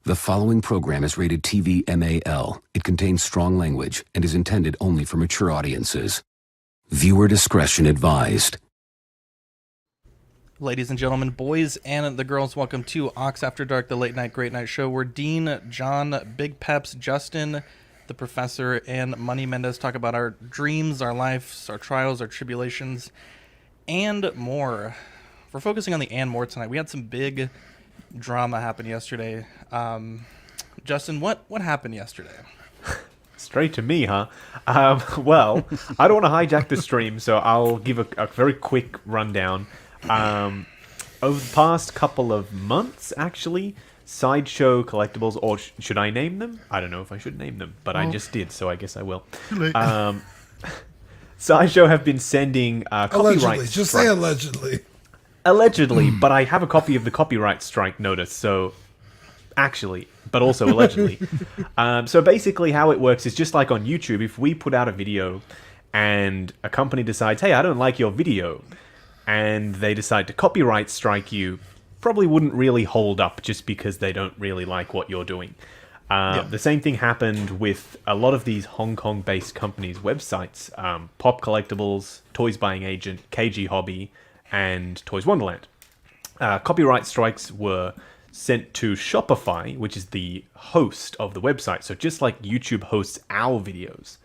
The following program is rated TV MAL. It contains strong language and is intended only for mature audiences. Viewer discretion advised. Ladies and gentlemen, boys and the girls, welcome to Ox After Dark, the late night great night show where Dean, John, Big Peps, Justin, the Professor, and Money Mendez talk about our dreams, our lives, our trials, our tribulations, and more. We're focusing on the and more tonight. We had some big drama happen yesterday. Justin, what happened yesterday? Straight to me, huh? Well, I don't want to hijack the stream, so I'll give a very quick rundown. Over the past couple of months, actually, Sideshow, Collectibles, or should I name them? I don't know if I should name them, but I just did, so I guess I will. Sideshow have been sending copyright allegedly. Just say allegedly. Allegedly, but I have a copy of the copyright strike notice, so actually, but also allegedly. So basically how it works is just like on YouTube, if we put out a video and a company decides, hey, I don't like your video, and they decide to copyright strike you, probably wouldn't really hold up just because they don't really like what you're doing. The same thing happened with a lot of these Hong Kong-based companies' websites, Pop Collectibles, Toys Buying Agent, KG Hobby, and Toys Wonderland. Copyright strikes were sent to Shopify, which is the host of the website. So just like YouTube hosts our videos,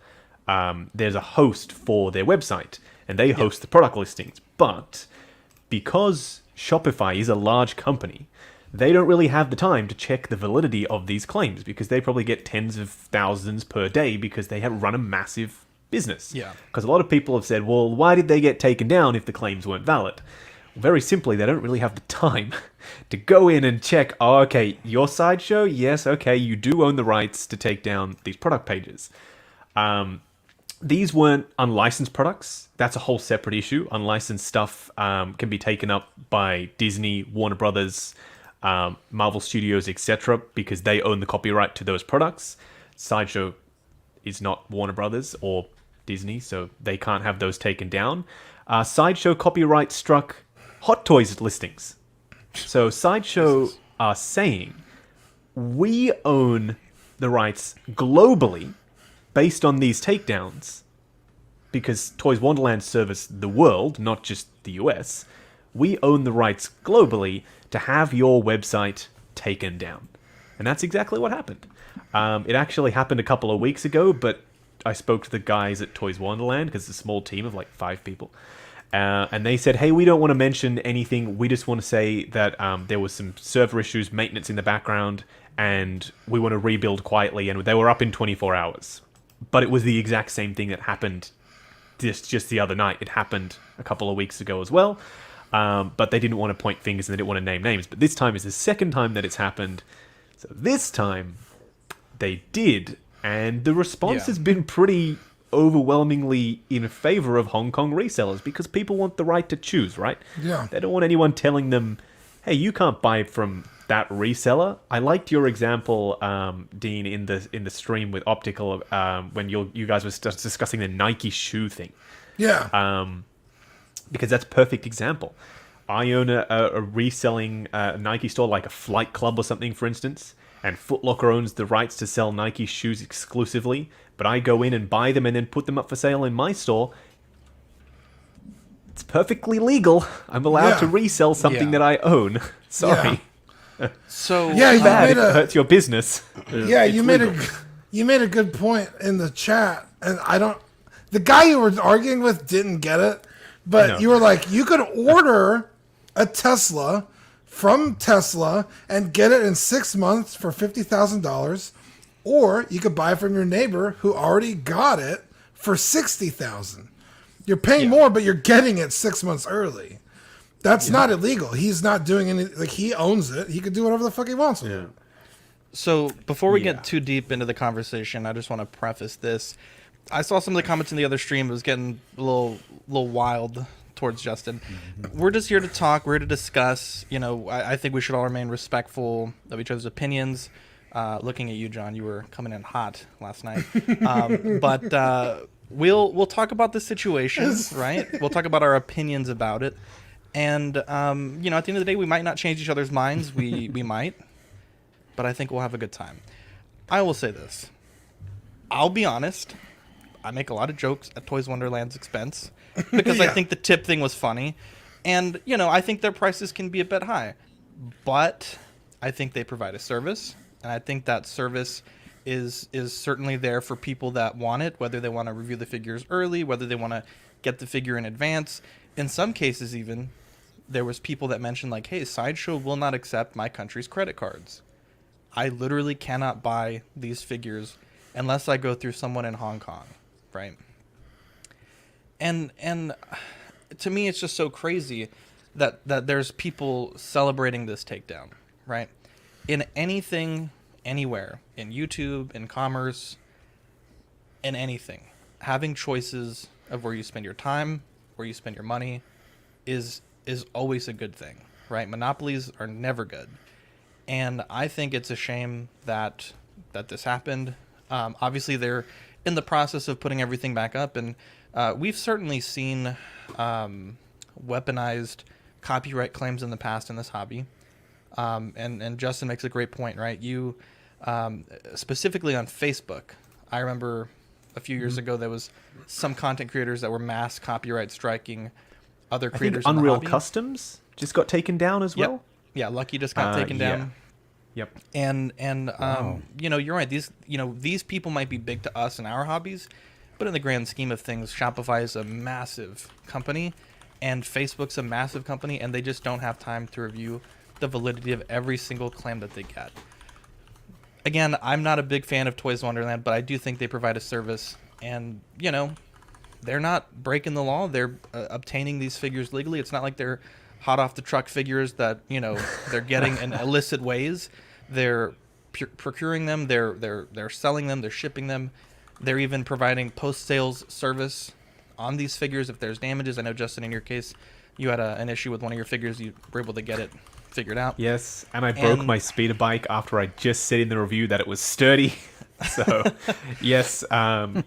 there's a host for their website, and they host the product listings. But because Shopify is a large company, they don't really have the time to check the validity of these claims because they probably get tens of thousands per day because they have run a massive business. Yeah. Because a lot of people have said, well, why did they get taken down if the claims weren't valid? Very simply, they don't really have the time to go in and check, oh, okay, your Sideshow? Yes, okay, you do own the rights to take down these product pages. These weren't unlicensed products. That's a whole separate issue. Unlicensed stuff can be taken up by Disney, Warner Brothers, Marvel Studios, etc., because they own the copyright to those products. Sideshow is not Warner Brothers or Disney, so they can't have those taken down. Sideshow copyright struck Hot Toys listings. So Sideshow are saying, we own the rights globally based on these takedowns, because Toys Wonderland service the world, not just the US. We own the rights globally to have your website taken down. And that's exactly what happened. It actually happened a couple of weeks ago, but I spoke to the guys at Toys Wonderland, because it's a small team of like 5 people. And they said, hey, we don't want to mention anything. We just want to say that there was some server issues, maintenance in the background, and we want to rebuild quietly. And they were up in 24 hours. But it was the exact same thing that happened just the other night. It happened a couple of weeks ago as well. But they didn't want to point fingers and they didn't want to name names. But this time is the second time that it's happened. So this time, they did. And the response has been pretty overwhelmingly in favor of Hong Kong resellers because people want the right to choose, right? Yeah. They don't want anyone telling them, hey, you can't buy from that reseller. I liked your example, Dean, in the stream with Optical when you guys were discussing the Nike shoe thing. Yeah. Because that's a perfect example. I own a reselling Nike store like a Flight Club or something, for instance, and Foot Locker owns the rights to sell Nike shoes exclusively, but I go in and buy them and then put them up for sale in my store. It's perfectly legal. I'm allowed to resell something that I own. Sorry. Yeah. So too bad if it hurts your business. Yeah, you made a good point in the chat, and the guy you were arguing with didn't get it, but you were like, you could order a Tesla from Tesla and get it in 6 months for $50,000, or you could buy from your neighbor who already got it for $60,000. You're paying more, but you're getting it 6 months early. That's not illegal. He's not doing any, like, he owns it. He could do whatever the fuck he wants with it. So before we get too deep into the conversation, I just want to preface this. I saw some of the comments in the other stream. It was getting a little wild towards Justin. We're just here to talk. We're here to discuss. You know, I think we should all remain respectful of each other's opinions. Looking at you, John, you were coming in hot last night. But we'll talk about the situation, right? We'll talk about our opinions about it. And, you know, at the end of the day, we might not change each other's minds. We might. but I think we'll have a good time. I will say this. I'll be honest. I make a lot of jokes at Toys Wonderland's expense because I think the tip thing was funny. And, I think their prices can be a bit high. But I think they provide a service. And I think that service is certainly there for people that want it, whether they want to review the figures early, whether they want to get the figure in advance. In some cases even, there was people that mentioned like, hey, Sideshow will not accept my country's credit cards. I literally cannot buy these figures unless I go through someone in Hong Kong, right? And to me, it's just so crazy that there's people celebrating this takedown, right? In anything, anywhere, in YouTube, in commerce, in anything, having choices of where you spend your time, where you spend your money, is always a good thing, right? Monopolies are never good. And I think it's a shame that this happened. Obviously, they're in the process of putting everything back up, and we've certainly seen weaponized copyright claims in the past in this hobby. And Justin makes a great point, right? You specifically on Facebook, I remember a few years ago there was some content creators that were mass copyright striking other creators. I think Unreal in the hobby. Customs just got taken down as well. Yeah, Lucky just got taken down. Yep. And you're right. These people might be big to us in our hobbies, but in the grand scheme of things, Shopify is a massive company, and Facebook's a massive company, and they just don't have time to review the validity of every single claim that they get. Again, I'm not a big fan of Toys Wonderland, but I do think they provide a service, and they're not breaking the law. They're obtaining these figures legally. It's not like they're hot off the truck figures that they're getting in illicit ways. They're procuring them. They're selling them. They're shipping them. They're even providing post-sales service on these figures if there's damages. I know, Justin, in your case, you had an issue with one of your figures. You were able to get it figured out. Yes, and I broke my speeder bike after I just said in the review that it was sturdy. So, yes,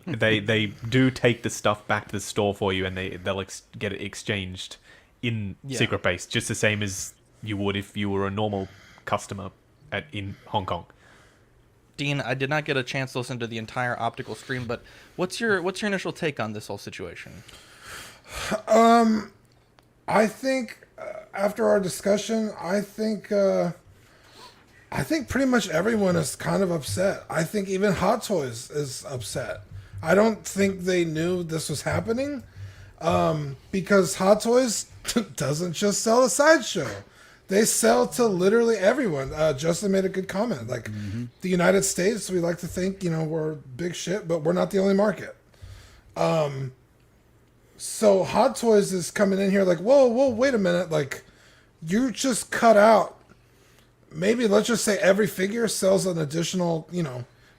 they do take the stuff back to the store for you, and they'll get it exchanged in Secret Base, just the same as you would if you were a normal customer in Hong Kong. Dean, I did not get a chance to listen to the entire optical stream, but what's your initial take on this whole situation? I think after our discussion, I think pretty much everyone is kind of upset. I think even Hot Toys is upset. I don't think they knew this was happening because Hot Toys doesn't just sell a Sideshow. They sell to literally everyone. Justin made a good comment. Like the United States, we like to think, we're big shit, but we're not the only market. So Hot Toys is coming in here like, whoa, wait a minute. Like, you just cut out, maybe let's just say every figure sells an additional,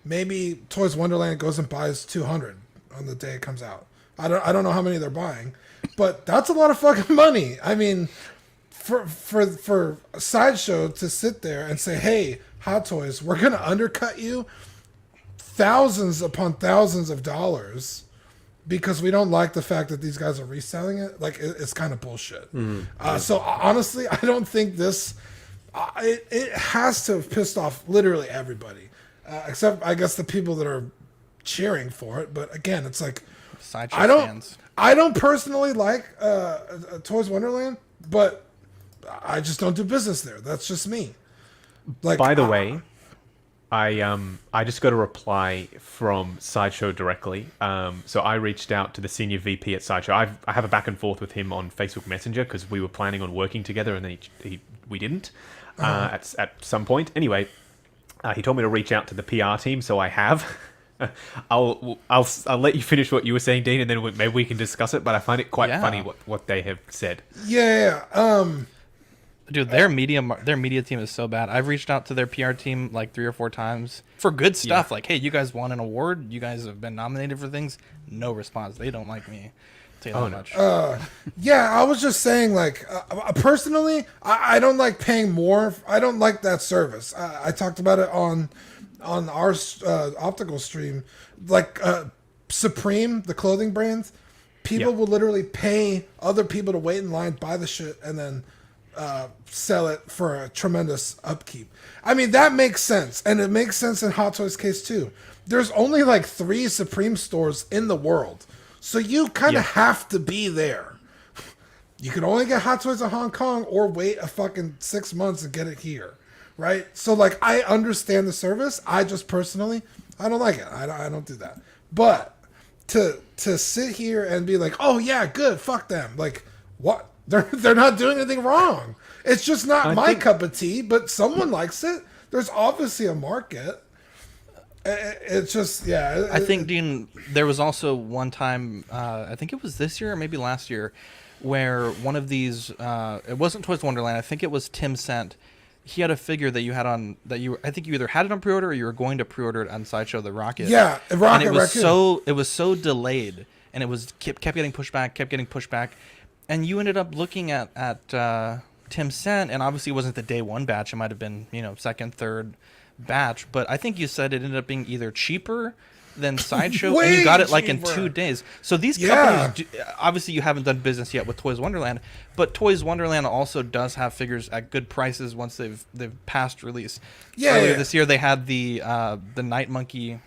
maybe Toys Wonderland goes and buys 200 on the day it comes out. I don't know how many they're buying, but that's a lot of fucking money. I mean, for a Sideshow to sit there and say, hey, Hot Toys, we're going to undercut you thousands upon thousands of dollars because we don't like the fact that these guys are reselling it. Like, it's kind of bullshit. So honestly, I don't think this, it has to have pissed off literally everybody, except I guess the people that are cheering for it. But again, it's like, I don't personally like Toys Wonderland, but I just don't do business there. That's just me. Like, by the way, I just got a reply from Sideshow directly. So I reached out to the senior VP at Sideshow. I have a back and forth with him on Facebook Messenger because we were planning on working together, and then we didn't at some point. Anyway, he told me to reach out to the PR team, so I have. I'll let you finish what you were saying, Dean, and then maybe we can discuss it. But I find it quite funny what they have said. Dude, their media team is so bad. I've reached out to their PR team like 3 or 4 times for good stuff. Like, hey, you guys won an award. You guys have been nominated for things. No response. They don't like me. I'll tell you that much. I was just saying, like, personally, I don't like paying more. I don't like that service. I talked about it on our optical stream. Like, Supreme, the clothing brand, people will literally pay other people to wait in line, buy the shit, and then sell it for a tremendous upkeep. I mean, that makes sense. And it makes sense in Hot Toys' case too. There's only like 3 Supreme stores in the world. So you kind of have to be there. You can only get Hot Toys in Hong Kong or wait a fucking 6 months and get it here. Right? So like, I understand the service. I just personally, I don't like it. I don't do that. But to sit here and be like, oh yeah, good, fuck them. Like, what? They're not doing anything wrong. It's just not my cup of tea, but someone likes it. There's obviously a market. It's just, yeah. I think, Dean, there was also one time, I think it was this year or maybe last year, where one of these, it wasn't Toys Wonderland, I think it was Tim Cent. He had a figure that you had on, I think you either had it on pre-order or you were going to pre-order it on Sideshow, the Rocket. Yeah, Rocket. And it was so delayed, and it was kept getting pushed back, and you ended up looking at Tim Cent, and obviously it wasn't the day one batch. It might have been, second, third batch, but I think you said it ended up being either cheaper than Sideshow, and you got it like in 2 days. So these companies, obviously you haven't done business yet with Toys Wonderland, but Toys Wonderland also does have figures at good prices once they've passed release. Earlier this year they had the Night Monkey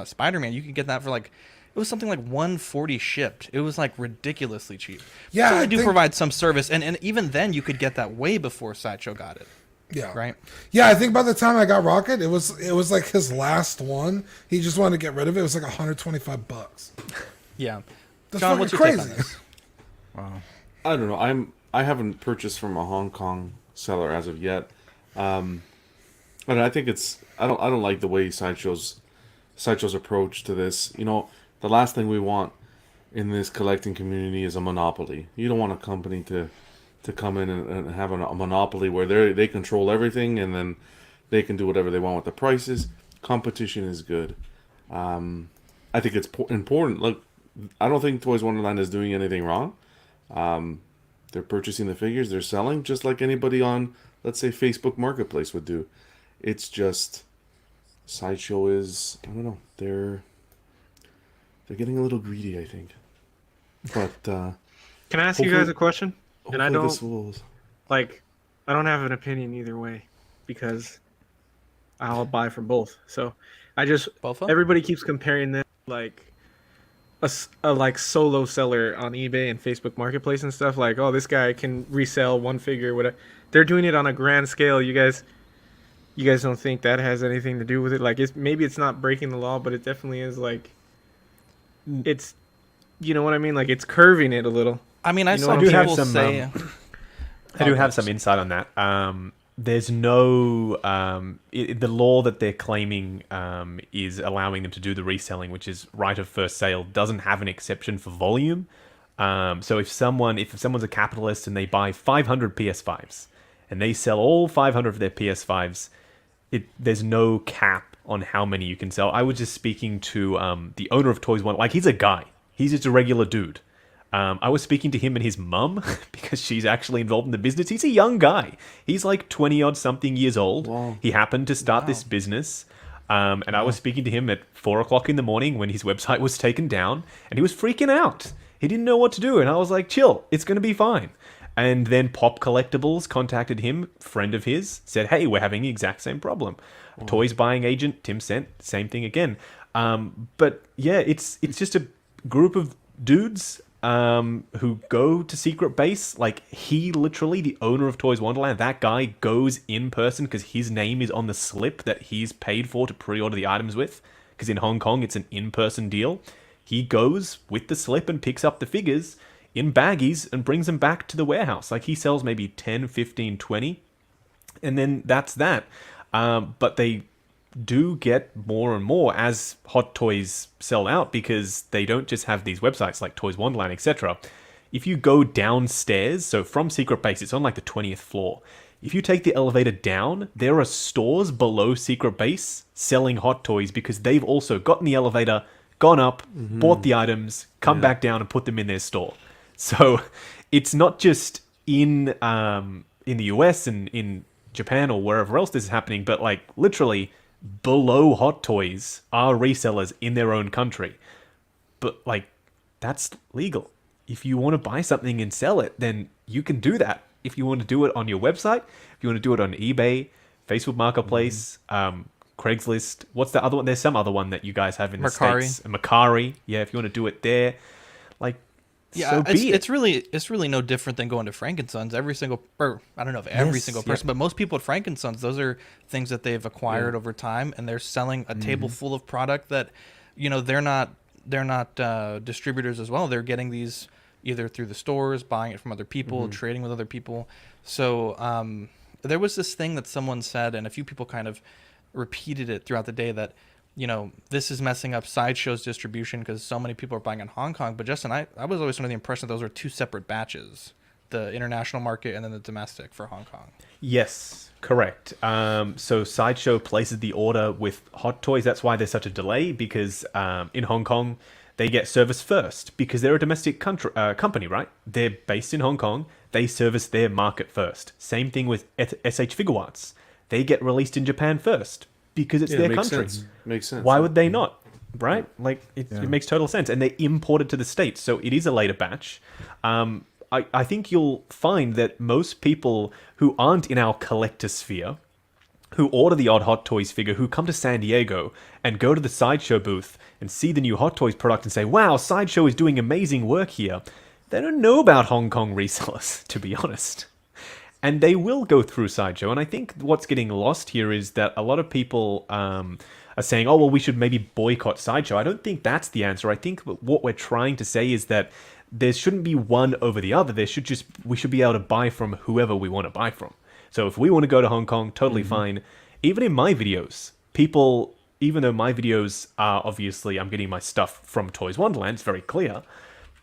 Spider-Man. You could get that for like, it was something like $140 shipped. It was like ridiculously cheap. Yeah, so they do provide some service, and even then you could get that way before Sideshow got it. Yeah. Right. Yeah, I think by the time I got Rocket, it was like his last one. He just wanted to get rid of it. It was like $125. Yeah. That's John, what's your take on crazy. this? Wow. I don't know. I haven't purchased from a Hong Kong seller as of yet. And I think I don't like the way Sideshow's approach to this. The last thing we want in this collecting community is a monopoly. You don't want a company to come in and have a monopoly where they control everything and then they can do whatever they want with the prices. Competition is good. I think it's important. Look, I don't think Toys Wonderland is doing anything wrong. They're purchasing the figures, they're selling just like anybody on, let's say, Facebook Marketplace would do. It's just Sideshow is, I don't know, they're getting a little greedy, I think. But can I ask you guys a question? And I don't I don't have an opinion either way because I'll buy from both. So I just everybody keeps comparing them like a like solo seller on eBay and Facebook Marketplace and stuff. Like, oh, this guy can resell one figure, whatever. They're doing it on a grand scale. You guys don't think that has anything to do with it? Like, maybe it's not breaking the law, but it definitely is. Like, it's, you know what I mean? Like, it's curving it a little. I mean, I saw people say... I do have some insight on that. There's no... the law that they're claiming is allowing them to do the reselling, which is right of first sale, doesn't have an exception for volume. So if someone's a capitalist and they buy 500 PS5s and they sell all 500 of their PS5s, there's no cap on how many you can sell. I was just speaking to the owner of Toys Wonderland. Like, he's a guy. He's just a regular dude. I was speaking to him and his mum because she's actually involved in the business. He's a young guy. He's like 20-odd something years old. Wow. He happened to start this business. And I was speaking to him at 4 o'clock in the morning when his website was taken down. And he was freaking out. He didn't know what to do. And I was like, chill, it's going to be fine. And then Pop Collectibles contacted him, friend of his, said, hey, we're having the exact same problem. Wow. Toys buying agent, Tim Cent, same thing again. But yeah, it's just a group of dudes who go to Secret Base. Like, he literally, the owner of Toys Wonderland, that guy goes in person because his name is on the slip that he's paid for to pre-order the items with. Because in Hong Kong, it's an in-person deal. He goes with the slip and picks up the figures in baggies and brings them back to the warehouse. Like, he sells maybe 10, 15, 20. And then that's that. But they do get more and more as Hot Toys sell out because they don't just have these websites like Toys Wonderland, etc. If you go downstairs, so from Secret Base, it's on like the 20th floor. If you take the elevator down, there are stores below Secret Base selling Hot Toys because they've also gotten the elevator, gone up, bought the items, come back down and put them in their store. So it's not just in the US and in Japan or wherever else this is happening, but like literally below Hot Toys are resellers in their own country. But like, that's legal. If you want to buy something and sell it, then you can do that. if you want to do it on your website, if you want to do it on eBay, Facebook Marketplace, Craigslist. What's the other one? There's some other one that you guys have in the States. Mercari. Yeah, if you want to do it there, like, so be it. It's really no different than going to Frankensons. Every single, or I don't know if every single person, but most people at Frankensons, those are things that they've acquired over time, and they're selling a table full of product that, they're not distributors as well. They're getting these either through the stores, buying it from other people, trading with other people. So there was this thing that someone said, and a few people kind of repeated it throughout the day, that this is messing up Sideshow's distribution because so many people are buying in Hong Kong. But Justin, I was always under the impression that those were two separate batches, the international market and then the domestic for Hong Kong. Yes, correct. So Sideshow places the order with Hot Toys. That's why there's such a delay, because in Hong Kong they get service first because they're a domestic company, right? They're based in Hong Kong. They service their market first. Same thing with SH Figure Arts. They get released in Japan first because it's their country. Makes sense. Why would they not? Right? Like, it makes total sense. And they import it to the States, so it is a later batch. I think you'll find that most people who aren't in our collector sphere, who order the odd Hot Toys figure, who come to San Diego and go to the Sideshow booth and see the new Hot Toys product and say, wow, Sideshow is doing amazing work here, they don't know about Hong Kong resellers, to be honest. And they will go through Sideshow. And I think what's getting lost here is that a lot of people are saying, oh, well, we should maybe boycott Sideshow. I don't think that's the answer. I think what we're trying to say is that there shouldn't be one over the other. We should be able to buy from whoever we want to buy from. So if we want to go to Hong Kong, totally fine. Even in my videos, people, even though my videos are obviously, I'm getting my stuff from Toys Wonderland, it's very clear.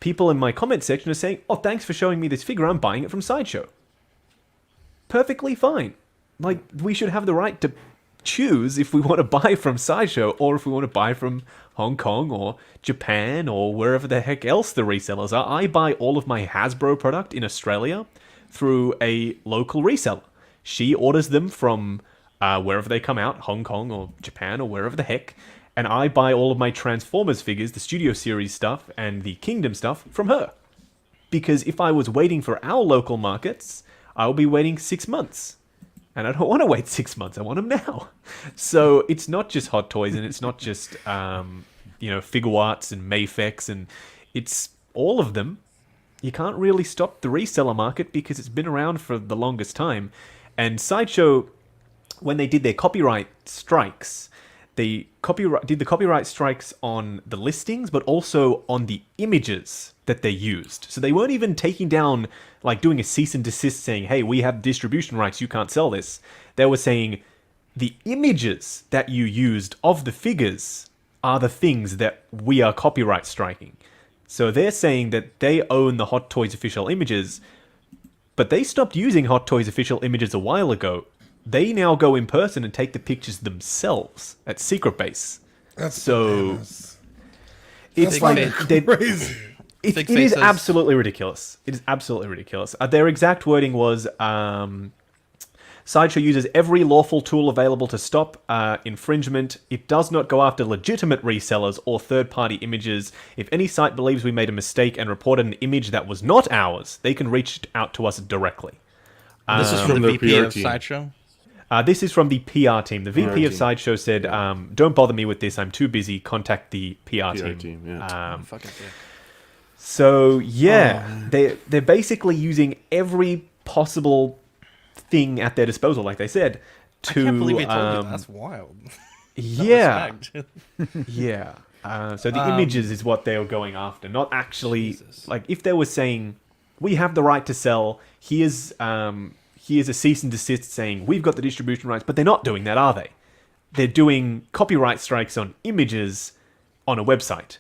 People in my comment section are saying, oh, thanks for showing me this figure. I'm buying it from Sideshow. Perfectly fine. Like, we should have the right to choose if we want to buy from Sideshow or if we want to buy from Hong Kong or Japan or wherever the heck else the resellers are. I buy all of my Hasbro product in Australia through a local reseller. She orders them from wherever they come out, Hong Kong or Japan or wherever the heck, and I buy all of my Transformers figures, the Studio Series stuff and the Kingdom stuff from her. Because if I was waiting for our local markets, I'll be waiting 6 months. And I don't want to wait 6 months. I want them now. So it's not just Hot Toys and it's not just, Figure Arts and Mayfex, and it's all of them. You can't really stop the reseller market because it's been around for the longest time. And Sideshow, when they did their copyright strikes, they did the copyright strikes on the listings, but also on the images that they used. So they weren't even taking down, like doing a cease and desist saying, hey, we have distribution rights, you can't sell this. They were saying the images that you used of the figures are the things that we are copyright striking. So they're saying that they own the Hot Toys official images, but they stopped using Hot Toys official images a while ago. They now go in person and take the pictures themselves at Secret Base. That's so it's like crazy. It is absolutely ridiculous. It is absolutely ridiculous. Their exact wording was, Sideshow uses every lawful tool available to stop infringement. It does not go after legitimate resellers or third-party images. If any site believes we made a mistake and reported an image that was not ours, they can reach out to us directly. This is from the VP of Sideshow? This is from the PR team. The VP of Sideshow said, don't bother me with this. I'm too busy. Contact the PR team. Fucking dick. So, they're basically using every possible thing at their disposal, like they said, to... I can't believe he told you. That's wild. Yeah. Yeah. So the images is what they were going after, not actually... Jesus. Like, if they were saying, we have the right to sell, here's a cease and desist saying, we've got the distribution rights, but they're not doing that, are they? They're doing copyright strikes on images on a website.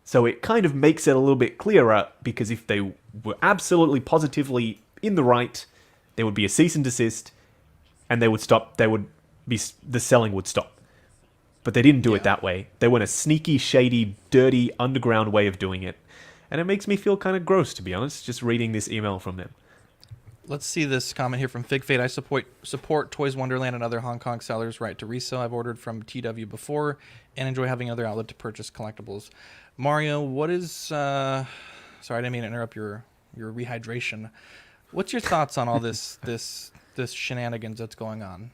So it kind of makes it a little bit clearer, because if they were absolutely positively in the right, there would be a cease and desist, and they would stop. The selling would stop. But they didn't do it that way. They went a sneaky, shady, dirty, underground way of doing it. And it makes me feel kind of gross, to be honest, just reading this email from them. Let's see this comment here from Fig Fate. I support Toys Wonderland and other Hong Kong sellers' right to resell. I've ordered from TW before and enjoy having another outlet to purchase collectibles. Mario, what is... sorry, I didn't mean to interrupt your rehydration. What's your thoughts on all this shenanigans that's going on?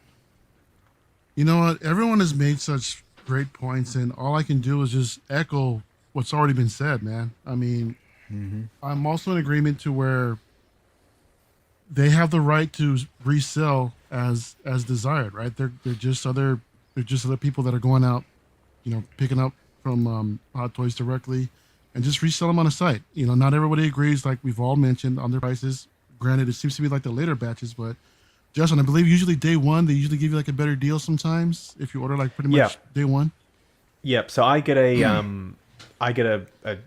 You know what? Everyone has made such great points, and all I can do is just echo what's already been said, man. I mean, I'm also in agreement to where they have the right to resell as desired, right? They're just other people that are going out, picking up from Hot Toys directly and just resell them on a site. Not everybody agrees, like we've all mentioned, on their prices. Granted, it seems to be like the later batches, but Justin, I believe usually day one, they usually give you like a better deal sometimes if you order like pretty much day one. Yep. So I get a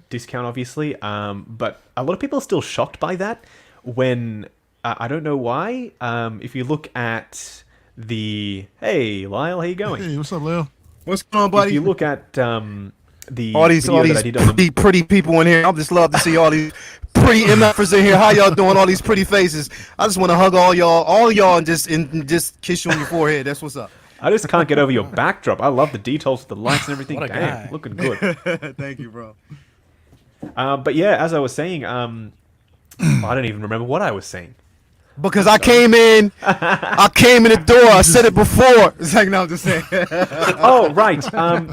discount, obviously, but a lot of people are still shocked by that when I don't know why. If you look at hey Lyle, how you going? Hey, what's up, Lyle? What's going on, buddy? If you look at all these pretty people in here, I just love to see all these pretty MFers in here. How y'all doing? All these pretty faces. I just want to hug all y'all, and just kiss you on your forehead. That's what's up. I just can't get over your backdrop. I love the details with the lights and everything. What a Damn, guy. looking good. Thank you, bro. But yeah, as I was saying, I don't even remember what I was saying. Because I came in the door. I said it before. It's like, no, I'm just saying. Oh, right.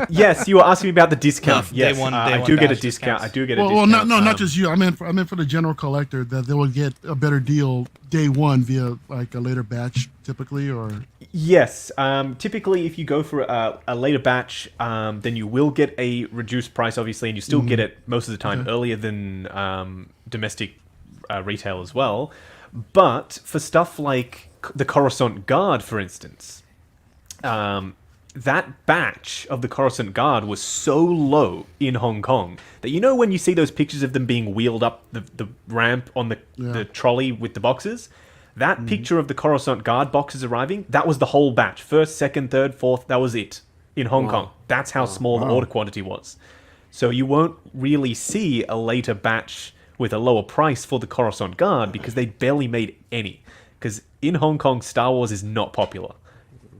Yes, you were asking me about the discount. Day Yes, one I do get a batch discount. discounts. I do get a Well, discount. not just you. I meant for the general collector that they will get a better deal day one via like a later batch, typically, or. Yes. Typically, if you go for a later batch, then you will get a reduced price, obviously, and you still get it most of the time earlier than domestic retail as well. But for stuff like the Coruscant Guard, for instance, that batch of the Coruscant Guard was so low in Hong Kong that when you see those pictures of them being wheeled up the ramp on the trolley with the boxes, that picture of the Coruscant Guard boxes arriving, that was the whole batch. First, second, third, fourth, that was it in Hong Kong. That's how small the order quantity was. So you won't really see a later batch with a lower price for the Coruscant Guard because they barely made any. Because in Hong Kong, Star Wars is not popular.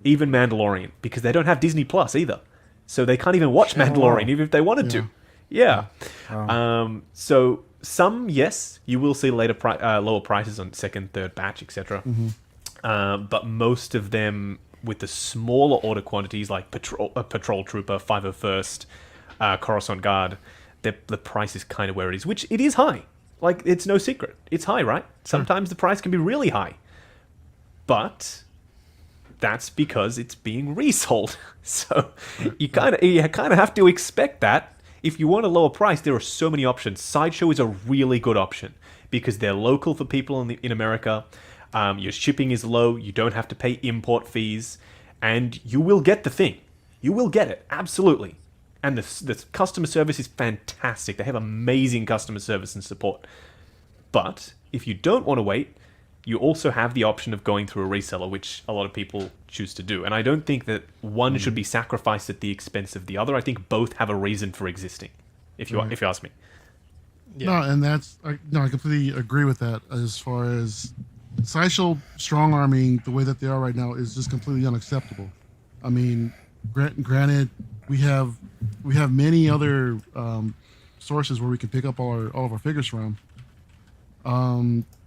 Even Mandalorian, because they don't have Disney Plus either. So they can't even watch Mandalorian even if they wanted to. Yeah. So some, yes, you will see later lower prices on second, third batch, etc. But most of them with the smaller order quantities like Patrol Trooper, 501st, Coruscant Guard, the price is kind of where it is, which it is high. Like, it's no secret. It's high, right? Sometimes the price can be really high. But that's because it's being resold. So you kind of have to expect that. If you want a lower price, there are so many options. Sideshow is a really good option because they're local for people in America. Your shipping is low. You don't have to pay import fees. And you will get the thing. You will get it. Absolutely. And the customer service is fantastic. They have amazing customer service and support. But if you don't want to wait, you also have the option of going through a reseller, which a lot of people choose to do. And I don't think that one should be sacrificed at the expense of the other. I think both have a reason for existing, if you ask me. Yeah. No, and I completely agree with that. As far as Sideshow strong-arming the way that they are right now is just completely unacceptable. I mean, granted, we have many other sources where we can pick up all of our figures from.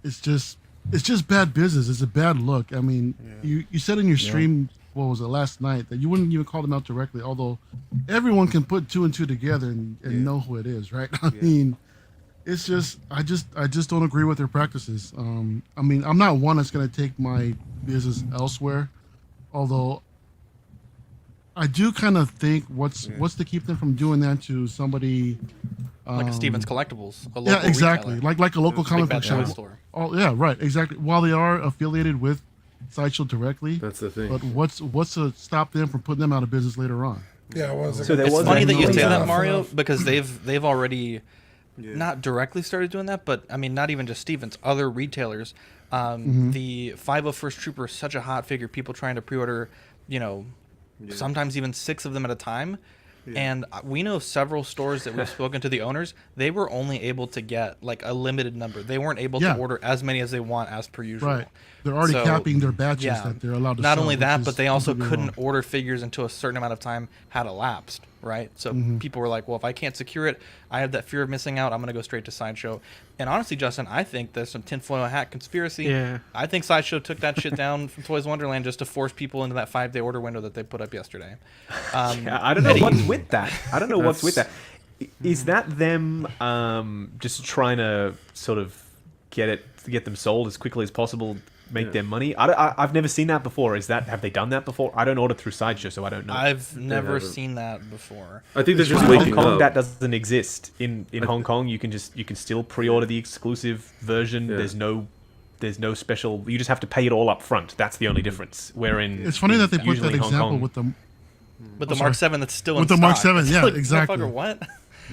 It's just bad business. It's a bad look. I mean, you said in your stream, what was it, last night, that you wouldn't even call them out directly, although everyone can put two and two together and know who it is, right? I mean, it's just I just don't agree with their practices. I mean, I'm not one that's going to take my business elsewhere, although I do kind of think what's to keep them from doing that to somebody like a Stevens Collectibles, a local exactly, retailer. like a local comic book shop. Store. Oh yeah, right, exactly. While they are affiliated with Sideshow directly, That's the thing. but what's to stop them from putting them out of business later on? Yeah, So there It's was funny that that you say noise. that, Mario, because they've already not directly started doing that, but I mean, not even just Stevens, other retailers. The 501st Trooper is such a hot figure. People trying to pre-order, sometimes even 6 of them at a time. And we know several stores that we've spoken to the owners. They were only able to get like a limited number. They weren't able to order as many as they want as per usual. Right, they're already capping their batches that they're allowed to Not sell, only which that, is but they also completely couldn't wrong. order figures until a certain amount of time had elapsed. right? So people were like, well, if I can't secure it, I have that fear of missing out. I'm going to go straight to Sideshow. And honestly, Justin, I think there's some tinfoil hat conspiracy. Yeah. I think Sideshow took that shit down from Toys Wonderland just to force people into that 5-day order window that they put up yesterday. Yeah, I don't know what's with that. I don't know what's with that. Is that them just trying to sort of get them sold as quickly as possible, make their money? I've never seen that before. Have they done that before? I don't order through Sideshow, so I don't know. I've never seen that before. I think they're just in waking Hong Kong, up. that doesn't exist. In Hong Kong, you can still pre-order the exclusive version. Yeah. There's no special. You just have to pay it all up front. That's the only difference. Wherein It's funny that they put usually that in Hong example Kong- with the But the Mark 7 that's still in with the stock. Mark 7, It's yeah, like, exactly. motherfucker, what?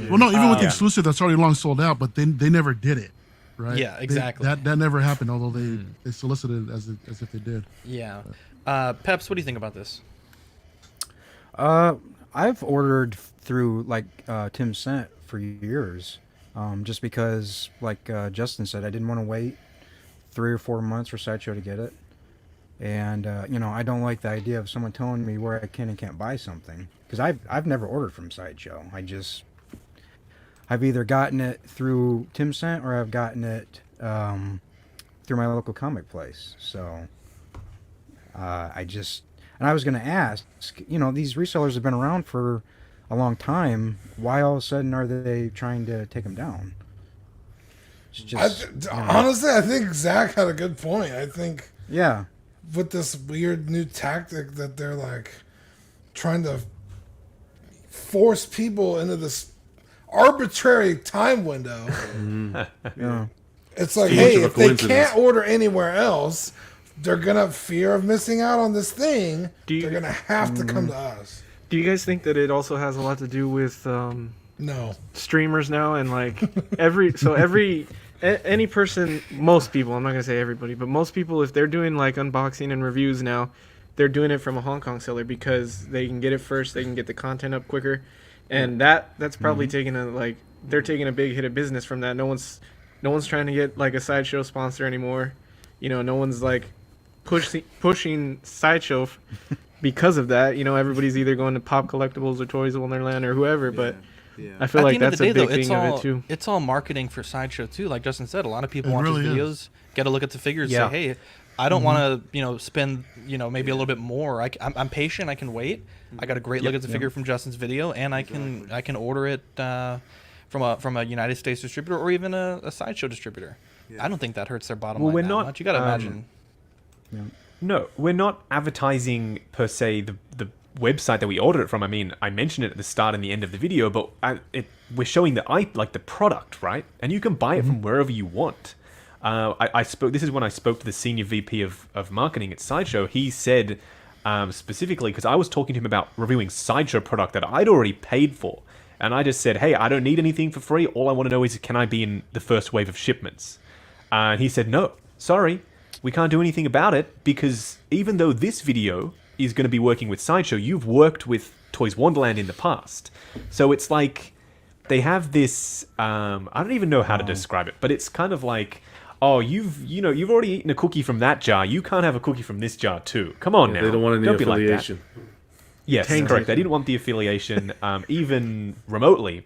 well, no, even with the Yeah. exclusive that's already long sold out, but they never did it, right? Yeah, exactly. That never happened, although they solicited it as if they did. Yeah. Peps, what do you think about this? I've ordered through like Tim Cent for years, just because, like Justin said, I didn't want to wait 3 or 4 months for Sideshow to get it, and I don't like the idea of someone telling me where I can and can't buy something, because I've never ordered from Sideshow. I've either gotten it through Tim Cent or I've gotten it through my local comic place. So and I was going to ask, these resellers have been around for a long time. Why all of a sudden are they trying to take them down? It's just, honestly, I think Zach had a good point. I think yeah, with this weird new tactic that they're like trying to force people into this arbitrary time window. yeah. It's like, Too hey, much of a if they coincidence. can't order anywhere else, they're gonna fear of missing out on this thing. They're gonna have to come to us. Do you guys think that it also has a lot to do with No. streamers now, and like any person, most people, I'm not gonna say everybody, but most people, if they're doing like unboxing and reviews now, they're doing it from a Hong Kong seller because they can get it first, they can get the content up quicker, and that's probably they're taking a big hit of business from that. No one's trying to get like a Sideshow sponsor anymore. No one's like pushing Sideshow because of that. Everybody's either going to Pop Collectibles or Toys Wonderland or whoever, but I feel At like the end that's of the day, a big though, thing of it too. It's all marketing for Sideshow too. Like Justin said, a lot of people It watch really his is. videos, get a look at the figures, Yeah. say, "Hey, I don't want to, spend, maybe a little bit more. I'm patient. I can wait. I got a great look at the figure from Justin's video, and I can order it from a United States distributor or even a Sideshow distributor. I don't think that hurts their bottom line we're that not, much. You got to imagine. No, we're not advertising per se the website that we ordered it from. I mean, I mentioned it at the start and the end of the video, but we're showing the product, right? And you can buy it from wherever you want. I spoke. This is when I spoke to the senior VP of marketing at Sideshow. He said specifically, because I was talking to him about reviewing Sideshow product that I'd already paid for, and I just said, "Hey, I don't need anything for free. All I want to know is, can I be in the first wave of shipments?" And he said, "No, sorry, we can't do anything about it, because even though this video is going to be working with Sideshow, you've worked with Toys Wonderland in the past." So it's like they have this. I don't even know how to describe it, but it's kind of like, oh, you've already eaten a cookie from that jar. You can't have a cookie from this jar too. Come on now. They don't want any Don't be like that. affiliation. Yes, correct. They didn't want the affiliation, even remotely.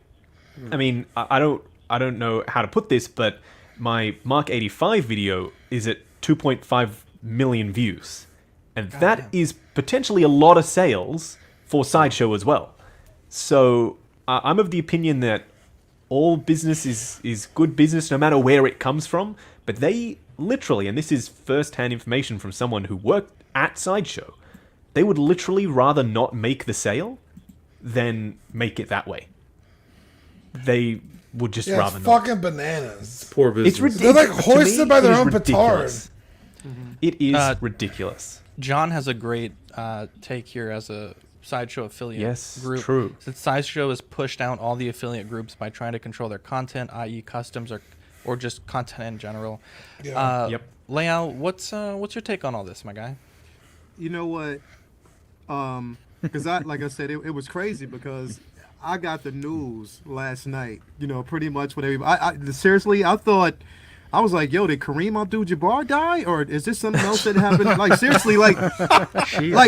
I mean, I don't know how to put this, but my Mark 85 video is at 2.5 million views, and that is potentially a lot of sales for Sideshow as well. So I'm of the opinion that all business is good business, no matter where it comes from. But they literally, and this is first-hand information from someone who worked at Sideshow, they would literally rather not make the sale than make it that way. They would just Yeah, rather it's not. fucking bananas. Poor business. It's ridiculous. They're like hoisted by their own ridiculous. It is Uh, ridiculous. John has a great take here as a Sideshow affiliate Yes, group. true. Since Sideshow has pushed down all the affiliate groups by trying to control their content, i.e. customs or just content in general. Yeah. Yep. Leao, what's your take on all this, my guy? You know what? Because like I said, it was crazy because I got the news last night. Pretty much what everybody. Seriously, I thought. I was like, yo, did Kareem Abdul-Jabbar die, or is this something else that happened? Like, seriously, like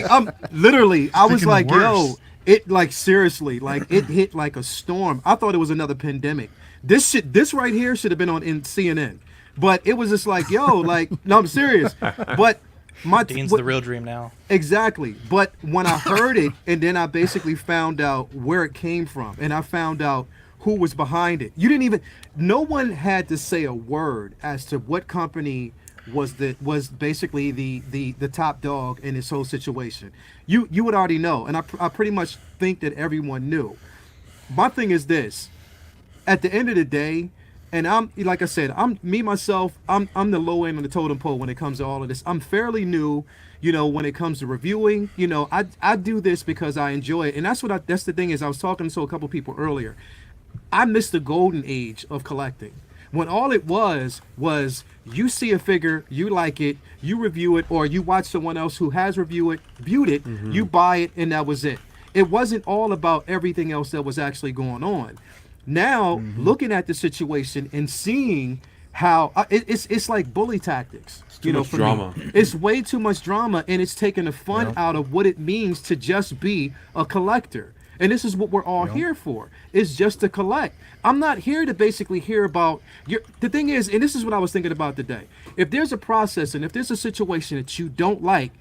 I'm literally, I was Thinking like, the yo, worst. It like seriously, like it hit like a storm. I thought it was another pandemic. This right here should have been on in CNN, but it was just like, yo, like, no, I'm serious. But Dean's the real dream now. Exactly. But when I heard it, and then I basically found out where it came from, and I found out who was behind it. No one had to say a word as to what company was basically the top dog in this whole situation. You would already know, and I pretty much think that everyone knew. My thing is this: at the end of the day, and I'm like I said, I'm the low end on the totem pole when it comes to all of this. I'm fairly new, when it comes to reviewing. I do this because I enjoy it, and that's the thing is, I was talking to a couple people earlier. I missed the golden age of collecting, when all it was you see a figure, you like it, you review it, or you watch someone else who has viewed it, you buy it, and that was it. It wasn't all about everything else that was actually going on. Now, looking at the situation and seeing how it's like bully tactics, too much drama. It's way too much drama, and it's taking the fun out of what it means to just be a collector. And this is what we're all here for, is just to collect. I'm not here to basically hear about the thing is, and this is what I was thinking about today. If there's a process and if there's a situation that you don't like,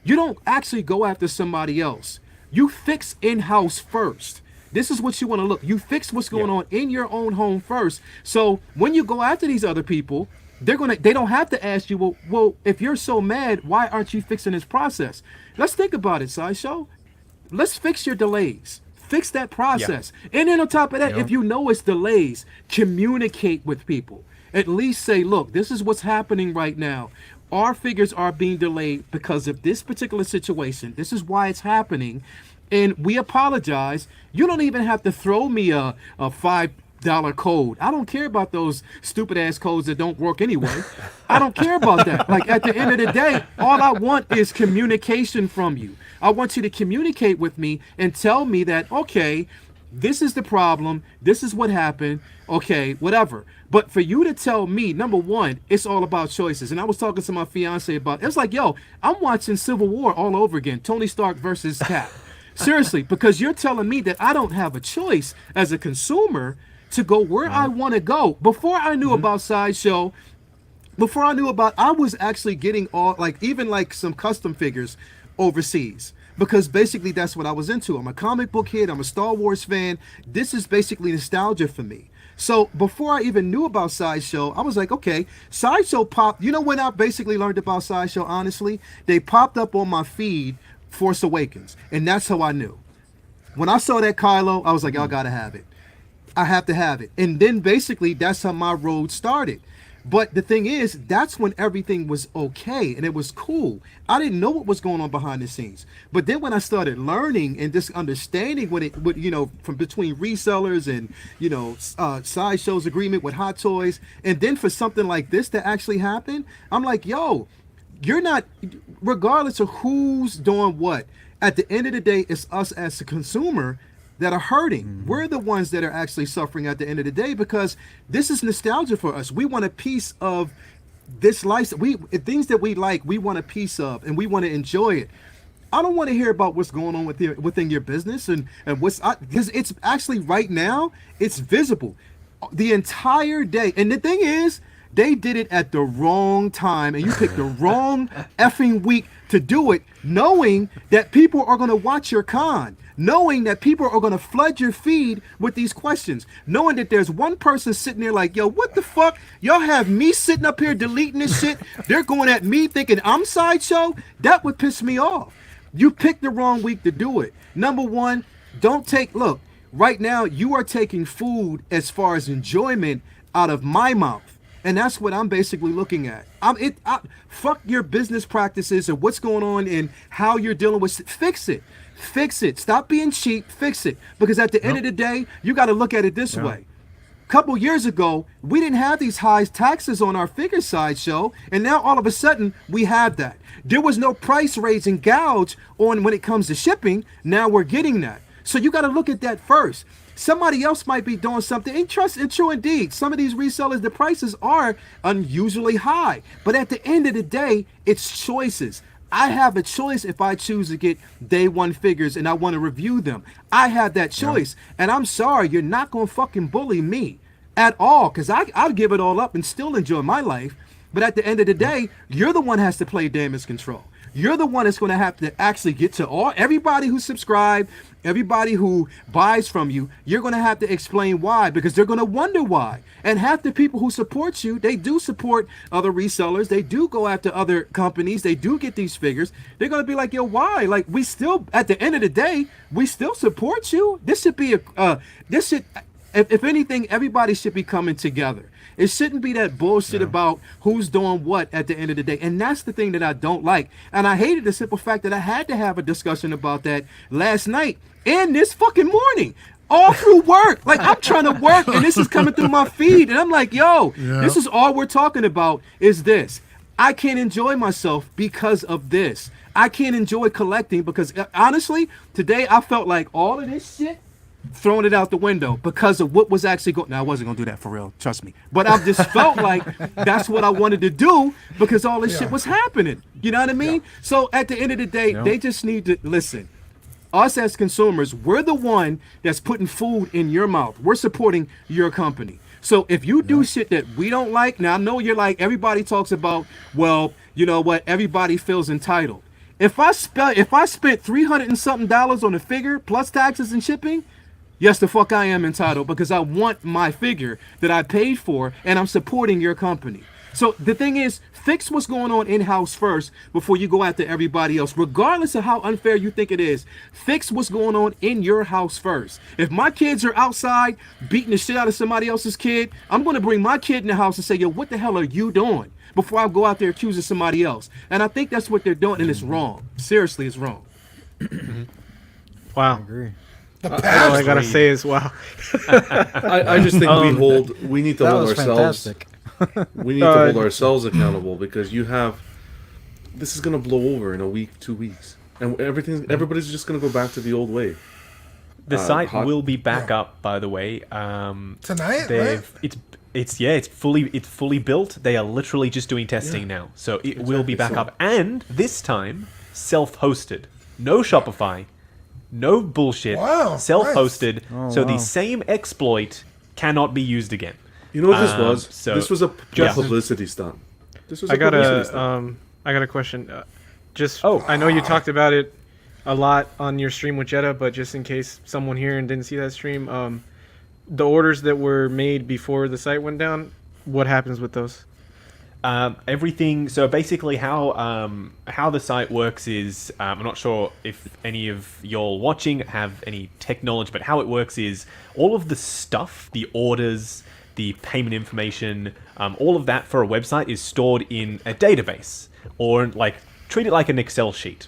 you don't actually go after somebody else. You fix in-house first. This is what you want to look. You fix what's going on in your own home first. So when you go after these other people, they don't have to ask you, well, if you're so mad, why aren't you fixing this process? Let's think about it, Sideshow. Let's fix your delays. Fix that process. And then on top of that, if you know it's delays, communicate with people. At least say, look, this is what's happening right now. Our figures are being delayed because of this particular situation. This is why it's happening. And we apologize. You don't even have to throw me a $5 code. I don't care about those stupid ass codes that don't work anyway. I don't care about that. Like, at the end of the day, all I want is communication from you. I want you to communicate with me and tell me that, okay, this is the problem. This is what happened. Okay, whatever. But for you to tell me, number one, it's all about choices. And I was talking to my fiance about it. It's like, yo, I'm watching Civil War all over again. Tony Stark versus Cap. Seriously, because you're telling me that I don't have a choice as a consumer to go where I want to go. Before I knew about Sideshow, I was actually getting even some custom figures overseas, because basically that's what I was into. I'm a comic book kid. I'm a Star Wars fan. This is basically nostalgia for me. So before I even knew about Sideshow, I was like, okay, Sideshow popped. You know when I basically learned about Sideshow, honestly? They popped up on my feed, Force Awakens, and that's how I knew. When I saw that Kylo, I was like, I gotta have it. I have to have it. And then basically that's how my road started. But the thing is, that's when everything was okay and it was cool. I didn't know what was going on behind the scenes. But then when I started learning and just understanding from between resellers and, Sideshow's agreement with Hot Toys, and then for something like this to actually happen, I'm like, yo, you're not, regardless of who's doing what, at the end of the day, it's us as a consumer that are hurting. We're the ones that are actually suffering at the end of the day, because this is nostalgia for us. We want a piece of this life. Things that we like, we want a piece of, and we want to enjoy it. I don't want to hear about what's going on within your business and because it's actually right now, it's visible the entire day. And the thing is, they did it at the wrong time, and you picked the wrong effing week to do it, knowing that people are going to watch your con, knowing that people are going to flood your feed with these questions, knowing that there's one person sitting there like, yo, what the fuck? Y'all have me sitting up here deleting this shit. They're going at me thinking I'm Sideshow. That would piss me off. You picked the wrong week to do it. Number one, look, right now you are taking food as far as enjoyment out of my mouth. And that's what I'm basically looking at. Fuck your business practices and what's going on and how you're dealing with it. Fix it. Fix it. Stop being cheap. Fix it. Because at the end of the day, you got to look at it this way. A couple years ago, we didn't have these high taxes on our figure Sideshow, and now all of a sudden we have that. There was no price raise and gouge on when it comes to shipping. Now we're getting that. So you got to look at that first. Somebody else might be doing something. And true indeed, some of these resellers, the prices are unusually high. But at the end of the day, it's choices. I have a choice if I choose to get day one figures and I want to review them. I have that choice. And I'm sorry, you're not going to fucking bully me at all, because I'll give it all up and still enjoy my life. But at the end of the day, you're the one that has to play damage control. You're the one that's going to have to actually get to everybody who subscribe, everybody who buys from you. You're going to have to explain why, because they're going to wonder why. And half the people who support you, they do support other resellers. They do go after other companies. They do get these figures. They're going to be like, yo, why? Like, we still, at the end of the day, we still support you. This should be if anything, everybody should be coming together. It shouldn't be that bullshit about who's doing what at the end of the day. And that's the thing that I don't like. And I hated the simple fact that I had to have a discussion about that last night and this fucking morning. All through work. Like, I'm trying to work and this is coming through my feed. And I'm like, yo, this is all we're talking about is this. I can't enjoy myself because of this. I can't enjoy collecting because, honestly, today I felt like all of this shit, throwing it out the window because of what was actually going. Now, I wasn't gonna do that for real, trust me. But I just felt like that's what I wanted to do because all this shit was happening. You know what I mean? So at the end of the day, they just need to listen. Us as consumers, we're the one that's putting food in your mouth. We're supporting your company. So if you do shit that we don't like, now I know you're like, everybody talks about, well, you know what? Everybody feels entitled. If I spent $300 and something on a figure plus taxes and shipping, yes, the fuck I am entitled because I want my figure that I paid for and I'm supporting your company. So the thing is, fix what's going on in-house first before you go after everybody else, regardless of how unfair you think it is. Fix what's going on in your house first. If my kids are outside beating the shit out of somebody else's kid, I'm going to bring my kid in the house and say, yo, what the hell are you doing? Before I go out there accusing somebody else. And I think that's what they're doing, and it's wrong. Seriously, it's wrong. Wow. I agree. All I gotta say is wow. I just think we need to hold ourselves. Fantastic. We need to hold ourselves accountable because this is gonna blow over in a week, 2 weeks, and everybody's just gonna go back to the old way. The site will be back up, by the way. Tonight, right? It's fully built. They are literally just doing testing now, so it will be back up, and this time self-hosted, no Shopify. No bullshit. Wow, self-hosted. Nice. So the same exploit cannot be used again. You know what this was? So, this was a publicity stunt. This was I got a question. I know you talked about it a lot on your stream with Jetta, but just in case someone here and didn't see that stream, the orders that were made before the site went down, what happens with those? Everything. So basically, how the site works is, I'm not sure if any of y'all watching have any tech knowledge, but how it works is all of the stuff, the orders, the payment information, all of that for a website is stored in a database, or like treat it like an Excel sheet.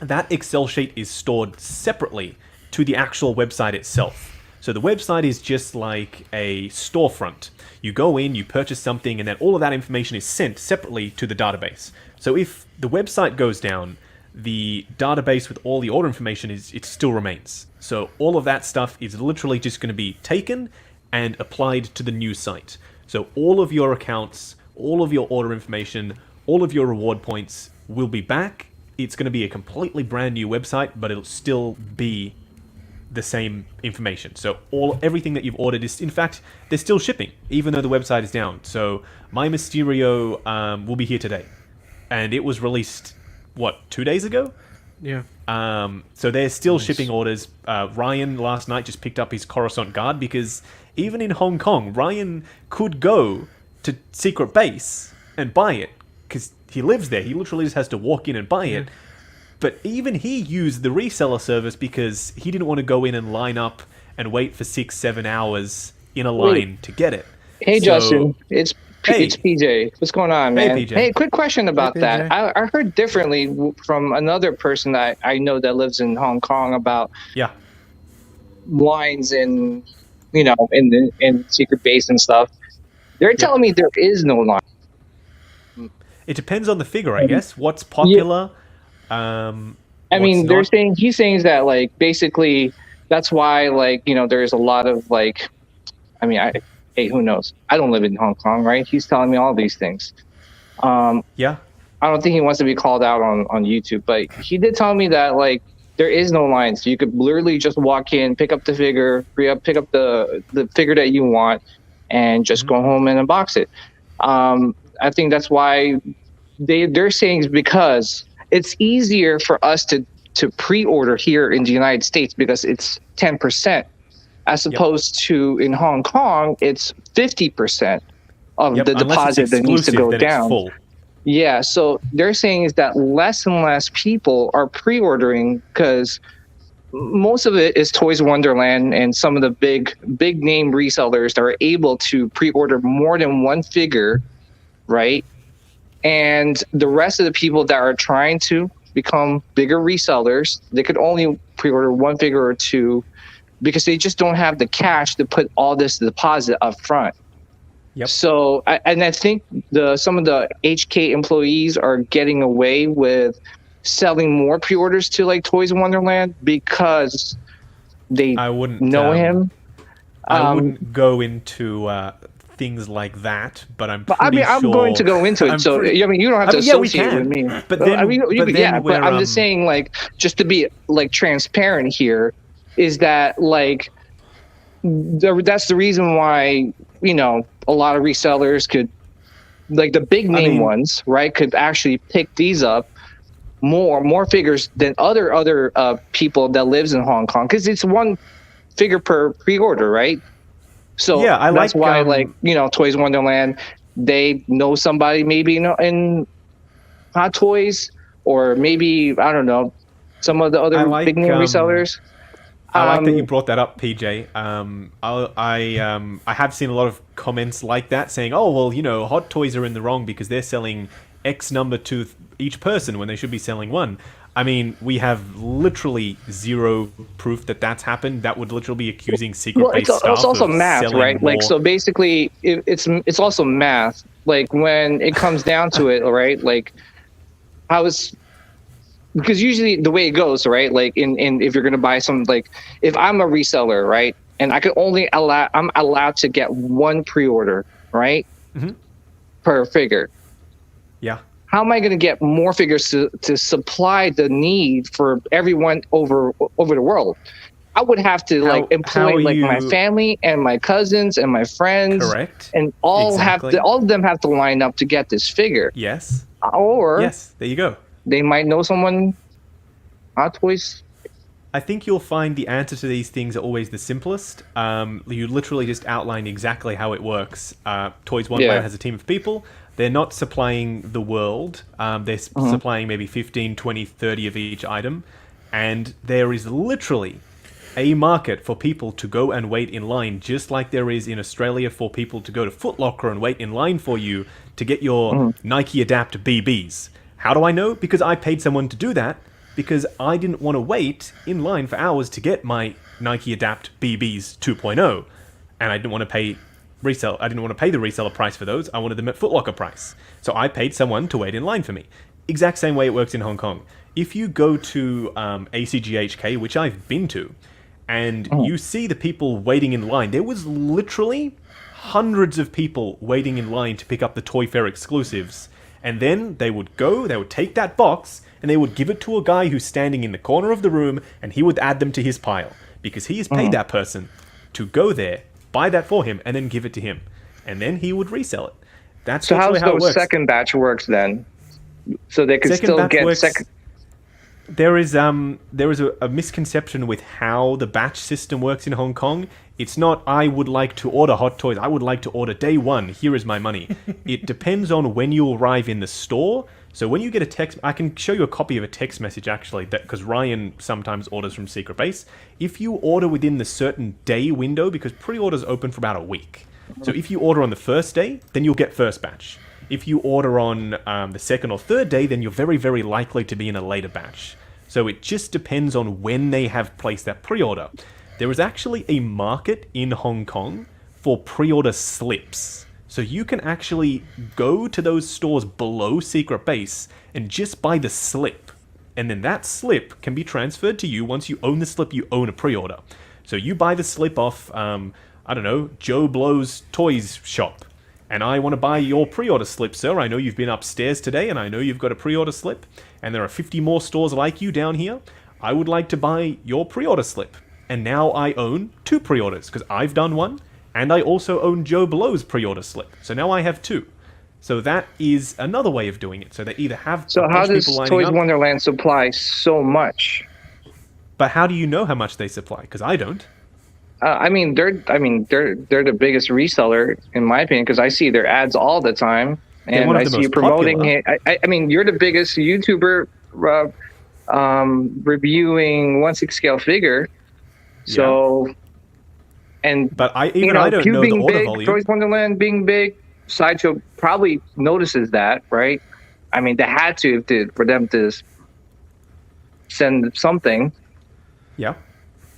That Excel sheet is stored separately to the actual website itself. So the website is just like a storefront. You go in, you purchase something, and then all of that information is sent separately to the database. So if the website goes down, the database with all the order information it still remains. So all of that stuff is literally just going to be taken and applied to the new site. So all of your accounts, all of your order information, all of your reward points will be back. It's going to be a completely brand new website, but it'll still be the same information. So everything that you've ordered is, in fact, they're still shipping, even though the website is down. So My Mysterio will be here today, and it was released 2 days ago? Yeah. So they're still shipping orders. Ryan last night just picked up his Coruscant Guard because even in Hong Kong, Ryan could go to Secret Base and buy it because he lives there. He literally just has to walk in and buy it. But even he used the reseller service because he didn't want to go in and line up and wait for 6-7 hours in a line to get it. Hey, Justin, it's PJ. What's going on, man? Hey, PJ. Hey, quick question about that. I heard differently from another person that I know that lives in Hong Kong about lines in Secret Base and stuff. They're telling me there is no line. It depends on the figure, I guess. What's popular? He's saying that like basically that's why there's a lot of hey, who knows? I don't live in Hong Kong, right? He's telling me all these things. I don't think he wants to be called out on YouTube, but he did tell me that like there is no line, so you could literally just walk in, pick up the figure, pick up the figure that you want, and just go home and unbox it. I think that's why they're saying is because it's easier for us to pre-order here in the United States because it's 10%, as opposed to in Hong Kong it's 50% of the deposit that needs to go down. Yeah, so they're saying is that less and less people are pre-ordering because most of it is Toys Wonderland and some of the big name resellers that are able to pre-order more than one figure, right? And the rest of the people that are trying to become bigger resellers, they could only pre-order one figure or two because they just don't have the cash to put all this deposit up front. Yep. So, I think some of the HK employees are getting away with selling more pre-orders to like Toys Wonderland because they know him. I wouldn't go into things like that, but I'm pretty sure. I'm going to go into it. You don't have to associate with me. But then, but I'm just saying, like, just to be like transparent here, is that like that's the reason why a lot of resellers could, like the big name ones, right, could actually pick these up more figures than other people that lives in Hong Kong, because it's one figure per pre-order, right? So yeah, that's why Toys Wonderland, they know somebody maybe in Hot Toys, or maybe I don't know, some of the other big name resellers. I like that you brought that up, PJ. I have seen a lot of comments like that saying, "Oh, well, Hot Toys are in the wrong because they're selling X number to each person when they should be selling one." I mean, we have literally zero proof that that's happened. That would literally be accusing secret-based staff. It's also math, right? More. Like, so basically, it's also math. Like, when it comes down to it, right? Like, because usually the way it goes, right? Like, in if you're gonna buy some, like, if I'm a reseller, right, and I'm allowed to get one pre-order, right, per figure. Yeah. How am I going to get more figures to supply the need for everyone over the world? I would have to employ my family and my cousins and my friends. Correct. And all of them have to line up to get this figure. Yes. Or yes, there you go. They might know someone. Hot Toys. I think you'll find the answer to these things are always the simplest. You literally just outlined exactly how it works. Toys Wonderland has a team of people. They're not supplying the world. They're supplying maybe 15, 20, 30 of each item. And there is literally a market for people to go and wait in line, just like there is in Australia for people to go to Foot Locker and wait in line for you to get your Nike Adapt BBs. How do I know? Because I paid someone to do that, because I didn't want to wait in line for hours to get my Nike Adapt BBs 2.0. And I didn't want to pay the reseller price for those. I wanted them at Foot Locker price. So I paid someone to wait in line for me. Exact same way it works in Hong Kong. If you go to ACGHK, which I've been to, and you see the people waiting in line, there was literally hundreds of people waiting in line to pick up the Toy Fair exclusives. And then they would take that box, and they would give it to a guy who's standing in the corner of the room, and he would add them to his pile, because he has paid that person to go there, buy that for him, and then give it to him. And then he would resell it. That's so literally how it works. So how the second batch works then? So they could still get second... There is a misconception with how the batch system works in Hong Kong. It's not, I would like to order Hot Toys, I would like to order day one, here is my money. It depends on when you arrive in the store. So when you get a text, I can show you a copy of a text message actually, because Ryan sometimes orders from Secret Base. If you order within the certain day window, because pre-orders open for about a week. So if you order on the first day, then you'll get first batch. If you order on the second or third day, then you're very, very likely to be in a later batch. So it just depends on when they have placed that pre-order. There is actually a market in Hong Kong for pre-order slips. So you can actually go to those stores below Secret Base and just buy the slip. And then that slip can be transferred to you. Once you own the slip, you own a pre-order. So you buy the slip off, Joe Blow's Toys shop. and I want to buy your pre-order slip, sir. I know you've been upstairs today, and I know you've got a pre-order slip, and there are 50 more stores like you down here. I would like to buy your pre-order slip. And now I own 2 pre-orders, because I've done one, and I also own Joe Blow's pre-order slip. So now I have 2. So that is another way of doing it. So they either have So how does Toys Wonderland supply so much? But how do you know how much they supply? Because I don't. I mean, they're the biggest reseller in my opinion, because I see their ads all the time, and I see you promoting it. I mean, you're the biggest YouTuber reviewing 1/6 scale figure. So, but I don't know the order volume. Toys Wonderland being big, Sideshow probably notices that, right? I mean, they had to for them to send something. Yeah,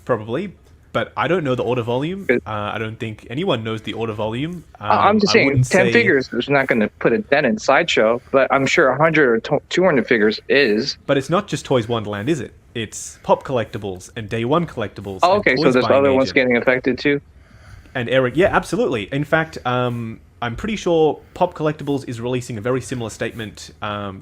probably. But I don't know the order volume. I don't think anyone knows the order volume. I'm just saying 10 figures is not going to put a dent in Sideshow, but I'm sure 100 or 200 figures is. But it's not just Toys Wonderland, is it? It's Pop Collectibles and Day One Collectibles. Oh, okay, so there's other ones getting affected too? And Eric, yeah, absolutely. In fact, I'm pretty sure Pop Collectibles is releasing a very similar statement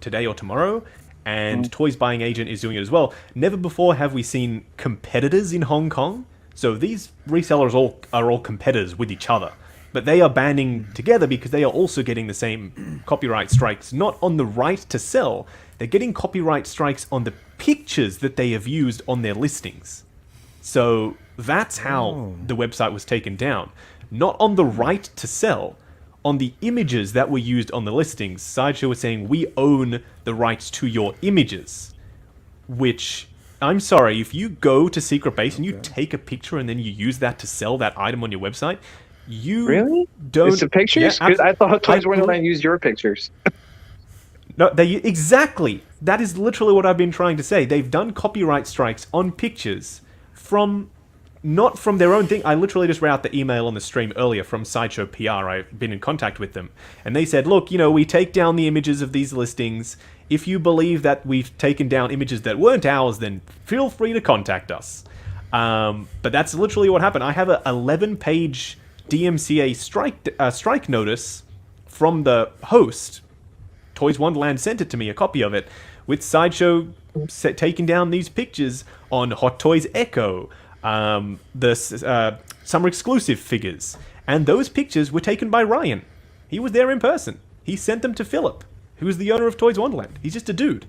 today or tomorrow, and Toys Buying Agent is doing it as well. Never before have we seen competitors in Hong Kong. So these resellers are all competitors with each other, but they are banding together because they are also getting the same copyright strikes, not on the right to sell. They're getting copyright strikes on the pictures that they have used on their listings. So that's how the website was taken down. Not on the right to sell, on the images that were used on the listings. Sideshow was saying, we own the rights to your images, which... I'm sorry, if you go to Secret Base and you take a picture and then you use that to sell that item on your website, you really don't... It's the pictures? Yeah, I thought Toys Wonderland used your pictures. No, exactly. That is literally what I've been trying to say. They've done copyright strikes on pictures not from their own thing. I literally just read out the email on the stream earlier from Sideshow PR. I've been in contact with them. And they said, look, we take down the images of these listings. If you believe that we've taken down images that weren't ours, then feel free to contact us. But that's literally what happened. I have an 11-page DMCA strike notice from the host. Toys Wonderland sent it to me, a copy of it, with Sideshow taking down these pictures on Hot Toys Echo, the summer exclusive figures. And those pictures were taken by Ryan. He was there in person. He sent them to Philip, who is the owner of Toys Wonderland. He's just a dude.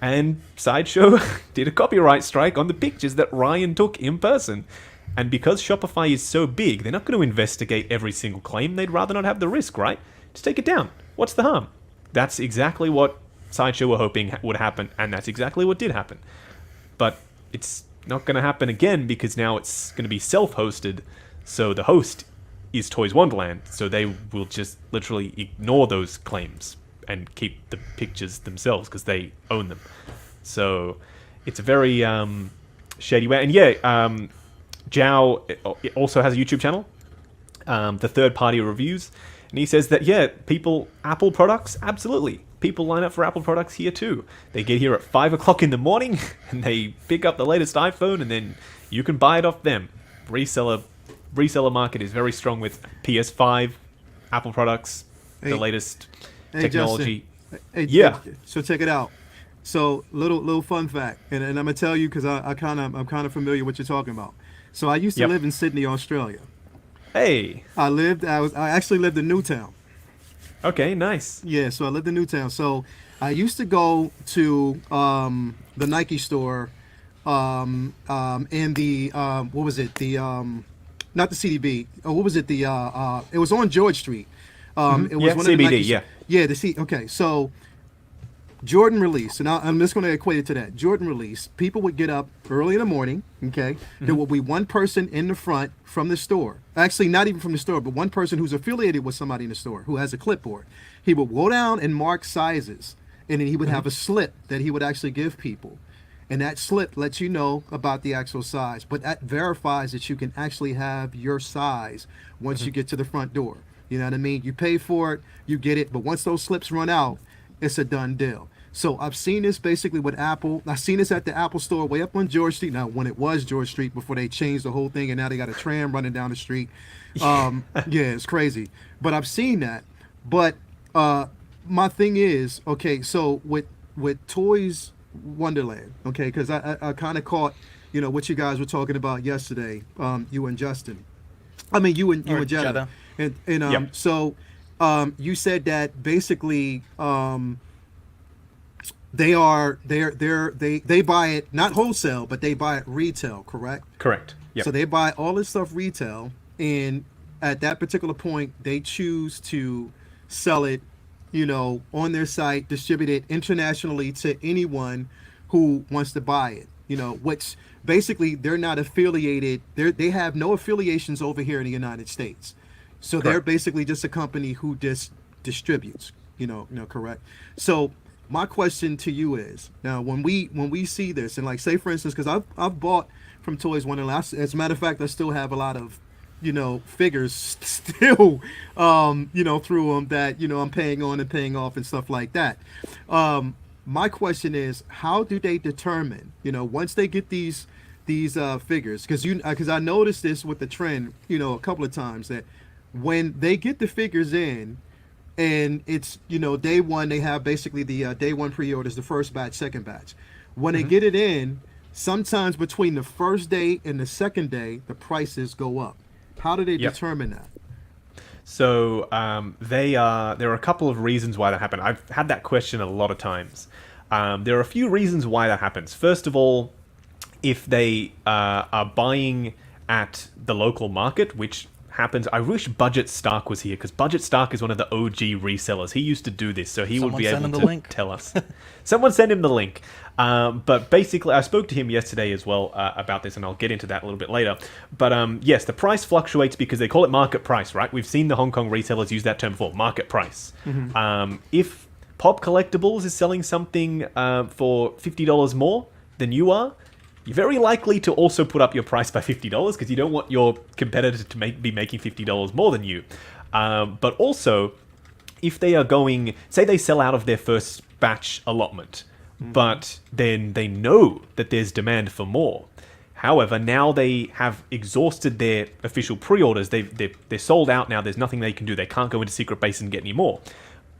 And Sideshow did a copyright strike on the pictures that Ryan took in person. And because Shopify is so big, they're not going to investigate every single claim. They'd rather not have the risk, right? Just take it down. What's the harm? That's exactly what Sideshow were hoping would happen, and that's exactly what did happen. But it's not going to happen again because now it's going to be self-hosted. So the host is Toys Wonderland. So they will just literally ignore those claims and keep the pictures themselves because they own them. So it's a very shady way. And yeah, Zhao also has a YouTube channel, the Third Party Reviews. And he says that, yeah, Apple products, absolutely. People line up for Apple products here too. They get here at 5 o'clock in the morning and they pick up the latest iPhone and then you can buy it off them. Reseller market is very strong with PS5, Apple products, the latest technology. So check it out. So little fun fact, and I'm gonna tell you because I'm kind of familiar with what you're talking about. So I used to live in Sydney, Australia. Hey. I actually lived in Newtown. Okay, nice. Yeah, so I lived in Newtown. So I used to go to the Nike store, and the what was it? The not the CDB. Oh, what was it? The it was on George Street. It was one CBD. Of the Nike Yeah. Yeah. Okay. So Jordan release, and I'm just going to equate it to that. Jordan release. People would get up early in the morning. Okay. There will be one person in the front from the store. Actually, not even from the store, but one person who's affiliated with somebody in the store who has a clipboard. He would go down and mark sizes, and then he would have a slip that he would actually give people. And that slip lets you know about the actual size, but that verifies that you can actually have your size once you get to the front door. You know what I mean? You pay for it, you get it, but once those slips run out, it's a done deal. So I've seen this basically with Apple. I've seen this at the Apple store way up on George Street. Now, when it was George Street before they changed the whole thing, and now they got a tram running down the street. Yeah, it's crazy. But I've seen that. But my thing is, okay, so with Toys Wonderland, okay, because I kind of caught, what you guys were talking about yesterday, you and Justin. I mean, you and Jetta. And so you said that basically they buy it not wholesale, but they buy it retail, correct? Correct. Yep. So they buy all this stuff retail, and at that particular point, they choose to sell it, on their site, distribute it internationally to anyone who wants to buy it. Which basically they're not affiliated. They have no affiliations over here in the United States. So they're basically just a company who just distributes. Correct. So my question to you is, now when we see this, and like say for instance, because I've bought from Toys Wonderland. As a matter of fact, I still have a lot of figures still through them that I'm paying on and paying off and stuff like that. My question is, how do they determine, once they get these figures, because I noticed this with the trend, a couple of times, that when they get the figures in, and it's day one, they have basically the day one pre-orders, the first batch, second batch. When they get it in, sometimes between the first day and the second day, the prices go up. How do they determine that? So there are a couple of reasons why that happened. I've had that question a lot of times. There are a few reasons why that happens. First of all, if they are buying at the local market, which happens. I wish Budget Stark was here, because Budget Stark is one of the OG resellers. He used to do this, so he would be able to tell us. Someone send him the link. But basically, I spoke to him yesterday as well about this, and I'll get into that a little bit later. But yes, the price fluctuates because they call it market price, right? We've seen the Hong Kong resellers use that term before, market price. If Pop Collectibles is selling something for $50 more than you are, you're very likely to also put up your price by $50 because you don't want your competitor to be making $50 more than you. But also, if they are going, say they sell out of their first batch allotment, but then they know that there's demand for more. However, now they have exhausted their official pre-orders. They're sold out now. There's nothing they can do. They can't go into Secret Base and get any more.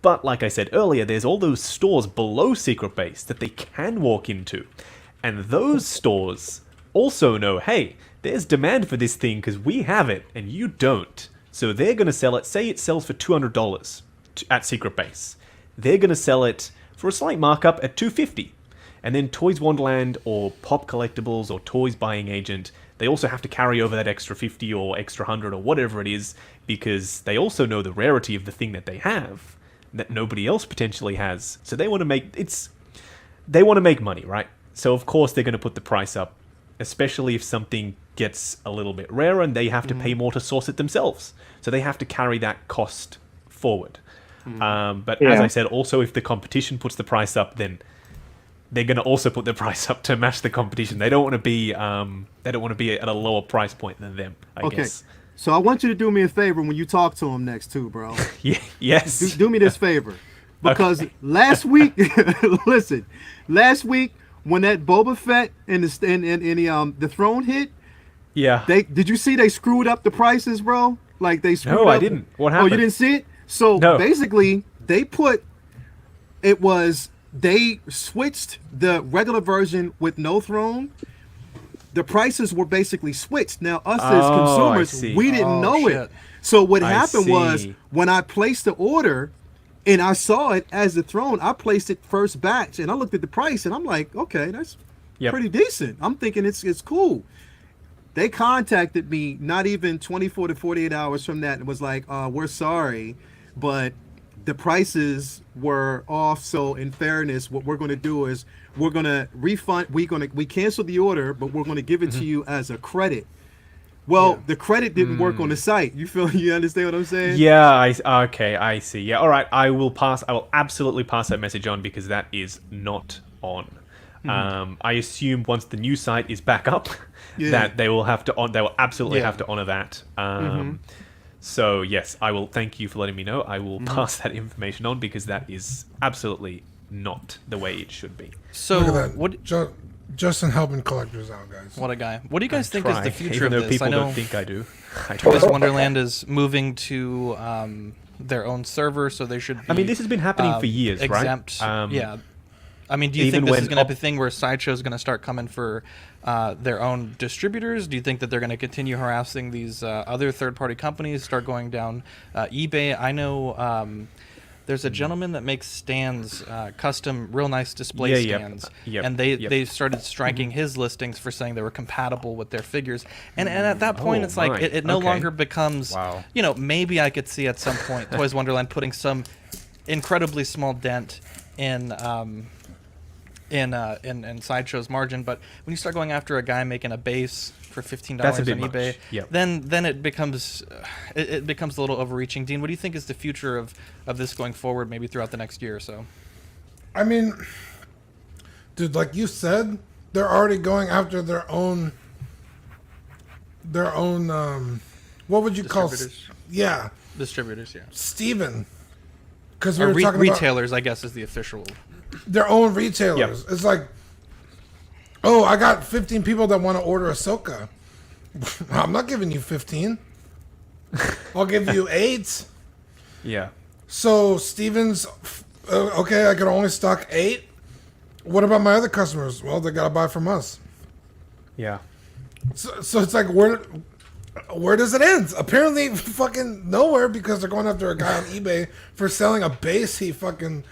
But like I said earlier, there's all those stores below Secret Base that they can walk into. And those stores also know, hey, there's demand for this thing because we have it and you don't. So they're going to sell it. Say it sells for $200 at Secret Base. They're going to sell it for a slight markup at $250. And then Toys Wonderland or Pop Collectibles or Toys Buying Agent, they also have to carry over that extra 50 or extra 100 or whatever it is, because they also know the rarity of the thing that they have that nobody else potentially has. So they want to make money, right? So of course they're going to put the price up, especially if something gets a little bit rarer and they have to pay more to source it themselves. So they have to carry that cost forward. But as I said, also if the competition puts the price up, then they're going to also put the price up to match the competition. They don't want to be at a lower price point than them, I guess. So I want you to do me a favor when you talk to him next too, bro. Yes. Do me this favor. Because last week, last week when that Boba Fett and the throne hit, did you see they switched up the prices, bro? Like they screwed up. No, I didn't. What happened? Oh, you didn't see it? So basically, they switched the regular version with no throne. The prices were basically switched. Now, us as consumers, we didn't know it. So what happened was, when I placed the order and I saw it as the throne, I placed it first batch and I looked at the price and I'm like, okay, that's pretty decent. I'm thinking it's cool. They contacted me not even 24 to 48 hours from that and was like, we're sorry, but the prices were off. So in fairness, what we're going to do is we're going to refund. We cancel the order, but we're going to give it to you as a credit. Well, the credit didn't work on the site. You understand what I'm saying? Yeah. I see. Yeah. All right. I will absolutely pass that message on because that is not on. I assume once the new site is back up, that they will absolutely have to honor that. So yes, I will. Thank you for letting me know. I will pass that information on because that is absolutely not the way it should be. So Look at that. what? Justin helping collectors out, guys. What a guy. What do you guys think is the future even of though this? people I know don't think I do. Toys Wonderland is moving to their own server, so they should be, I mean, this has been happening for years, exempt. right? Yeah. I mean, do you think even this when is going to be a thing where Sideshow is going to start coming for their own distributors? Do you think that they're going to continue harassing these other third-party companies, start going down eBay? I know there's a gentleman that makes stands, custom, real nice display stands, and they started striking his listings for saying they were compatible with their figures. And at that point, it's like it no longer becomes, you know, maybe I could see at some point Toys Wonderland putting some incredibly small dent in Sideshow's margin, but when you start going after a guy making a base for $15 on eBay, then it becomes a little overreaching. Dean, what do you think is the future of this going forward, maybe throughout the next year or so? I mean, dude, like you said, they're already going after their own what would you call? Yeah, distributors. Yeah, Steven. Because we were talking retailers, I guess, is the official. Their own retailers. It's like, oh, I got 15 people that want to order Ahsoka. I'm not giving you 15. I'll give you 8. Yeah. So Steven's, okay, I can only stock 8. What about my other customers? Well, they gotta buy from us. Yeah. So it's like, where does it end? Apparently, fucking nowhere, because they're going after a guy on eBay for selling a base he fucking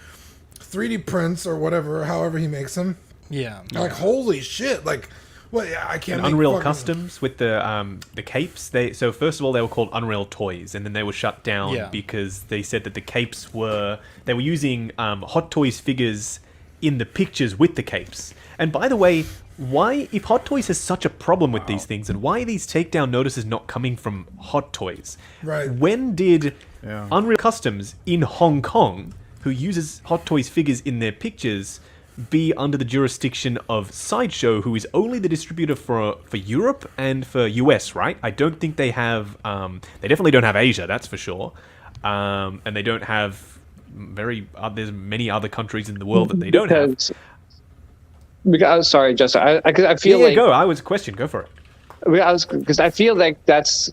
3D prints or whatever, however he makes them. Yeah. Like, holy shit! Like, what? I can't. And Unreal Customs with the capes. So first of all, they were called Unreal Toys, and then they were shut down because they said that the capes were using Hot Toys figures in the pictures with the capes. And by the way, why, if Hot Toys has such a problem with these things, and why are these takedown notices not coming from Hot Toys? Right. When did Unreal Customs in Hong Kong, who uses Hot Toys figures in their pictures, be under the jurisdiction of Sideshow, who is only the distributor for Europe and for US, right? I don't think they have, they definitely don't have Asia, that's for sure. And they don't have there's many other countries in the world that they don't have. Because, sorry, Justin, I feel like... go. I was a question. Go for it. Because I feel like that's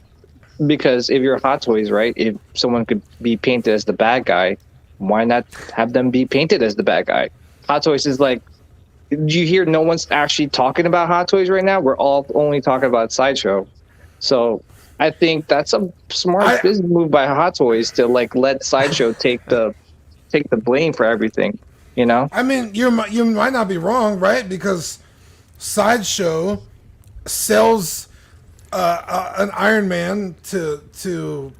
because if you're Hot Toys, right? If someone could be painted as the bad guy, why not have them be painted as the bad guy? Hot Toys is like, do you hear no one's actually talking about Hot Toys right now? We're all only talking about Sideshow. So I think that's a smart business move by Hot Toys to like let Sideshow take the blame for everything. You know? I mean, you might not be wrong, right? Because Sideshow sells an Iron Man to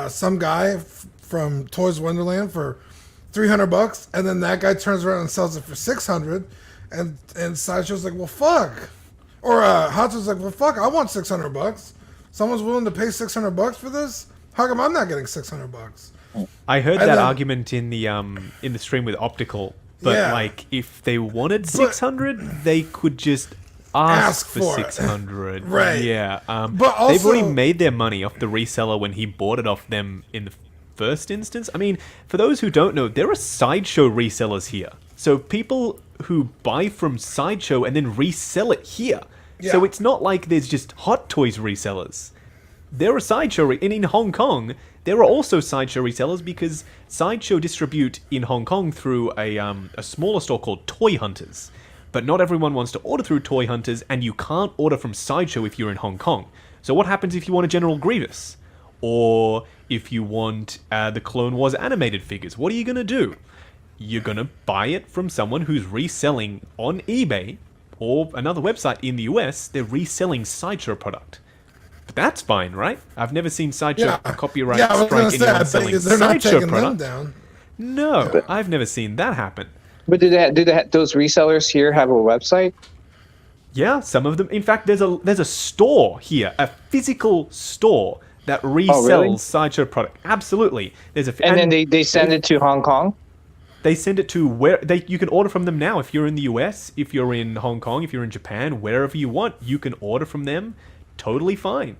some guy from Toys Wonderland for $300, and then that guy turns around and sells it for $600, and Sideshow's like, well, fuck. Or Hot Toys like, well, fuck, I want $600. Someone's willing to pay $600 for this? How come I'm not getting $600? I heard that argument in the stream with Optical. But like, if they wanted 600, they could just ask for 600. Right. Yeah. But also, they've already made their money off the reseller when he bought it off them in the first instance. I mean, for those who don't know, there are Sideshow resellers here. So people who buy from Sideshow and then resell it here. Yeah. So it's not like there's just Hot Toys resellers. There are Sideshow, and in Hong Kong, there are also Sideshow resellers because Sideshow distribute in Hong Kong through a smaller store called Toy Hunters. But not everyone wants to order through Toy Hunters, and you can't order from Sideshow if you're in Hong Kong. So what happens if you want a General Grievous? Or if you want the Clone Wars animated figures? What are you going to do? You're going to buy it from someone who's reselling on eBay or another website in the US. They're reselling Sideshow product. But that's fine, right? I've never seen Sideshow copyright strike anyone selling Sideshow product. Down. No, I've never seen that happen. But do those resellers here have a website? Yeah, some of them. In fact, there's a store here, a physical store that resells Sideshow product. Absolutely. And then they send it to Hong Kong? They send it to where you can order from them now. If you're in the US, if you're in Hong Kong, if you're in Japan, wherever you want, you can order from them. Totally fine.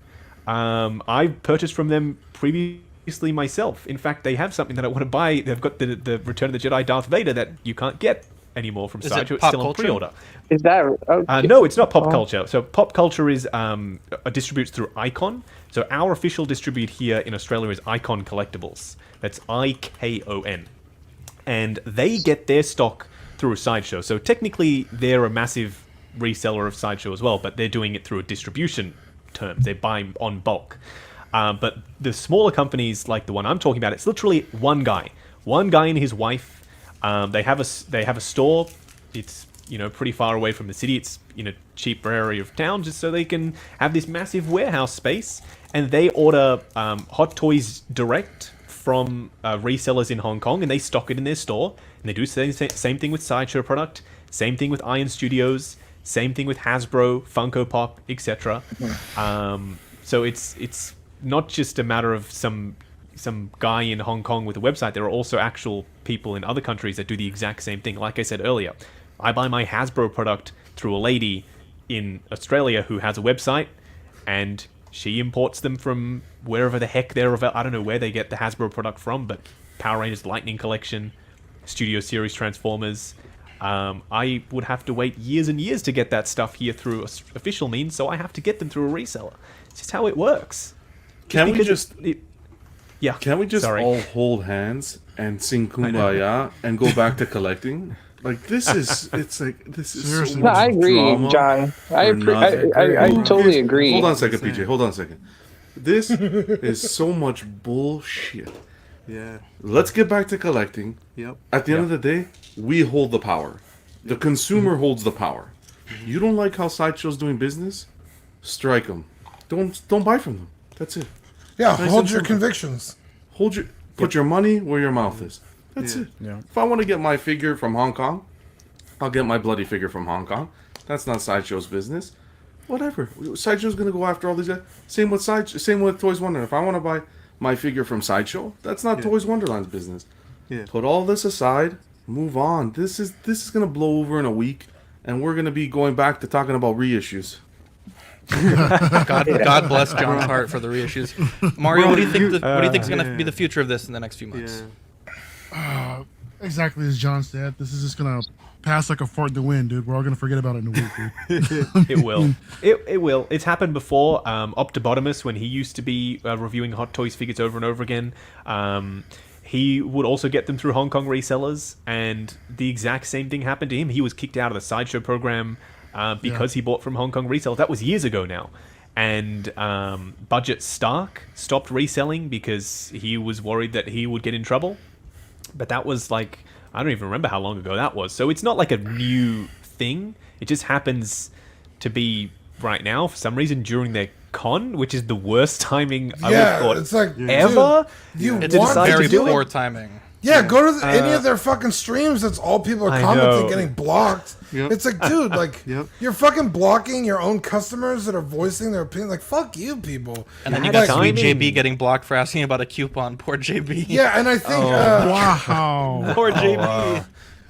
I purchased from them previously seriously myself. In fact, they have something that I want to buy. They've got the Return of the Jedi Darth Vader that you can't get anymore from Sideshow. It's still on pre-order. Is that no, it's not Pop Culture. So Pop Culture is distributes through Icon. So our official distribute here in Australia is Icon Collectibles. That's IKON. And they get their stock through a Sideshow. So technically they're a massive reseller of Sideshow as well, but they're doing it through a distribution term. They buy on bulk. But the smaller companies like the one I'm talking about, it's literally one guy and his wife. They have a store. It's pretty far away from the city. It's in a cheaper area of town, just so they can have this massive warehouse space. And they order Hot Toys direct from resellers in Hong Kong, and they stock it in their store. And they do the same thing with Sideshow product, same thing with Iron Studios, same thing with Hasbro, Funko Pop, etc. So it's not just a matter of some guy in Hong Kong with a website. There are also actual people in other countries that do the exact same thing. Like I said earlier, I buy my Hasbro product through a lady in Australia who has a website, and she imports them from wherever the heck they're I don't know where they get the Hasbro product from, but Power Rangers Lightning Collection, Studio Series Transformers. I would have to wait years and years to get that stuff here through official means, so I have to get them through a reseller. It's just how it works. Can we just Sorry. all hold hands and sing Kumbaya and go back to collecting? Like this is Seriously. so No, much I agree, drama John. I for nothing. totally agree. Hold on a second, PJ. Hold on a second. This is so much bullshit. Yeah. Let's get back to collecting. Yep. At the end of the day, we hold the power. The consumer holds the power. You don't like how Sideshow's doing business? Strike them. Don't buy from them. That's it. Yeah, Nice hold and your simple. convictions. Put your money where your mouth is. That's it. Yeah. If I want to get my figure from Hong Kong, I'll get my bloody figure from Hong Kong. That's not Sideshow's business. Whatever. Sideshow's gonna go after all these guys. Same with Toys Wonderland. If I want to buy my figure from Sideshow, that's not Toys Wonderland's business. Yeah. Put all this aside. Move on. This is gonna blow over in a week, and we're gonna be going back to talking about reissues. God bless John's heart for the reissues. Mario, what do you think? What do you think is going to be the future of this in the next few months? Exactly as John said, this is just gonna pass like a fart in the wind, dude. We're all gonna forget about it in a week, dude. It will. It will. It's happened before. Optibotimus, when he used to be reviewing Hot Toys figures over and over again, he would also get them through Hong Kong resellers, and the exact same thing happened to him. He was kicked out of the Sideshow program because he bought from Hong Kong resellers. That was years ago now. And Budget Stark stopped reselling because he was worried that he would get in trouble. But that was like, I don't even remember how long ago that was. So it's not like a new thing. It just happens to be right now for some reason during their con, which is the worst timing I would have thought it's like ever. Dude, It's very poor timing. Yeah, go to any of their fucking streams. That's all people are commenting, getting blocked. Yep. It's like, dude, like you're fucking blocking your own customers that are voicing their opinion. Like, fuck you, people. And then you got Sweet JB getting blocked for asking about a coupon. Poor JB. Yeah, and I think Wow. Poor JB.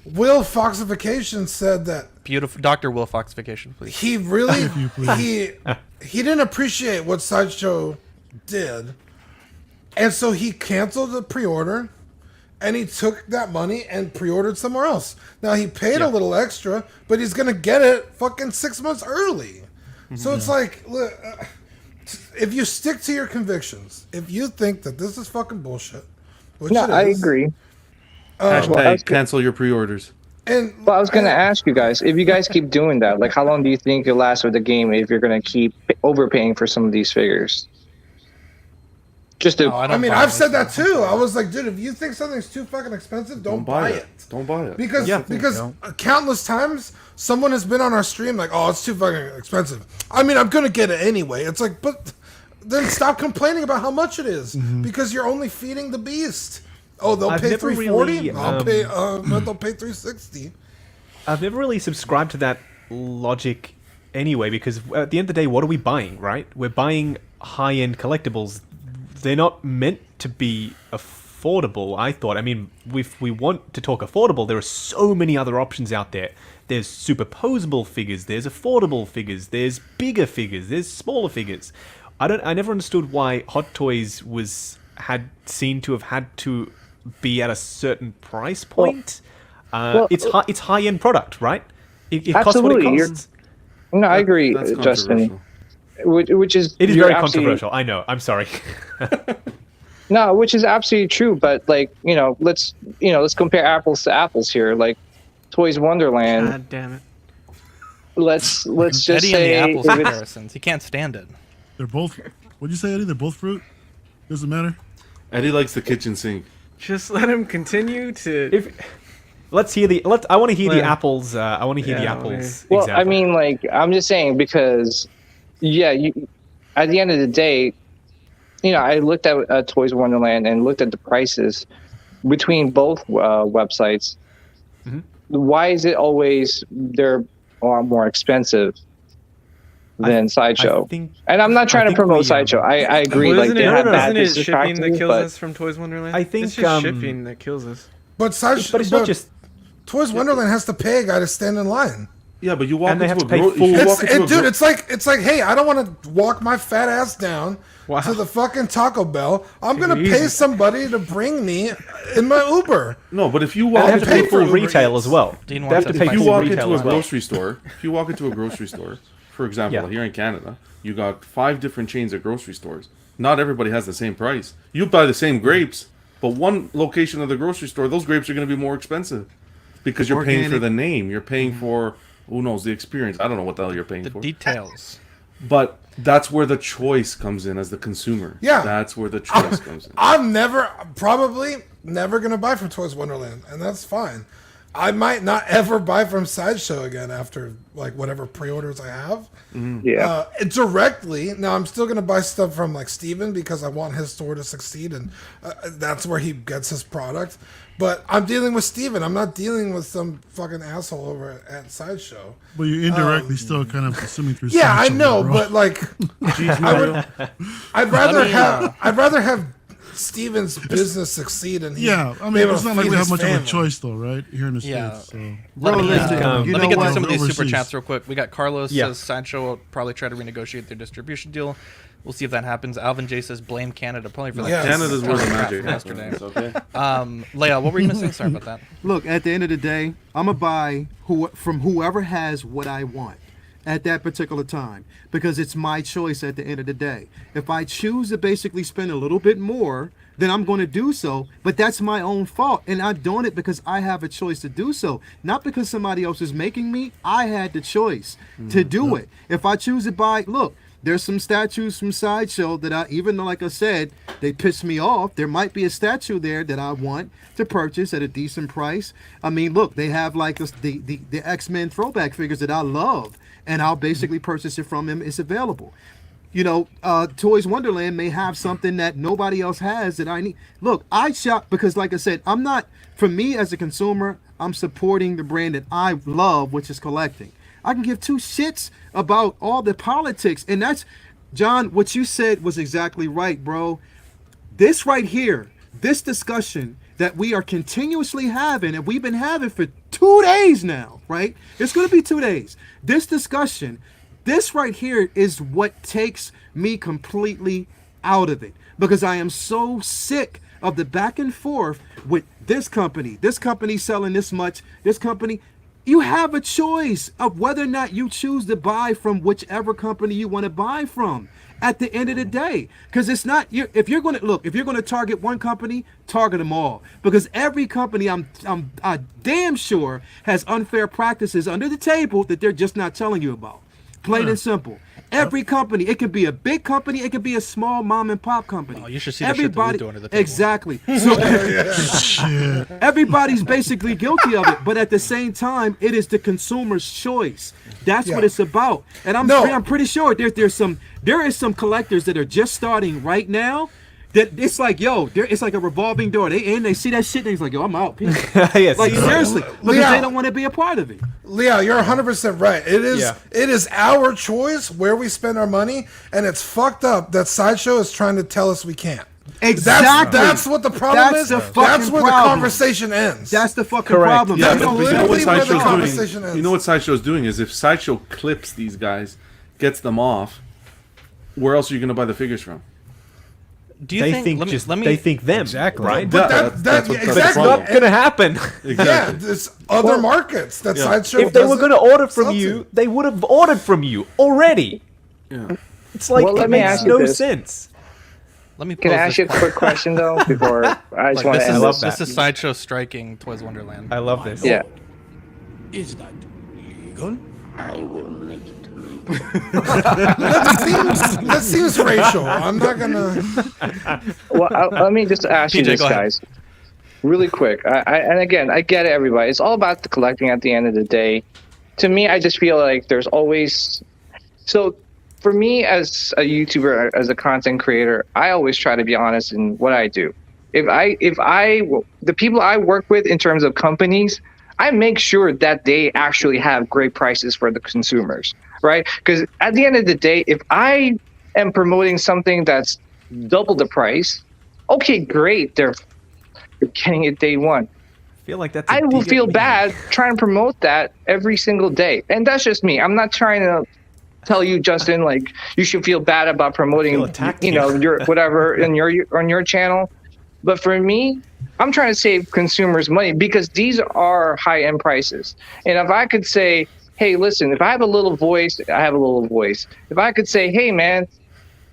Will Foxification said that Beautiful, Dr. Will Foxification, please. he really he didn't appreciate what Sideshow did, and so he canceled the pre-order. And he took that money and pre-ordered somewhere else. Now he paid a little extra, but he's gonna get it fucking 6 months early. So it's like, look, if you stick to your convictions, if you think that this is fucking bullshit, which it is, I agree. Cancel your pre-orders. I was gonna ask you guys, if you guys keep doing that, like how long do you think it'll last with the game if you're gonna keep overpaying for some of these figures? Just to, I've said that too. I was like, dude, if you think something's too fucking expensive, don't buy it. Don't buy it. Because countless times someone has been on our stream like, oh, it's too fucking expensive. I mean, I'm gonna get it anyway. It's like, but then stop complaining about how much it is because you're only feeding the beast. Oh, they'll pay $340. They'll pay $360. I've never really subscribed to that logic anyway, because at the end of the day, what are we buying, right? We're buying high-end collectibles. They're not meant to be affordable, I thought. I mean, if we want to talk affordable, there are so many other options out there. There's superposable figures, there's affordable figures, there's bigger figures, there's smaller figures. I never understood why Hot Toys was had seemed to have had to be at a certain price point. It's high end product, right? It costs what it costs. No, I agree, That's Justin. controversial. Which is It is very controversial. I know. I'm sorry. No, which is absolutely true. But like, let's compare apples to apples here. Like Toys Wonderland. God damn it. Let's just Eddie say and the apples comparisons. He can't stand it. They're both. What'd you say, Eddie? They're both fruit. Doesn't matter. Eddie likes the kitchen sink. Just let him continue to. Let's hear the. I want to hear the apples. I want to hear the apples. Well, example. I mean, like, I'm just saying because, at the end of the day, I looked at Toys Wonderland and looked at the prices between both websites. Mm-hmm. Why is it always they're a lot more expensive than Sideshow? And I'm not trying to promote Sideshow. I agree. Well, like they have bad isn't it business shipping that practices, kills but us from Toys Wonderland? I think it's just shipping that kills us. But Sideshow, but it's not just. Toys Wonderland has to pay a guy to stand in line. Yeah, but you walk And they into have a to pay full- Dude, it's like, hey, I don't want to walk my fat ass down to the fucking Taco Bell. I'm gonna pay somebody to bring me in my Uber. No, but if you They walk have to pay into full a retail as well. Dean They wants have to to pay fight if you full walk retail into a as well. grocery store, for example, here in Canada, you got 5 different chains of grocery stores. Not everybody has the same price. You buy the same grapes, but one location of the grocery store, those grapes are going to be more expensive because you're paying for the name. You're paying for, who knows, the experience. I don't know what the hell you're paying for. The details. But that's where the choice comes in as the consumer. Yeah. That's where the choice comes in. I'm probably never gonna buy from Toys Wonderland, and that's fine. I might not ever buy from Sideshow again after like whatever pre-orders I have. yeah. Directly. Now I'm still gonna buy stuff from like Steven because I want his store to succeed, and that's where he gets his product. But I'm dealing with Steven. I'm not dealing with some fucking asshole over at Sideshow. But you're indirectly still kind of assuming through. Yeah, I Sideshow, know, bro. but like, I'd rather have Steven's business succeed, and Yeah, I mean, it's not like we have much of a choice, though, right? Here in the Yeah. States. So. Let me Realistic. let You me know get to what? some of these super Overseas. chats real quick. We got Carlos Yeah. says Sideshow will probably try to renegotiate their distribution deal. We'll see if that happens. Alvin J says blame Canada, probably for that. Canada's where the crap magic from yesterday. happens, okay? Leia, what were you gonna say? Sorry about that. Look, at the end of the day, I'm gonna buy from whoever has what I want at that particular time because it's my choice at the end of the day. If I choose to basically spend a little bit more, then I'm going to do so, but that's my own fault, and I'm doing it because I have a choice to do so, not because somebody else is making me. I had the choice to do it. If I choose to buy, look, there's some statues from Sideshow that even though, like I said, they piss me off. There might be a statue there that I want to purchase at a decent price. I mean, look, they have like the X-Men throwback figures that I love, and I'll basically purchase it from them. It's available. Toys Wonderland may have something that nobody else has that I need. Look, I shop because, like I said, for me as a consumer, I'm supporting the brand that I love, which is collecting. I can give 2 shits about all the politics. And that's, John, what you said was exactly right, bro. This right here, this discussion that we are continuously having, and we've been having for 2 days now, right? It's going to be 2 days. This discussion, this right here is what takes me completely out of it because I am so sick of the back and forth with this company selling this much, this company. You have a choice of whether or not you choose to buy from whichever company you want to buy from at the end of the day. Because it's not, if you're going to target one company, target them all. Because every company, I'm damn sure, has unfair practices under the table that they're just not telling you about. Plain and simple. Every company, it could be a big company, it could be a small mom and pop company. Oh, you should see the shit that we do under the table. Exactly. So everybody's basically guilty of it, but at the same time, it is the consumer's choice. That's what it's about. And I'm pretty sure there is some collectors that are just starting right now. That it's like, it's like a revolving door. They see that shit and it's like, yo, I'm out. Yes. Like seriously, because they don't want to be a part of it. Leo, you're 100% right. It is our choice where we spend our money, and it's fucked up that Sideshow is trying to tell us we can't. Exactly. That's what the problem is. That's where the conversation ends. That's the fucking problem. Yeah, That's but you know what literally where the Sideshow's conversation doing? ends. You know what Sideshow's doing is if Sideshow clips these guys, gets them off, where else are you going to buy the figures from? Do you they think? they think them Exactly. right? But that's But it's not going to happen. Exactly. Yeah, there's other markets that Sideshow. If they were going to order from sell you, to. they would have ordered from you already. Yeah. It's like Well, it let me makes ask you no this. sense. Let me. Can I pose ask you a this quick question though before I just want to end love this? that. This is Sideshow striking Toys Wonderland. I love this. Yeah. Is that legal? I will make it legal. That seems racial. I'm not gonna. Well, let me just ask you PJ, this, go ahead. guys, really quick. And again, I get it, everybody. It's all about the collecting at the end of the day. To me, I just feel like there's always. So, for me as a YouTuber, as a content creator, I always try to be honest in what I do. The people I work with in terms of companies, I make sure that they actually have great prices for the consumers, right? Because at the end of the day, if I am promoting something that's double the price, okay, great, they're getting it day one. I feel like that's. I will feel bad trying to promote that every single day, and that's just me. I'm not trying to tell you, Justin, like you should feel bad about promoting, your whatever on your channel. But for me, I'm trying to save consumers money because these are high-end prices. And if I could say, hey, listen, if I have a little voice, I have a little voice. If I could say, hey, man,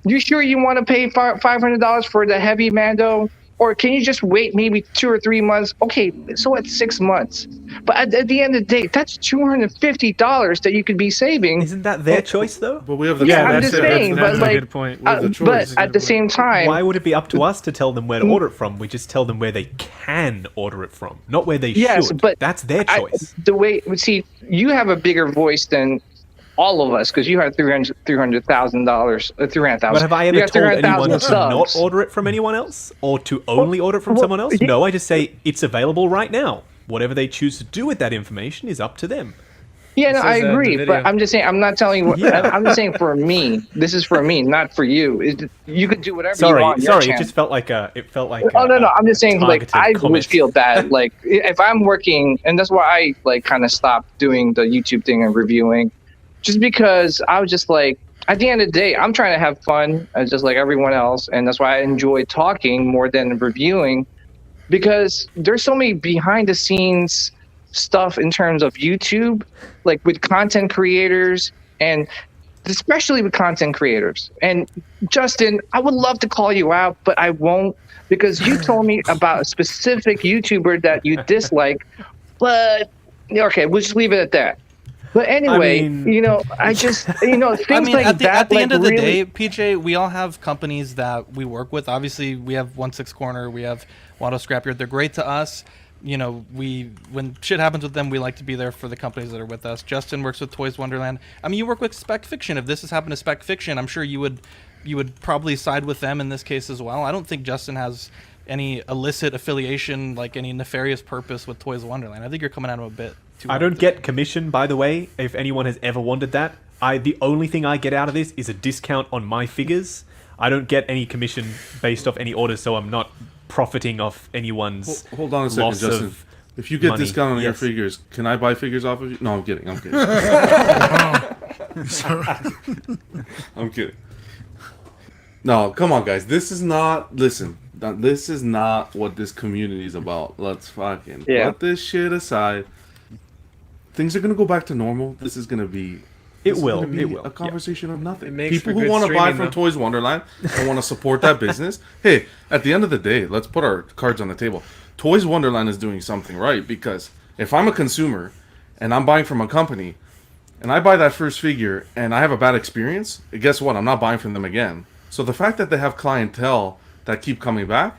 you sure you want to pay $500 for the heavy Mando? Or can you just wait maybe 2 or 3 months? Okay, so it's 6 months. But at the end of the day, that's $250 that you could be saving. Isn't that their choice, though? But we have the Yeah, choice. I'm just saying, that's but a like, good point. but at the same time, Why would it be up to us to tell them where to order it from? We just tell them where they can order it from, not where they yes, should. but That's their choice. You have a bigger voice than all of us because you have $300,000. But have I ever told anyone to subs. not order it from anyone else? Or to only order it from someone else? No, I just say it's available right now. Whatever they choose to do with that information is up to them. Yeah, no, I says that in the agree, video. but I'm just saying, I'm not telling you. I'm just saying for me. This is for me, not for you. You could do whatever you want. Sorry, it just felt like Oh no, I'm just saying, like I would feel bad, like if I'm working, and that's why I like kind of stopped doing the YouTube thing and reviewing, just because I was just like, at the end of the day, I'm trying to have fun, just like everyone else, and that's why I enjoy talking more than reviewing, because there's so many behind the scenes stuff in terms of YouTube, like with content creators, and especially with content creators. And Justin, I would love to call you out, but I won't, because you told me about a specific YouTuber that you dislike. But okay, we'll just leave it at that. But anyway, I just, things like at that. the like end of the really, day, PJ, we all have companies that we work with. Obviously, we have 1/6 Corner, we have Watto Scrapyard. They're great to us. When shit happens with them, we like to be there for the companies that are with us. Justin works with Toys Wonderland. I mean, you work with Spec Fiction. If this has happened to Spec Fiction, I'm sure you would probably side with them in this case as well. I don't think Justin has any illicit affiliation, like any nefarious purpose with Toys Wonderland. I think you're coming at him a bit too I hard. don't get commission, by the way, if anyone has ever wondered that. The only thing I get out of this is a discount on my figures. I don't get any commission based off any orders, so I'm not profiting off anyone's Hold on a second, loss Justin. of If you get money. discount on your Yes. figures, can I buy figures off of you? No, I'm kidding. I'm kidding. I'm kidding. No, come on, guys. This is not. Listen, this is not what this community is about. Let's fucking put this shit aside. Things are gonna go back to normal. This is gonna be. It will. A conversation of nothing. It makes People for who good want to buy streaming, from though. Toys Wonderland and want to support that business. Hey, at the end of the day, let's put our cards on the table. Toys Wonderland is doing something right, because if I'm a consumer and I'm buying from a company and I buy that first figure and I have a bad experience, guess what? I'm not buying from them again. So the fact that they have clientele that keep coming back,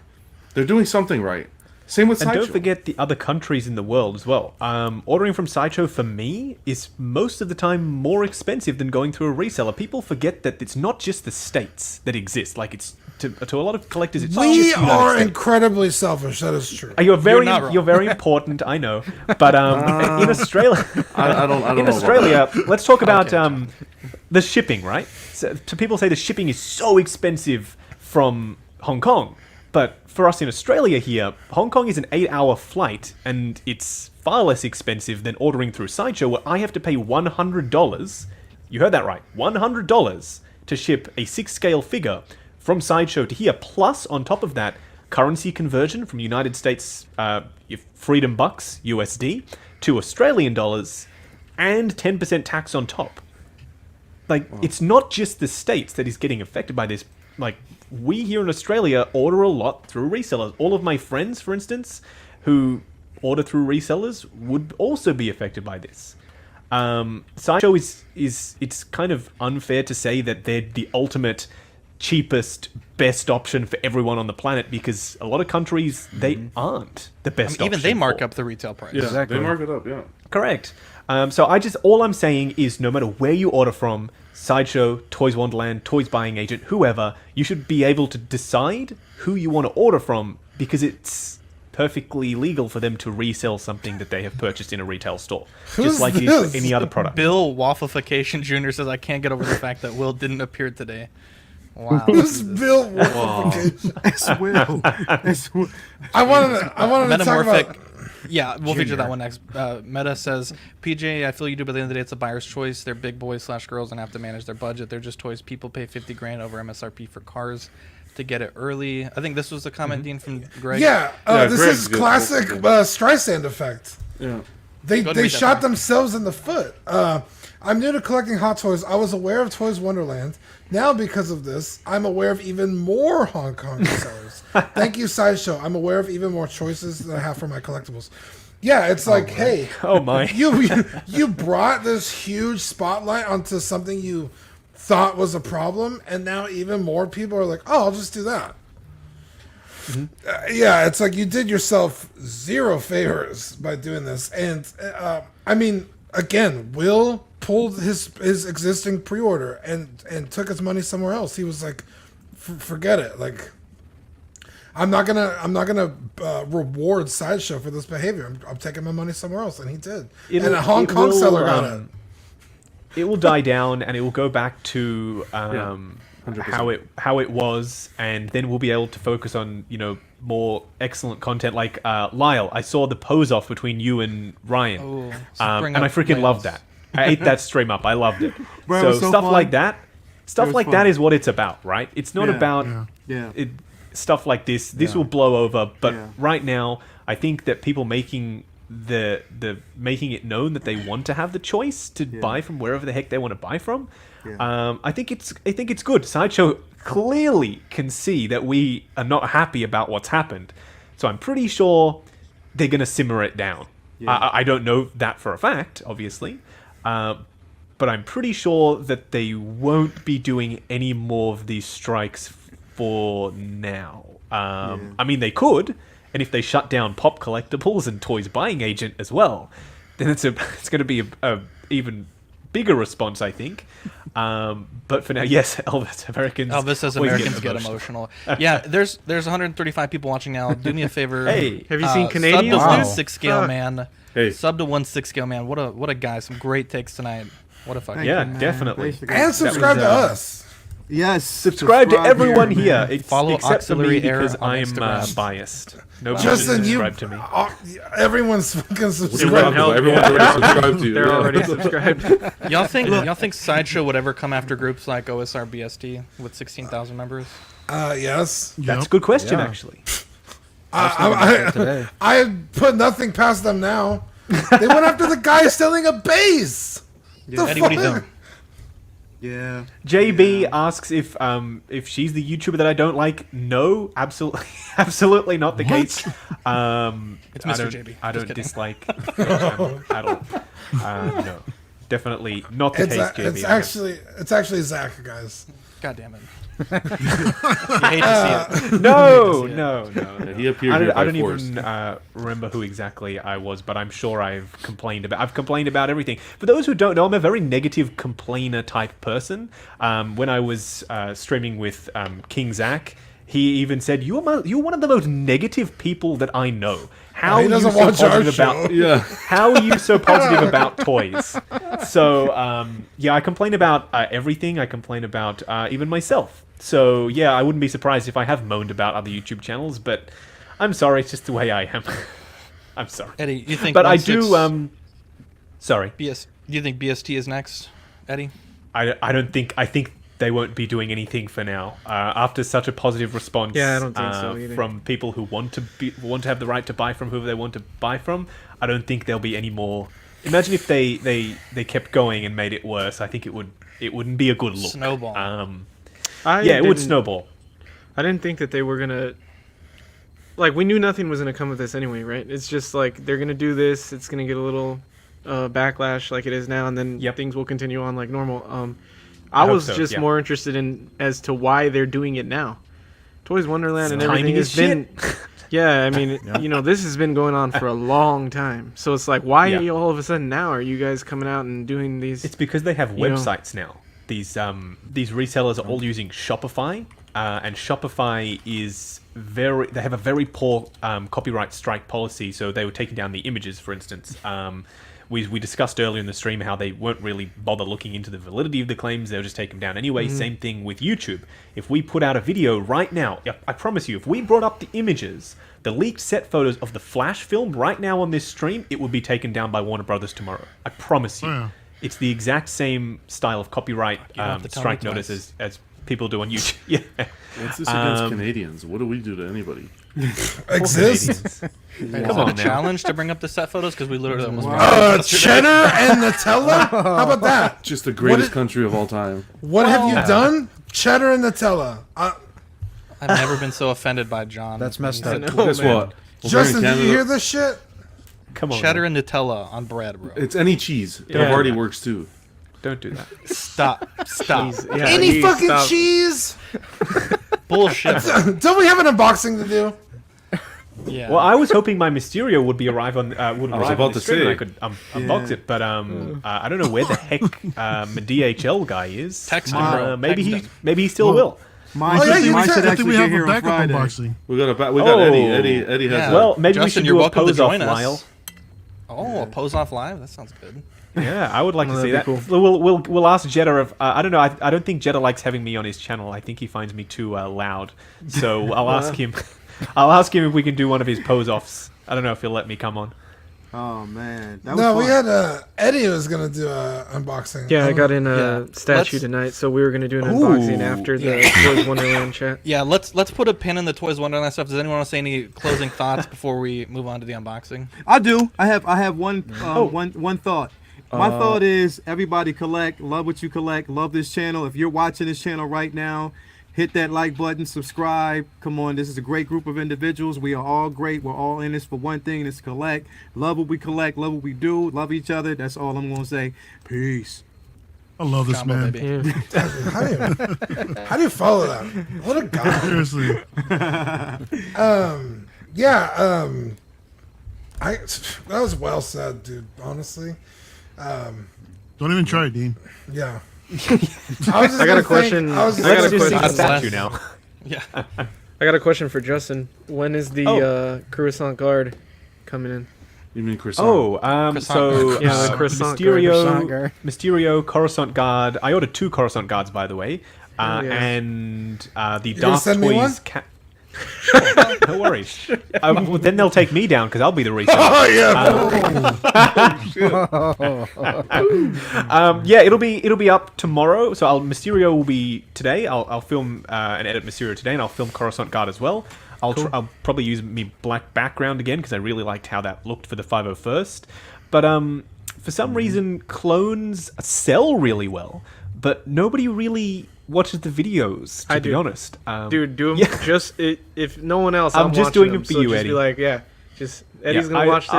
they're doing something right. Same with And Sideshow. don't forget the other countries in the world as well. Ordering from Sideshow for me is most of the time more expensive than going through a reseller. People forget that it's not just the states that exist. Like it's to a lot of collectors, it's We just United are States. incredibly selfish. That is true. You're very not wrong. you're very important, I know. But in Australia, I don't in know Australia, let's talk about the shipping, right? So people say the shipping is so expensive from Hong Kong. But for us in Australia here, Hong Kong is an 8-hour flight, and it's far less expensive than ordering through Sideshow, where I have to pay $100. You heard that right, $100 to ship a 6-scale figure from Sideshow to here. Plus, on top of that, currency conversion from United States Freedom Bucks, USD, to Australian dollars, and 10% tax on top. Like, it's not just the States that is getting affected by this. Like, we here in Australia order a lot through resellers. All of my friends, for instance, who order through resellers would also be affected by this. Sideshow is it's kind of unfair to say that they're the ultimate, cheapest, best option for everyone on the planet, because a lot of countries, they aren't the best option. Even they mark up the retail price. Yeah, Exactly. they mark it up, yeah. Correct. So all I'm saying is, no matter where you order from, Sideshow, Toys Wonderland, Toys Buying Agent, whoever, you should be able to decide who you want to order from, because it's perfectly legal for them to resell something that they have purchased in a retail store, just like it is for any other product. Bill Waffleification Jr. says, I can't get over the fact that Will didn't appear today. Wow. Who's Bill Waffleification? It's Will. I wanted to talk Metamorphic. about... Yeah, we'll feature that one next. Meta says, PJ, I feel you do, but at the end of the day, it's a buyer's choice. They're big boys / girls and have to manage their budget. They're just toys. People pay $50,000 over MSRP for cars to get it early. I think this was the comment, Dean, from Greg. Yeah, this Greg's is good. classic Streisand effect. Yeah. They shot themselves in the foot. I'm new to collecting Hot Toys. I was aware of Toys Wonderland. Now, because of this, I'm aware of even more Hong Kong sellers. Thank you, Sideshow. I'm aware of even more choices that I have for my collectibles. Yeah, it's like, hey, you brought this huge spotlight onto something you thought was a problem, and now even more people are like, oh, I'll just do that. Yeah, it's like you did yourself zero favors by doing this. And I mean, again, Will pulled his existing pre-order and took his money somewhere else. He was like, forget it. Like, I'm not gonna reward Sideshow for this behavior. I'm taking my money somewhere else, and he did. And a Hong Kong seller got it. It will die down, and it will go back to how it was, and then we'll be able to focus on more excellent content. Like Lyle, I saw the pose off between you and Ryan, and I freaking loved that. I ate that stream up. I loved it. Bro, so stuff fun. like that, that is what it's about, right? It's not about stuff like this. This will blow over, but right now, I think that people making making it known that they want to have the choice to buy from wherever the heck they want to buy from. I think it's good. Sideshow clearly can see that we are not happy about what's happened, so I'm pretty sure they're gonna simmer it down. I don't know that for a fact, obviously, but I'm pretty sure that they won't be doing any more of these strikes for now. I mean, they could. And if they shut down Pop Collectibles and Toys Buying Agent as well, then it's going to be a even bigger response, I think. But for now, yes, Elvis says Americans get emotional. Yeah, there's 135 people watching now. Do me a favor. Hey, have you seen Canadians? Sub to 1/6 scale man. Hey. Sub to 1/6 scale man. What a guy. Some great takes tonight. What a fucking definitely. And subscribe to us. Yes, subscribe to everyone here. Follow except for me, Auxiliary Air because on I'm Instagram. biased. Nobody Justin, subscribe to me. Everyone's fucking subscribed. Everyone's already subscribed to you. They're already subscribed. Y'all think Sideshow would ever come after groups like OSR BST with 16,000 members? Yes. That's a good question, actually. I put nothing past them now. They went after the guy selling a base. Eddie, what do you think? Yeah. JB asks if she's the YouTuber that I don't like. No, absolutely not the case. It's Mr. JB. I don't dislike at all. No, definitely not the case, JB. It's actually Zach, guys. God damn it. You hate to see it. No. He appeared I don't even remember who exactly I was, but I'm sure I've complained about everything. For those who don't know, I'm a very negative complainer type person. When I was streaming with King Zach, he even said, "You're one of the most negative people that I know. How are you so positive about? How are you so positive about toys?" So I complain about everything. I complain about even myself. So yeah, I wouldn't be surprised if I have moaned about other YouTube channels, but I'm sorry, it's just the way I am. I'm sorry, Eddie. You think? But I do. Sorry. Do you think BST is next, Eddie? I don't think. I think they won't be doing anything for now. After such a positive response, Yeah, I don't think so either. from people who want to have the right to buy from whoever they want to buy from, I don't think there'll be any more. Imagine if they kept going and made it worse. I think it wouldn't be a good look. Snowball. It would snowball. I didn't think that they were gonna. Like, we knew nothing was gonna come of this anyway, right? It's just like they're gonna do this. It's gonna get a little backlash like it is now, and then things will continue on like normal. I was just more interested in as to why they're doing it now. Toys Wonderland and everything has been. Yeah, I mean, this has been going on for a long time. So it's like, why all of a sudden now are you guys coming out and doing these? It's because they have websites now. These resellers are all using Shopify, and Shopify is they have a very poor copyright strike policy. So they were taking down the images, for instance. We discussed earlier in the stream how they weren't really bother looking into the validity of the claims. They'll just take them down anyway. Same thing with YouTube. If we put out a video right now, I promise you, if we brought up the images, the leaked set photos of the Flash film right now on this stream, it would be taken down by Warner Brothers tomorrow. I promise you. Yeah. It's the exact same style of copyright strike notice as people do on YouTube. Yeah. What's this against Canadians? What do we do to anybody? Exists. Come on, challenge to bring up the set photos because we literally almost cheddar and Nutella. How about that? Just the greatest country of all time. What have you done? Cheddar and Nutella. I've never been so offended by John. That's messed up. Guess what? Justin, did you hear this shit? Come on, cheddar and Nutella on bread, bro. It's any cheese. It already works too. Don't do that. Stop. Yeah, any fucking cheese. Bullshit. Don't we have an unboxing to do? Yeah. Well, I was hoping my Mysterio would arrive on the stream and I could unbox it, but I don't know where the heck my DHL guy is. Text him, bro. Maybe he still will. I think we have a backup unboxing. We got Eddie. Eddie has. Well, maybe Justin, we should do you're a pose off, welcome to join us. Lyle. Oh, a pose off live? That sounds good. Yeah, I would like to see that. Cool. We'll ask Jeddah if I don't know. I don't think Jeddah likes having me on his channel. I think he finds me too loud. So I'll ask him. I'll ask him if we can do one of his pose offs. I don't know if he'll let me come on. Oh man, we had Eddie was gonna do a unboxing. Yeah, I got in a statue tonight, so we were gonna do an unboxing after the Toys Wonderland chat. Yeah, let's put a pin in the Toys Wonderland stuff. Does anyone want to say any closing thoughts before we move on to the unboxing? I do. I have one thought. My thought is everybody collect, love what you collect, love this channel. If you're watching this channel right now, hit that like button, subscribe. Come on, this is a great group of individuals. We are all great. We're all in this for one thing, and it's collect. Love what we collect, love what we do, love each other. That's all I'm gonna say. Peace. I love this man. How do you follow that? What a guy. Seriously. That was well said, dude. Honestly. Don't even try it, Dean. Yeah. I got a question. I got a question. Statue now. Yeah. I got a question for Justin. When is the Coruscant Guard coming in? You mean croissant? The croissant guard. Mysterio, Coruscant Guard. I ordered 2 Coruscant Guards, by the way, and the Dark Toys. No worries. Then they'll take me down because I'll be the reseller. It'll be up tomorrow. So Mysterio will be today. I'll film and edit Mysterio today, and I'll film Coruscant Guard as well. I'll probably use me black background again because I really liked how that looked for the 501st. But for some reason, clones sell really well, but nobody really watches the videos, to be honest. Dude, do them if no one else, I'm just doing it for you, just Eddie. Be like, Eddie's gonna watch this.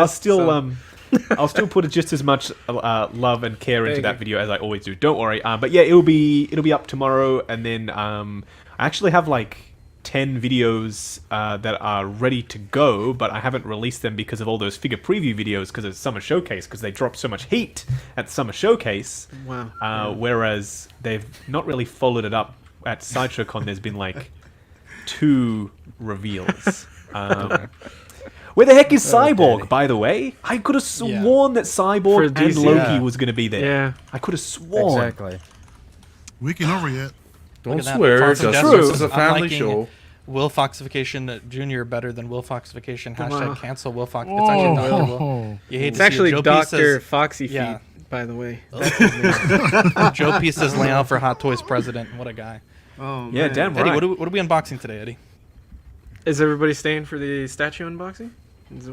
I'll still put just as much love and care into that video as I always do. Don't worry. But yeah, it'll be up tomorrow, and then I actually have like 10 videos that are ready to go, but I haven't released them because of all those figure preview videos because of Summer Showcase, because they dropped so much heat at Summer Showcase. Wow. Whereas they've not really followed it up at Sideshow Con. There's been like 2 reveals. Where the heck is Cyborg, by the way? I could have sworn that Cyborg and Loki was going to be there. Yeah. I could have sworn. Exactly. Weekend over yet. Don't swear. This is a family show. Will Foxification Jr. better than Will Foxification. #cancel Will Fox. It's actually Dr. Will. It's actually Dr. Foxy Feet. Yeah. by the way. Joe P says lay out for Hot Toys president. What a guy. Oh, Yeah, man. damn Eddie, right. what are we unboxing today, Eddie? Is everybody staying for the statue unboxing?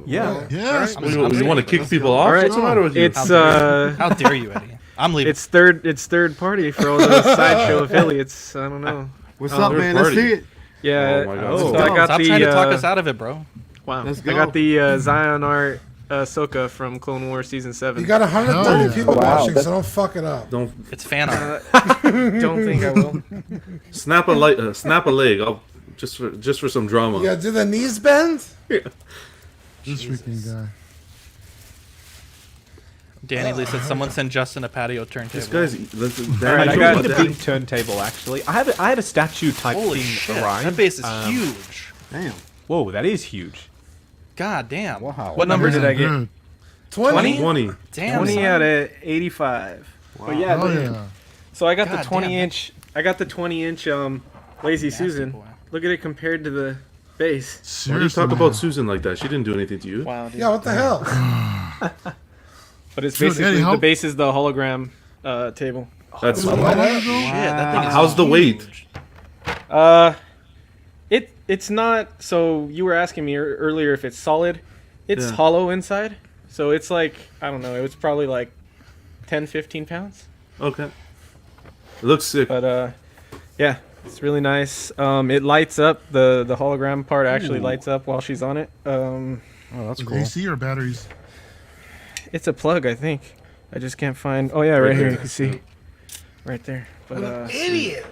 Yeah. Yes. I'm You saying, want to kick people off? All right. What's the matter with you? It's How dare you, Eddie? I'm leaving. it's third party for all those sideshow affiliates. I don't know. What's up, man? Let's see it. Yeah. Oh my God. so Let's I go. got Stop the trying to talk us out of it, bro. wow. Let's I go. got the Zion art Ahsoka from Clone Wars season 7. You got 130 Hell yeah. people Wow, watching, so don't fuck it up. Don't It's fan art. Don't think I will. snap a leg. Just for some drama. You gotta do the knees bend? This freaking guy. Danny Lee said someone send Justin a patio turntable. This guy's. Alright, I Danny, got a big turntable actually. I had a statue type Holy thing shit, arrive. that base is huge. Damn. Whoa, that is huge. God damn. Wow. What number did I get? Good. 20? 20. Damn. 20 son. out of 85. But yeah, Oh yeah. so I got God the 20 damn. inch. I got the 20 inch Lazy Susan. boy. Look at it compared to the base. Why do you Seriously. talk man. about Susan like that? She didn't do anything to you. Wow, dude. Yeah, what the hell? But it's Dude, basically Eddie, how- the base is the hologram table. That's Shit, that thing is how's the weight? It's not. So you were asking me earlier if it's solid. It's Yeah. hollow inside. So it's like, I don't know. It was probably like 10, 15 pounds. Okay. It looks sick. But yeah, it's really nice. It lights up. The hologram part actually lights up while she's on it. Oh, that's With cool. AC or batteries? It's a plug, I think. I just can't find. Oh yeah, right here you can see, right there. But Idiot!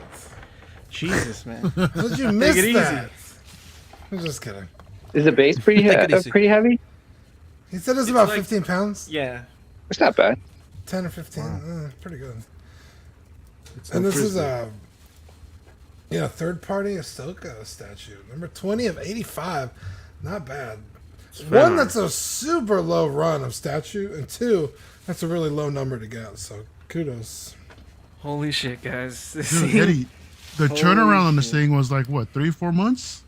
Jesus, man. How did you miss it easy. that? I'm just kidding. Is the base pretty Take it easy. pretty heavy? He said it's about like- 15 pounds. Yeah. It's not bad. 10 or 15. Pretty good. It's And no this is frisbee. a third party Ahsoka statue. Number 20 of 85. Not bad. One, that's a super low run of statue, and two, that's a really low number to get. So kudos. Holy shit, guys. Dude, Eddie, the turnaround on this thing was like what, 3-4 months?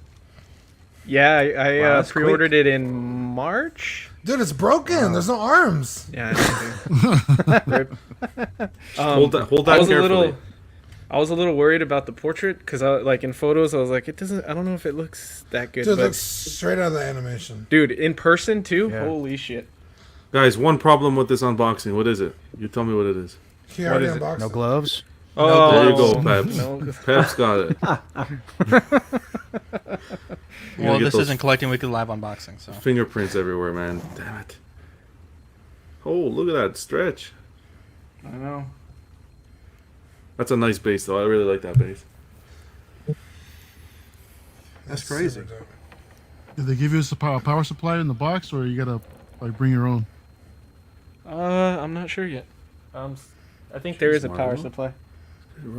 Yeah, I Wow, that's pre-ordered it in March. Dude, it's broken. There's no arms. Yeah, I know, dude. Hold that I was carefully. I was a little worried about the portrait because like in photos I was like, it doesn't. I don't know if it looks that good. Dude, it but looks straight out of the animation. dude, in person too. Yeah. Holy shit. Guys, one problem with this unboxing. What is it? You tell me what it is. He already is it? unboxed No it. gloves. Oh, There you go, Peps. No. Peps got it. Well, get this those- isn't collecting weekly live unboxing, so. Fingerprints everywhere, man. Damn it. Oh, look at that stretch. I know. That's a nice base, though. I really like that base. That's crazy. super dope. Did they give you a power supply in the box, or you gotta like bring your own? I'm not sure yet. I think there is a Smart, power huh? supply.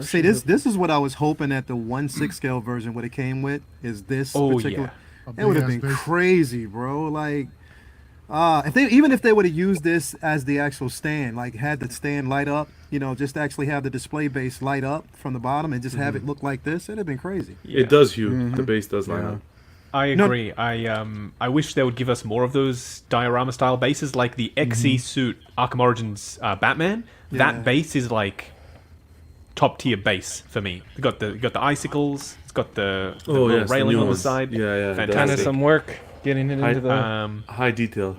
See, this is what I was hoping that the 1/6 scale version what it came with is this Oh, particular. yeah. A It would have big-ass been base? crazy, bro. Like, if they would have used this as the actual stand, like had the stand light up, just actually have the display base light up from the bottom and just have it look like this, it'd have been crazy. It does, Hugh. The base does line up. I No- agree. I wish they would give us more of those diorama style bases, like the XE suit Arkham Origins Batman. Yeah. That base is like top tier base for me. You got the icicles. It's got the Oh, little yes, the railing new on the ones. side. Yeah, yeah. Kind of Fantastic. some work getting it into the, High detail.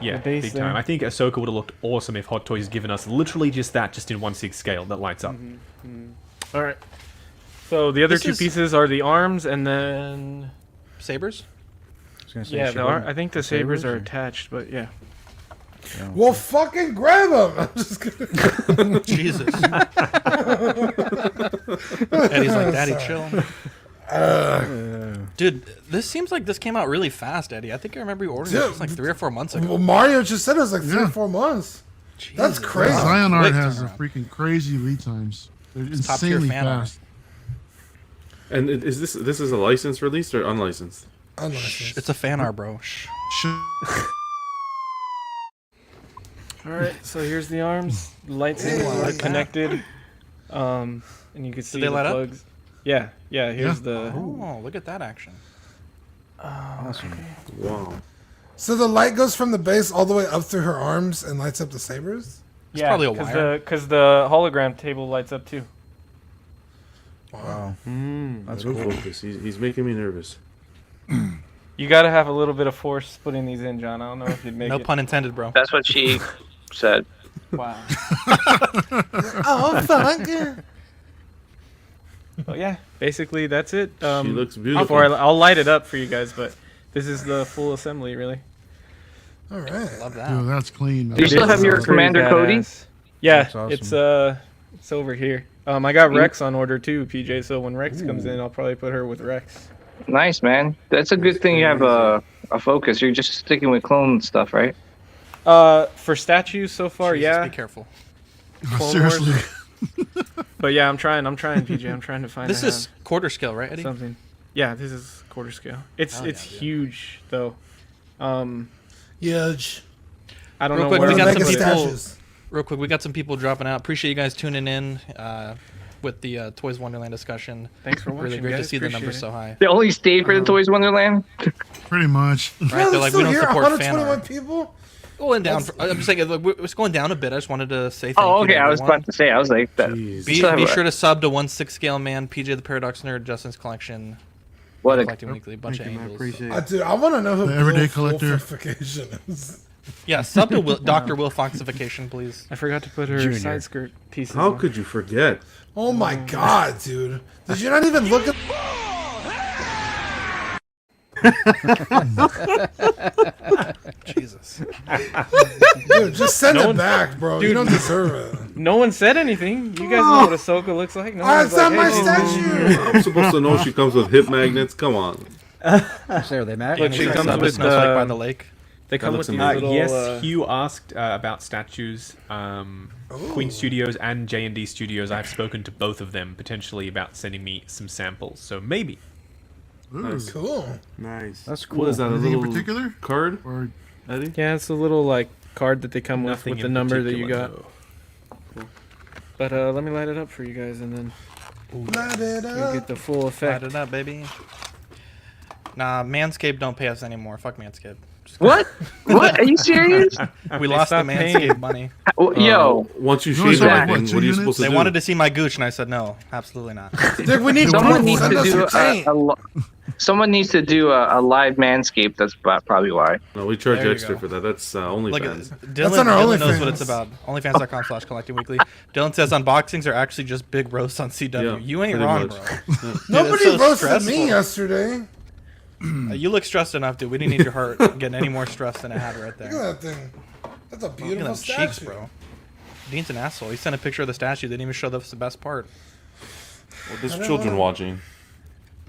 Yeah, the base big there. time. I think Ahsoka would have looked awesome if Hot Toys given us literally just that, just in 1/6 scale that lights up. All right. So the other This two is- pieces are the arms, and then Sabers? I was gonna say, yeah, she the wouldn't- I think the sabers are or- attached, but yeah. Well, fucking grab him. I'm just kidding. Jesus. Eddie's like, Daddy, chill. Dude, this seems like this came out really fast, Eddie. I think I remember you ordering this Dude, just like 3 or 4 months ago. Well, Mario just said it was like 3 or Yeah. 4 months. That's Jesus. crazy. Zion art Quick has a turnaround. freaking crazy lead times. They're Top tier insanely fan art. fast. And is this is a licensed release or unlicensed? Unlicensed. It's a fan art, bro. Shh. All right, so here's the arms. Lights Hey, are like that. connected. And you can see they the light up? plugs. Yeah, here's the Oh, look at that action. Awesome. Wow. So the light goes from the base all the way up through her arms and lights up the sabers? It's probably a wire. Because the hologram table lights up too. Wow. That's cool. Focus. He's making me nervous. You got to have a little bit of force putting these in, John. I don't know if you'd make No it. pun intended, bro. That's what she said. Wow. Oh, fuck. Well, yeah, basically that's it. She looks beautiful. Before I'll light it up for you guys, but this is the full assembly, really. All right. Love that. Dude, that's clean. Man. Do you still have your Pretty Commander Cody? badass. Yeah, That's awesome. it's over here. I got Rex on order too, PJ. So when Rex comes in, I'll probably put her with Rex. Nice, man. That's a good thing you have a focus. You're just sticking with clone stuff, right? For statues so far, Jesus, yeah. Be careful. Clone Seriously. Wars. But yeah, I'm trying, PJ. I'm trying to find. This is quarter scale, right, Eddie? something. Yeah, this is quarter scale. It's Oh, yeah, huge though. Huge. I don't Real know quick, where we got Mega some people. stashes. Real quick, we got some people dropping out. Appreciate you guys tuning in with the Toys Wonderland discussion. Thanks for watching. Really great to guys. see the Appreciate numbers it. so high. They only stayed for the Toys Wonderland. Pretty much. Right? Yeah, They're like, we don't here, support fan 121 art. people. Going down. I'm just saying, it's going down a bit. I just wanted to say thank you. Oh, okay. to I was everyone. about to say. I was like that. Be sure to sub to 1/6 scale man, PJ the Paradox Nerd, Justin's Collection, What a Collecting Weekly, bunch of angels. Appreciate it. Dude, I want to know who The everyday Bill collector. Fulfification is. Yeah, sub to Dr. Will Foxification, please. I forgot to put her Junior. side skirt pieces. How on. could you forget? Oh my god, dude! Did you not even look at? Jesus. Dude, just send No it one- back, bro. You Dude. don't deserve it. No one said anything. You guys know what Ahsoka looks like. No It's one's not like, my hey, statue. I'm supposed to know she comes with hip magnets. Come on. So are they mad? Look, she Sub comes to with Smells Like by the Lake. They come looks with these amazing. little. Yes, Hugh asked about statues. Queen Studios and J&D Studios. I've spoken to both of them potentially about sending me some samples. So maybe. Cool. Nice. That's cool. What is that? A Anything in little particular? card, Or Eddie? Yeah, it's a little like card that they come Nothing with the in number that you particular, got. no. But let me light it up for you guys, and then Light it you up. get the full Light effect. it up, baby. Nah, Manscaped don't pay us anymore. Fuck Manscaped. What? What? Are you serious? We lost the stopped paying. Manscaped money. Yo, Once you You only shave saw, like, everything, what, what are you 2 supposed to They do? wanted to see my gooch, and I said no, absolutely not. Dude, we need someone proof. needs Send to us do your tape. someone needs to do a live Manscaped. That's probably why. No, we charge There you extra go. for that. That's Look at OnlyFans. Dylan, on our Dylan knows OnlyFans. what it's about. OnlyFans.com/collecting weekly. Dylan says unboxings are actually just big roasts on CW. Yeah, You ain't pretty wrong, much. bro. Nobody so roasted stressful. me yesterday. You look stressed enough, dude. We didn't need your heart getting any more stressed than it had right Look there. at that thing. That's a Look at beautiful them statue. cheeks, bro. Dean's an asshole. He sent a picture of the statue. They didn't even show us the best part. Well, there's children watching.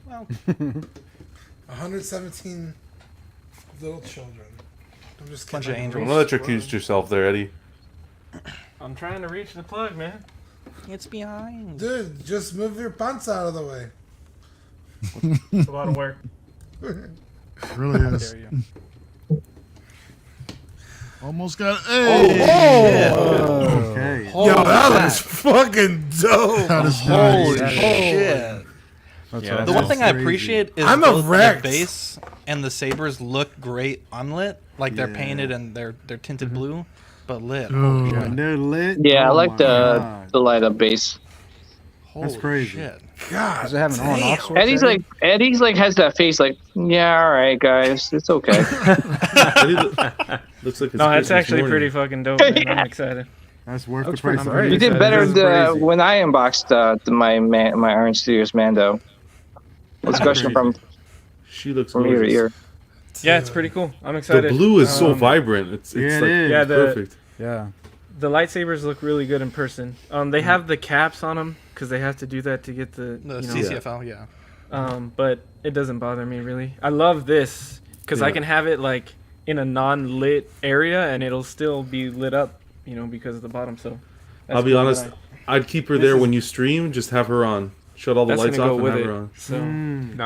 Well, 117 little children. I'm just Bunch kidding. of angels. Don't electrocute yourself there, Eddie. I'm trying to reach the plug, man. it's behind. Dude, just move your pants out of the way. It's a lot of work. really is. Dare you. Almost got. Hey! Okay. Yo, that was fucking dope. That is Holy nice. shit. That's Yeah, The awesome. one thing I crazy. appreciate is I'm a both the wrecked. base and the sabers look great unlit, like they're Yeah. painted and they're tinted blue, but lit. Oh, When they're lit. Yeah, I oh like my the God. light up base. Holy crazy. shit. God. Does it have an on damn. off switch? Eddie's like has that face like, yeah, all right, guys, it's okay. Eddie looks like it's No, it's Christmas actually morning. pretty fucking dope. Man. I'm excited. That's worth Looks the price. pretty of great. You admission. did better This is crazy. when I unboxed my Iron Studios Mando. Especially from She looks ear to gorgeous. ear. Yeah, it's pretty cool. I'm The excited. blue is so Um, vibrant. It's Yeah, it like is. Yeah, the- perfect. Yeah. The lightsabers look really good in person. They have the caps on them because they have to do that to get the The you know, CCFL, yeah. but it doesn't bother me really. I love this because I Yeah. can have it like in a non-lit area and it'll still be lit up, you know, because of the bottom. So that's I'll be cool honest. that I'd keep her This there is- when you stream. Just have her on. Shut all the that's lights gonna off go and with have it. her on. So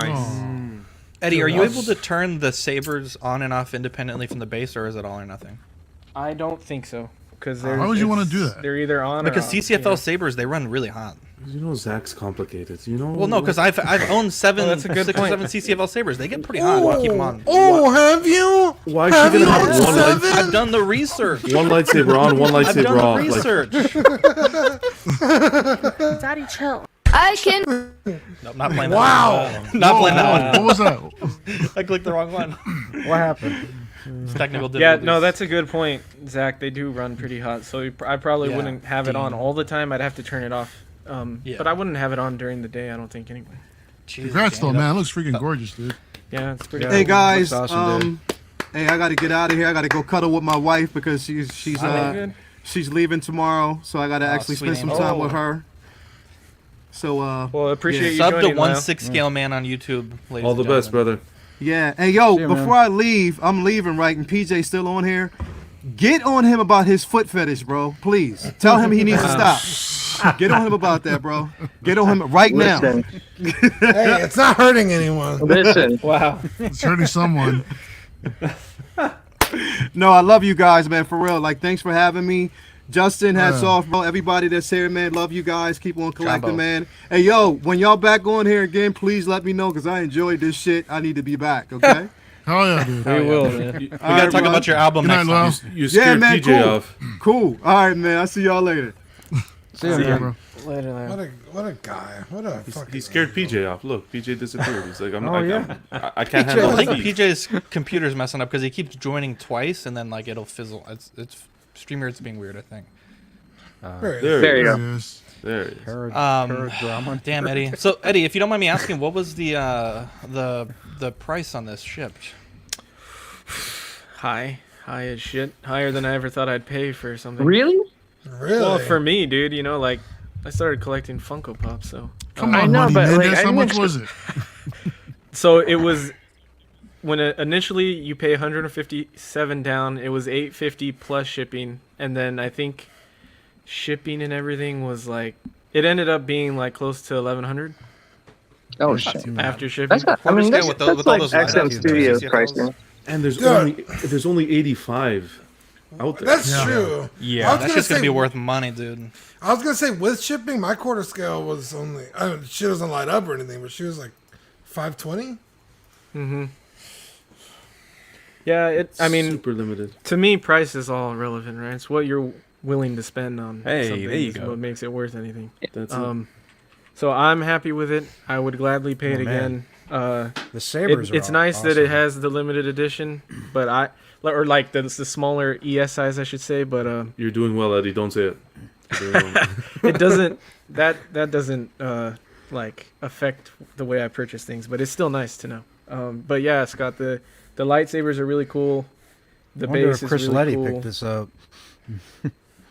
Oh. Eddie, are you Dude, able to turn the sabers on and off independently from the base, or is it all or nothing? I don't think so because why would you want to do that? They're either on because or off, CCFL sabers, they run really hot. You know, Zach's complicated. You know. Well, no, because I've owned that's a good 6 or point. 7 CCFL sabers. They get pretty hot. Keep them on. Oh, have you? Why Have is she you gonna owned have one light? seven? I've done the research. One lightsaber on, one I've lightsaber done off. the research. Daddy, chill. I can. Nope, not playing Wow. that one. Not playing that What was that? one. I clicked the wrong one. What happened? It's technical Yeah, difficulties. no, that's a good point, Zach. They do run pretty hot, so I probably Yeah. wouldn't have it on all the time. I'd have to turn it off. Yeah. But I wouldn't have it on during the day. I don't think anyway. Congrats, though, man. It looks freaking gorgeous, dude. Yeah, it's pretty. Hey guys, Looks awesome, hey, I got to get out of here. I got to go cuddle with my wife because she's good. she's leaving tomorrow, so I got to actually sweet spend some angel. time with her. So Well, appreciate you Sub to joining, Lyle. 1/6 scale man on YouTube. Ladies All the and best, gentlemen. brother. yeah. Hey yo, See ya, man. before I leave, I'm leaving, right? And PJ's still on here. Get on him about his foot fetish, bro. Please tell him he needs to stop. Get on him about that, bro. Get on him right now. Listen, Hey, it's not hurting anyone. listen. Wow. It's hurting someone. No, I love you guys, man. For real. Like, thanks for having me. Justin, hats off, bro. Everybody that's here, man. Love you guys. Keep on collecting, Jumbo. man. Hey, yo, when y'all back on here again, please let me know because I enjoyed this shit. I need to be back, okay? Hell yeah, dude. We will, man. We gotta talk about your album Good night, next Lyle. time. You scared man, PJ cool. off. Cool. All right, man. I'll see y'all later. See ya, See ya, man. bro. Later, Lyle. What a guy. What a fucking. He scared PJ off. Look, PJ disappeared. He's like, yeah. I can't handle I the think heat. PJ's computer's messing up because he keeps joining twice and then like it'll fizzle. It's StreamYard's being weird, I think. Very There There he you is. go. Yes. There he is. Drama. Damn, Eddie. So Eddie, if you don't mind me asking, what was the price on this shipped? High as shit. Higher than I ever thought I'd pay for something. Really? Really? Well, for me, dude, you know, like I started collecting Funko Pops, so Come I on, know, Money but, like, Mendes. I How much didn't was it? so it was when initially you pay 157 down. It was 850 plus shipping, and then I think shipping and everything was like it ended up being like close to 1100 Oh shit. after shipping. That's not, I mean, that's, with that's all like those XM light-ups, Studios CCFLs. pricing. And there's Dude. only 85 out there. That's Yeah. true. Yeah, I was that's gonna just gonna say- be worth money, dude. I was gonna say with shipping, my quarter scale was only. I mean, she doesn't light up or anything, but she was like 520. Yeah, I mean, super limited. to me, price is all relevant, right? It's what you're willing to spend on Hey, something there you is go. what makes it worth anything. That's it. So I'm happy with it. I would gladly pay it Oh, man. again. The sabers. It's nice that it has the limited edition, but or like the smaller ES size, I should say. But You're doing well, Eddie. Don't say it. You're doing well. it doesn't that doesn't like affect the way I purchase things. But it's still nice to know. But yeah, Scott, the lightsabers are really cool. The I wonder base if is Chris really Letty cool. picked this up.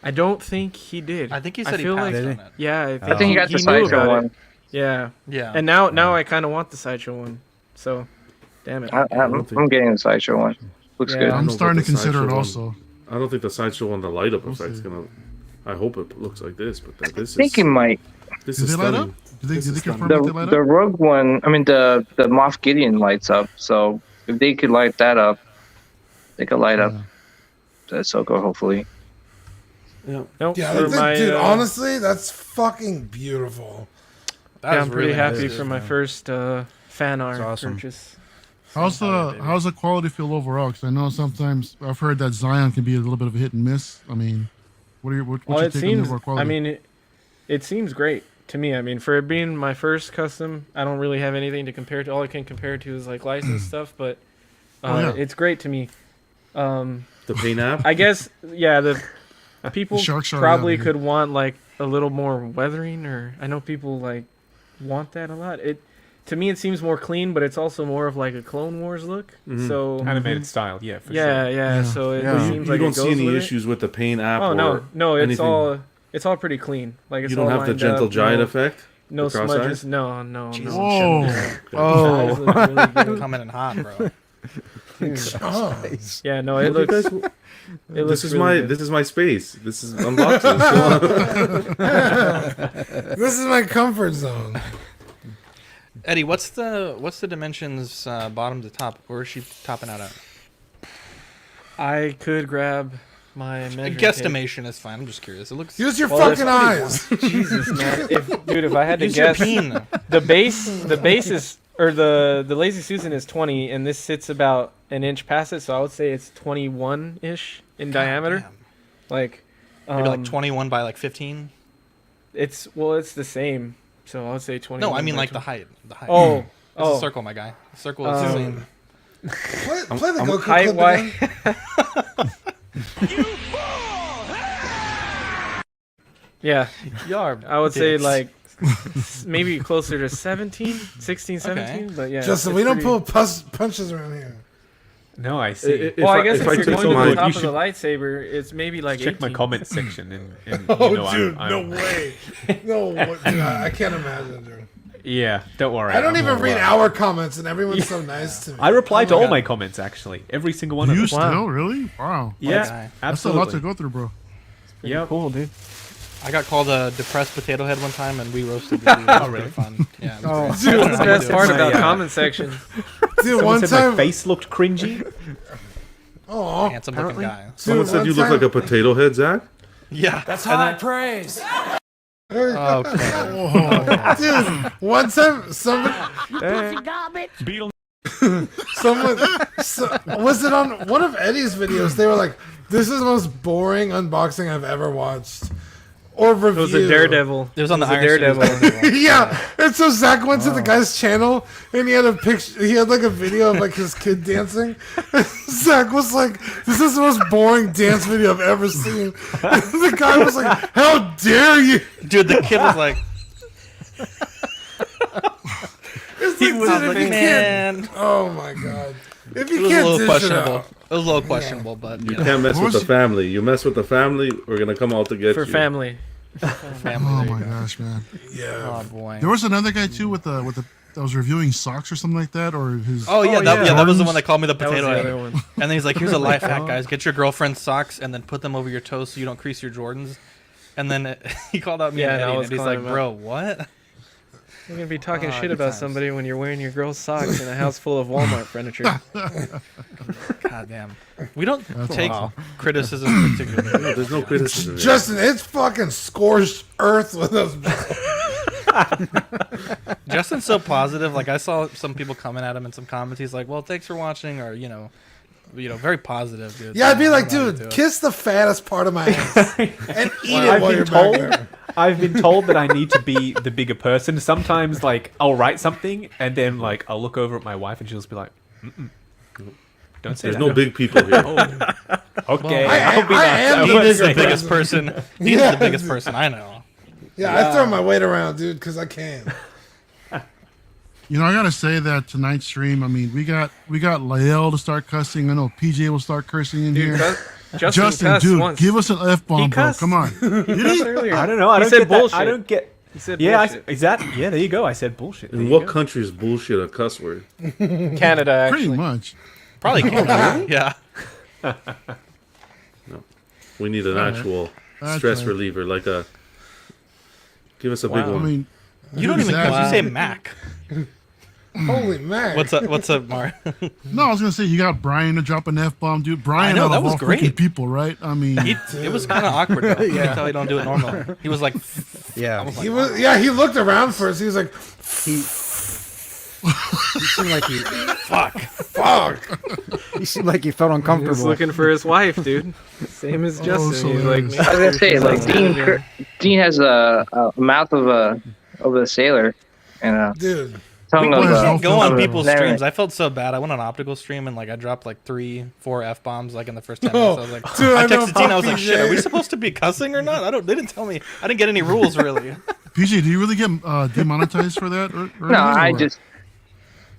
I don't think he did. I think he I said he feel passed like- on Did it. Yeah, I think he got the knew Sideshow about one. it. Yeah, Yeah. and now I kind of want the Sideshow one. So, damn it. I'm getting the Sideshow one. Looks Yeah. good. I'm know starting about to the consider it Sideshow also. I don't think the Sideshow on the light up We'll effect's see. gonna. I hope it looks like this, but this I think is it might. this Did is they light stunning. up? Did they This is confirm The that they light the up? Rogue one. I mean the Moff Gideon lights up. So if they could light that up, they could light up the Ahsoka hopefully. Yeah. Nope, Yeah, for my, dude. Honestly, that's fucking beautiful. That yeah, was I'm pretty really happy nice, for dude. my first fan art awesome. purchase. How's the quality feel overall? Because I know sometimes I've heard that Zion can be a little bit of a hit and miss. I mean, what's Well, your it take on the seems. overall quality? I mean, it seems great to me. I mean, for it being my first custom, I don't really have anything to compare to. All I can compare to is like licensed stuff, but yeah. it's great to me. The paint app. I guess the people Sharks are probably out, could want like a little more weathering, or I know people like want that a lot. To me it seems more clean, but it's also more of like a Clone Wars look. So Animated style, yeah, for yeah, sure. yeah. So it Yeah. seems you like don't it see goes any with issues with the paint app. Oh or no, it's anything. it's all pretty clean. Like it's You don't all have the lined gentle up, giant no, effect. No The cross smudges. eyes? No. oh, Oh, Coming in hot, bro. Oh. yeah, no, it looks. It looks This is really good. this is my space. This is unboxing. This is my comfort zone. Eddie, what's the dimensions bottom to top? Where is she topping out at? I could grab my measuring guesstimation is fine. I'm just curious. It looks. Use your fucking eyes. Jesus, man. If I had to Use your guess, peen. the base is, or the Lazy Susan is 20, and this sits about an inch past it, so I would say it's 21-ish in diameter. Damn. Like, Maybe like 21 by like 15. it's the same. So I would say 20. No, I mean like the height. The height. Oh, It's a circle, my guy. The circle is the same. Play the Goku height clip wise. again. Yeah, Yarb. I would say dicks. like maybe closer to 17, 16, 17. But yeah, Justin, it's we don't pretty- pull punches around here. No, I see. Well, I guess if you're take going to the mine- top you of the lightsaber, it's maybe like Check my 18. comment section and Oh, you know, dude, I'm- no way. No, dude, I can't imagine, dude. Yeah, don't worry. I don't I'm even all read right. our comments, and everyone's so nice to me. I reply to all God. my comments actually, every single one Do of you them. still really? Wow. Yeah, guy. That's a lot to absolutely. go through, bro. Yeah, Cool, dude. I got called a depressed potato head one time, and we roasted the dude. It was really fun. Yeah. It was great. That's the best part about Yeah. comment section. Dude, Someone one said time. my face looked cringy. Oh, Handsome looking guy. Someone said you look like a potato head, Zach. Yeah. That's high praise. Okay. dude, one time someone, was it on one of Eddie's videos? They were like, "This is the most boring unboxing I've ever watched." Or review. It was a Daredevil. It was on the Iron Daredevil. Series. Yeah, and so Zach went to the guy's channel and he had a picture. He had like a video of like his kid dancing. And Zach was like, "This is the most boring dance video I've ever seen." And the guy was like, "How dare you?" Dude, the kid was like, It's he like, was dude, if like, you can't- man. Oh my god! If It you was a can't little dish it questionable. out, It was a little questionable, but You you know, can't mess What with was the family. You mess with the family, we're gonna come out to get For you. family. family. Oh there you my go. gosh, man. yeah. Oh boy. There was another guy too with the that was reviewing socks or something like that, or his. Oh yeah, Oh, that, yeah. yeah, that was the one that called me the That was potato the head. other one. And then he's like, "Here's a life hack, guys: get your girlfriend's socks and then put them over your toes so you don't crease your Jordans." And then he called out me Yeah, and and I Eddie, was and he's calling like, him "Bro, what?" You're gonna be talking shit good about times. somebody when you're wearing your girl's socks in a house full of Walmart furniture. God damn. We don't take wow. criticism particularly. There's no criticism. here. Justin, it's fucking scorched earth with us. Justin's so positive. Like I saw some people coming at him in some comments. He's like, "Well, thanks for watching," or very positive, dude. Yeah, I'd be like, I'm not dude, into it. kiss the fattest part of my ass and eat it I've while been you're told. back there. I've been told that I need to be the bigger person. Sometimes, like, I'll write something and then, like, I'll look over at my wife and she'll just be like, "Mm-mm, don't say There's that." no big people here. Okay, I I'll be am nice. the He is the bigger biggest person. He's Yeah. the biggest person I know. Yeah, I throw my weight around, dude, because I can. You know, I gotta say that tonight's stream. I mean, we got Lael to start cussing. I know PJ will start cursing in Dude, here. Justin cussed dude, once. give us an F bomb, He bro. cussed. Come on. He cussed earlier. I don't know. I He don't said get that. bullshit. I don't get. He said Yeah, bullshit. is that? Yeah, there you go. I said bullshit. There In you what go. country is bullshit a cuss word? Canada, actually. Pretty much. Probably can. Yeah. We need an actual That's stress right. reliever, like a. Give us a big I one. mean, You don't even Exactly. cuss. You say Mac. Holy man. What's up, Mar? no, I was gonna say you got Brian to drop an F bomb, dude. Brian I know, out that of was all great. freaking people, right? I mean, It was kind of awkward though. You can tell he don't do it normal. He was like, Yeah. He was, yeah, he looked around first. He was like, He seemed like fuck. he seemed like he felt He was uncomfortable. looking for his wife, dude. Same as Justin. so He's like, hilarious. I was gonna say, like Dean has a mouth of a sailor and a Dude. tongue People of has a. no go on of a people's narrator. streams. I felt so bad. I went on optical stream and like I dropped like 3-4 f bombs like in the first 10 Oh, minutes. I was like, dude, I I know texted Tina. I was like, PJ. shit, are we supposed to be cussing or not? They didn't tell me. I didn't get any rules really. PJ, do you really get demonetized for that? Or No, anything, I or- just,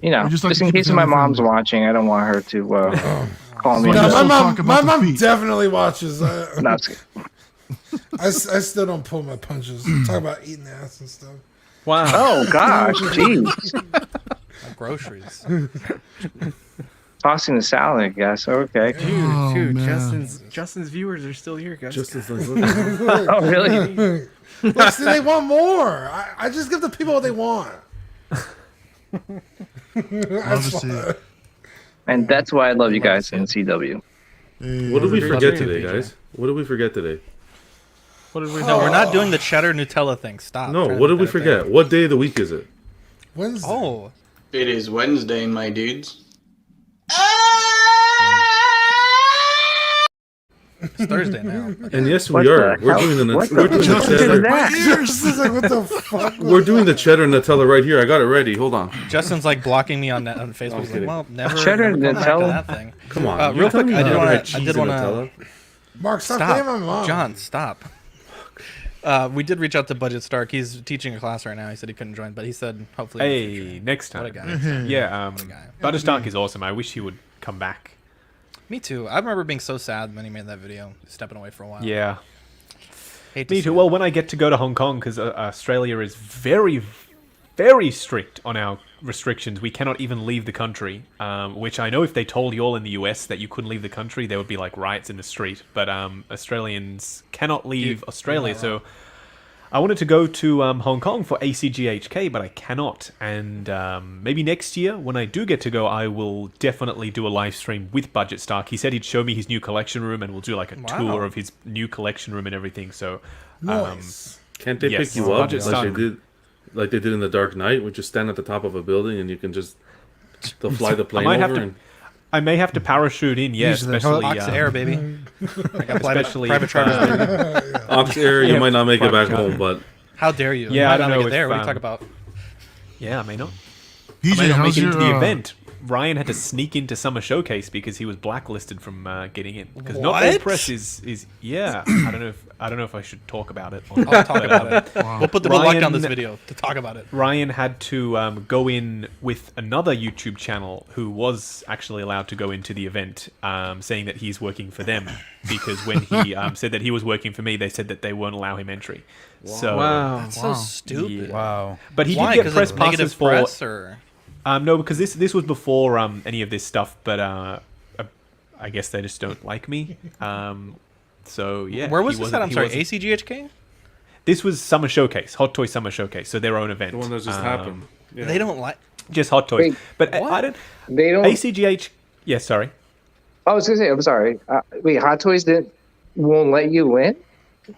Or just like to in keep it case my family mom's friendly? watching, I don't want her to call me. So No, just my don't mom, talk my about the mom feet. definitely watches. No, I'm just kidding. I still don't pull my punches. Talk about eating ass and stuff. wow. Oh gosh, jeez. Like groceries. Tossing the salad, I guess. Okay. Oh, Dude, man. Justin's viewers are still here, guys. Just as like, Oh really? Look, see, they want more. I just give the people what they want. Love to see it. And that's why I love you guys in CW. Hey, what did we Great forget stream, today, PJ. guys? What did we forget today? What did we? No, we're not doing the cheddar Nutella thing. Stop. No, Try what to did we better forget? thing. What day of the week is it? Wednesday. Oh, It is Wednesday, my dudes. it's Thursday now. And yes, we are. We're doing the cheddar. My ears is like, what the fuck? We're doing the cheddar Nutella right here. I got it ready. Hold on. Justin's like blocking me on Facebook. He's like, well, never. Cheddar never come back to Nutella? that thing. Come on. Real quick, I did want to. Nutella. Mark, stop Stop, playing my mom. John. Stop. We did reach out to Budget Stark. He's teaching a class right now. He said he couldn't join, but he said hopefully. in the Hey, future. next time. What a guy. Yeah, What a guy. Butter Stark is awesome. I wish he would come back. Me too. I remember being so sad when he made that video, stepping away for a while. Yeah. Hate to Me see too. it. Well, when I get to go to Hong Kong, because Australia is very, very strict on our restrictions. We cannot even leave the country, which I know if they told you all in the US that you couldn't leave the country, there would be like riots in the street. But Australians cannot leave Australia, so I wanted to go to Hong Kong for ACGHK, but I cannot. And maybe next year, when I do get to go, I will definitely do a live stream with Budget Stark. He said he'd show me his new collection room, and we'll do like a tour of his new collection room and everything. So, Nice. Can't they yes, pick you up Budget Stark. like they did in the Dark Knight? We just stand at the top of a building and you can just they'll fly the plane might over. have to- and I may have to parachute in, yeah, Use the especially Ox Air, baby. I got especially private charters, baby. Ox Air, you Yeah, might not make it back private charter. home, but How dare you? Yeah, Might I don't not know make it there. if, What are you talking about? yeah, I may not. I PJ, may not how's make it into the your event. Ryan had to sneak into Summer Showcase because he was blacklisted from getting in. Because not all What? press is yeah. I don't know if I should talk about it. Or I'll talk about it. We'll lock down this Ryan- video to talk about it. Ryan had to go in with another YouTube channel who was actually allowed to go into the event, saying that he's working for them. Because when he said that he was working for me, they said that they won't allow him entry. So Wow. That's so stupid. Wow. but he Why? did get 'Cause press it's passes negative for. press, or No, because this was before any of this stuff, but I guess they just don't like me. So yeah. where was he this at? wasn't- I'm he sorry, wasn't- ACGHK. This was Summer Showcase, Hot Toy Summer Showcase, so their own event. the one that just happened. Yeah. They don't like. Just Hot Toys. Wait, but what? I don't. They don't. ACGH. Yeah, sorry. I was gonna say, I'm sorry. Wait, Hot Toys won't let you in?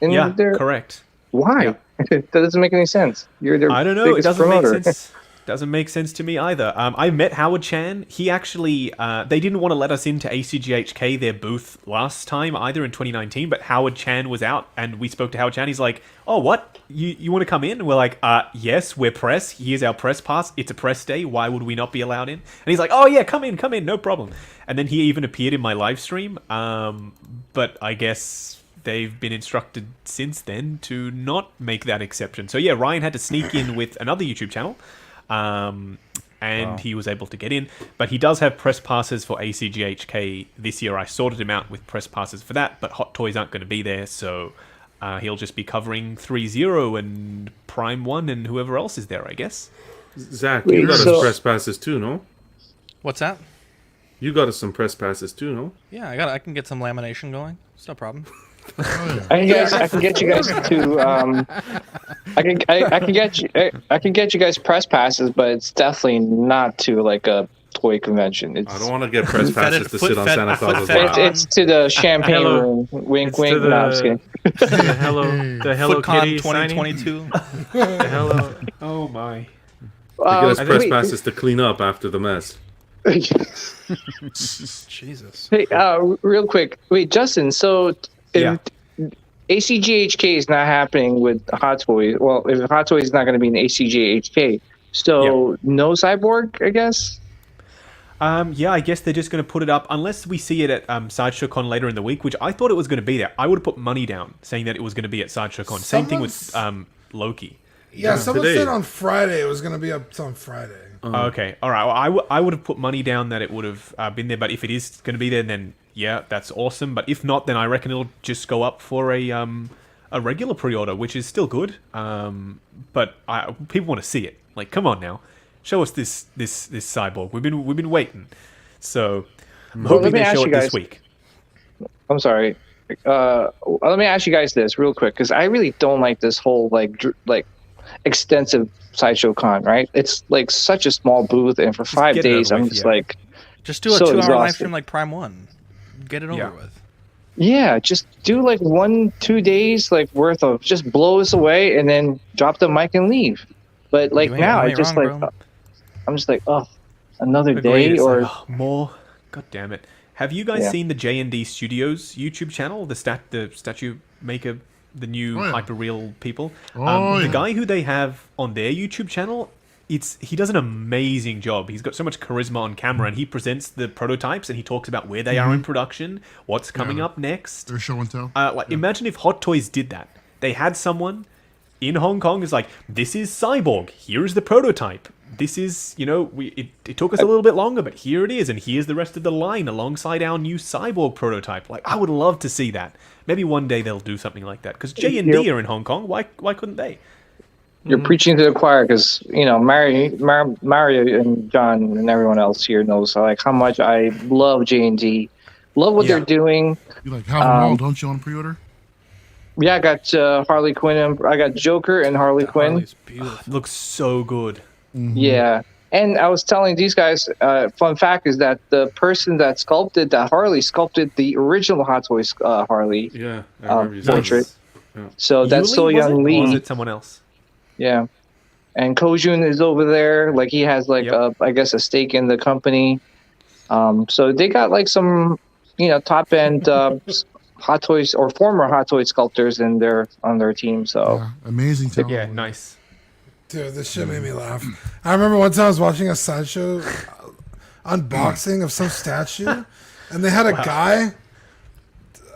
Yeah, correct. Why? That doesn't make any sense. You're their I don't know. It biggest doesn't promoter. make sense. Doesn't make sense to me either. I met Howard Chan. He actually, they didn't want to let us into ACGHK, their booth, last time either in 2019. But Howard Chan was out, and we spoke to Howard Chan. He's like, "Oh, what? You want to come in?" And we're like, "Yes, we're press. Here's our press pass. It's a press day. Why would we not be allowed in?" And he's like, "Oh yeah, come in, no problem." And then he even appeared in my live stream. But I guess they've been instructed since then to not make that exception. So yeah, Ryan had to sneak in with another YouTube channel. And he was able to get in, but he does have press passes for ACGHK this year. I sorted him out with press passes for that, but Hot Toys aren't going to be there, so he'll just be covering 3-0 and Prime 1 and whoever else is there, I guess. Zach, you got us press passes too, no? What's that? You got us some press passes too, no? Yeah, I can get some lamination going. It's no problem. I can get you guys to I can get you guys press passes, but it's definitely not to like a toy convention. It's, I don't want to get press passes to sit on Santa Claus's lap. it's to the champagne Hello. room. Wink, It's wink. to the- No, I'm just kidding. The Hello FootCon Kitty 2022. The Hello. Oh my. They get us press wait. passes to clean up after the mess. Jesus. Hey, real quick. Wait, Justin. So if ACGHK is not happening with Hot Toys, well, if Hot Toys is not going to be in ACGHK, so no Cyborg, I guess. Yeah, I guess they're just going to put it up unless we see it at Sideshow Con later in the week, which I thought it was going to be there. I would have put money down saying that it was going to be at Sideshow Con. Same thing with Loki. Yeah, someone today. said on Friday it was going to be up on Friday. Okay, all right. Well, I would have put money down that it would have been there, but if it is going to be there, then yeah, that's awesome. But if not, then I reckon it'll just go up for a regular pre-order, which is still good. But people want to see it. Like, come on now, show us this cyborg. We've been waiting. So I'm hoping they show it this week. I'm sorry. Let me ask you guys this real quick, because I really don't like this whole like extensive Sideshow Con, right? It's like such a small booth, and for 5 get it days, over I'm with, just yeah. like, Just do a so 2-hour live exhausted. stream like Prime 1. Get it over with. Yeah, just do like 1-2 days like worth of just blow us away and then drop the mic and leave. But like now, I just wrong, bro. I'm just like, oh, another Agreed. day It's or like, more. God damn it! Have you guys seen the J&D Studios YouTube channel? The statue maker, the new hyperreal people. The guy who they have on their YouTube channel. He does an amazing job. He's got so much charisma on camera, and he presents the prototypes, and he talks about where they are in production, what's coming up next. Their show and tell. Imagine if Hot Toys did that. They had someone in Hong Kong who's like, "This is Cyborg. Here is the prototype. This is, it took us a little bit longer, but here it is, and here's the rest of the line alongside our new Cyborg prototype." Like, I would love to see that. Maybe one day they'll do something like that because J&D are in Hong Kong. Why couldn't they? You're preaching to the choir because Mario and John and everyone else here knows like how much I love J&D, love what they're doing. You like have them all, don't you, on pre-order? Yeah, I got Harley Quinn. I got Joker and Harley Quinn. Looks so good. Yeah, and I was telling these guys, fun fact is that the person that sculpted that Harley sculpted the original Hot Toys Harley portrait. Yeah. So that's So Young Lee. Or was it someone else? Yeah, and Kojun is over there. Like he has like I guess a stake in the company. So they got like some top end Hot Toys or former Hot Toys sculptors on their team. So amazing talent. Yeah, nice. Dude, this shit made me laugh. I remember one time I was watching a Sideshow unboxing of some statue, and they had a guy.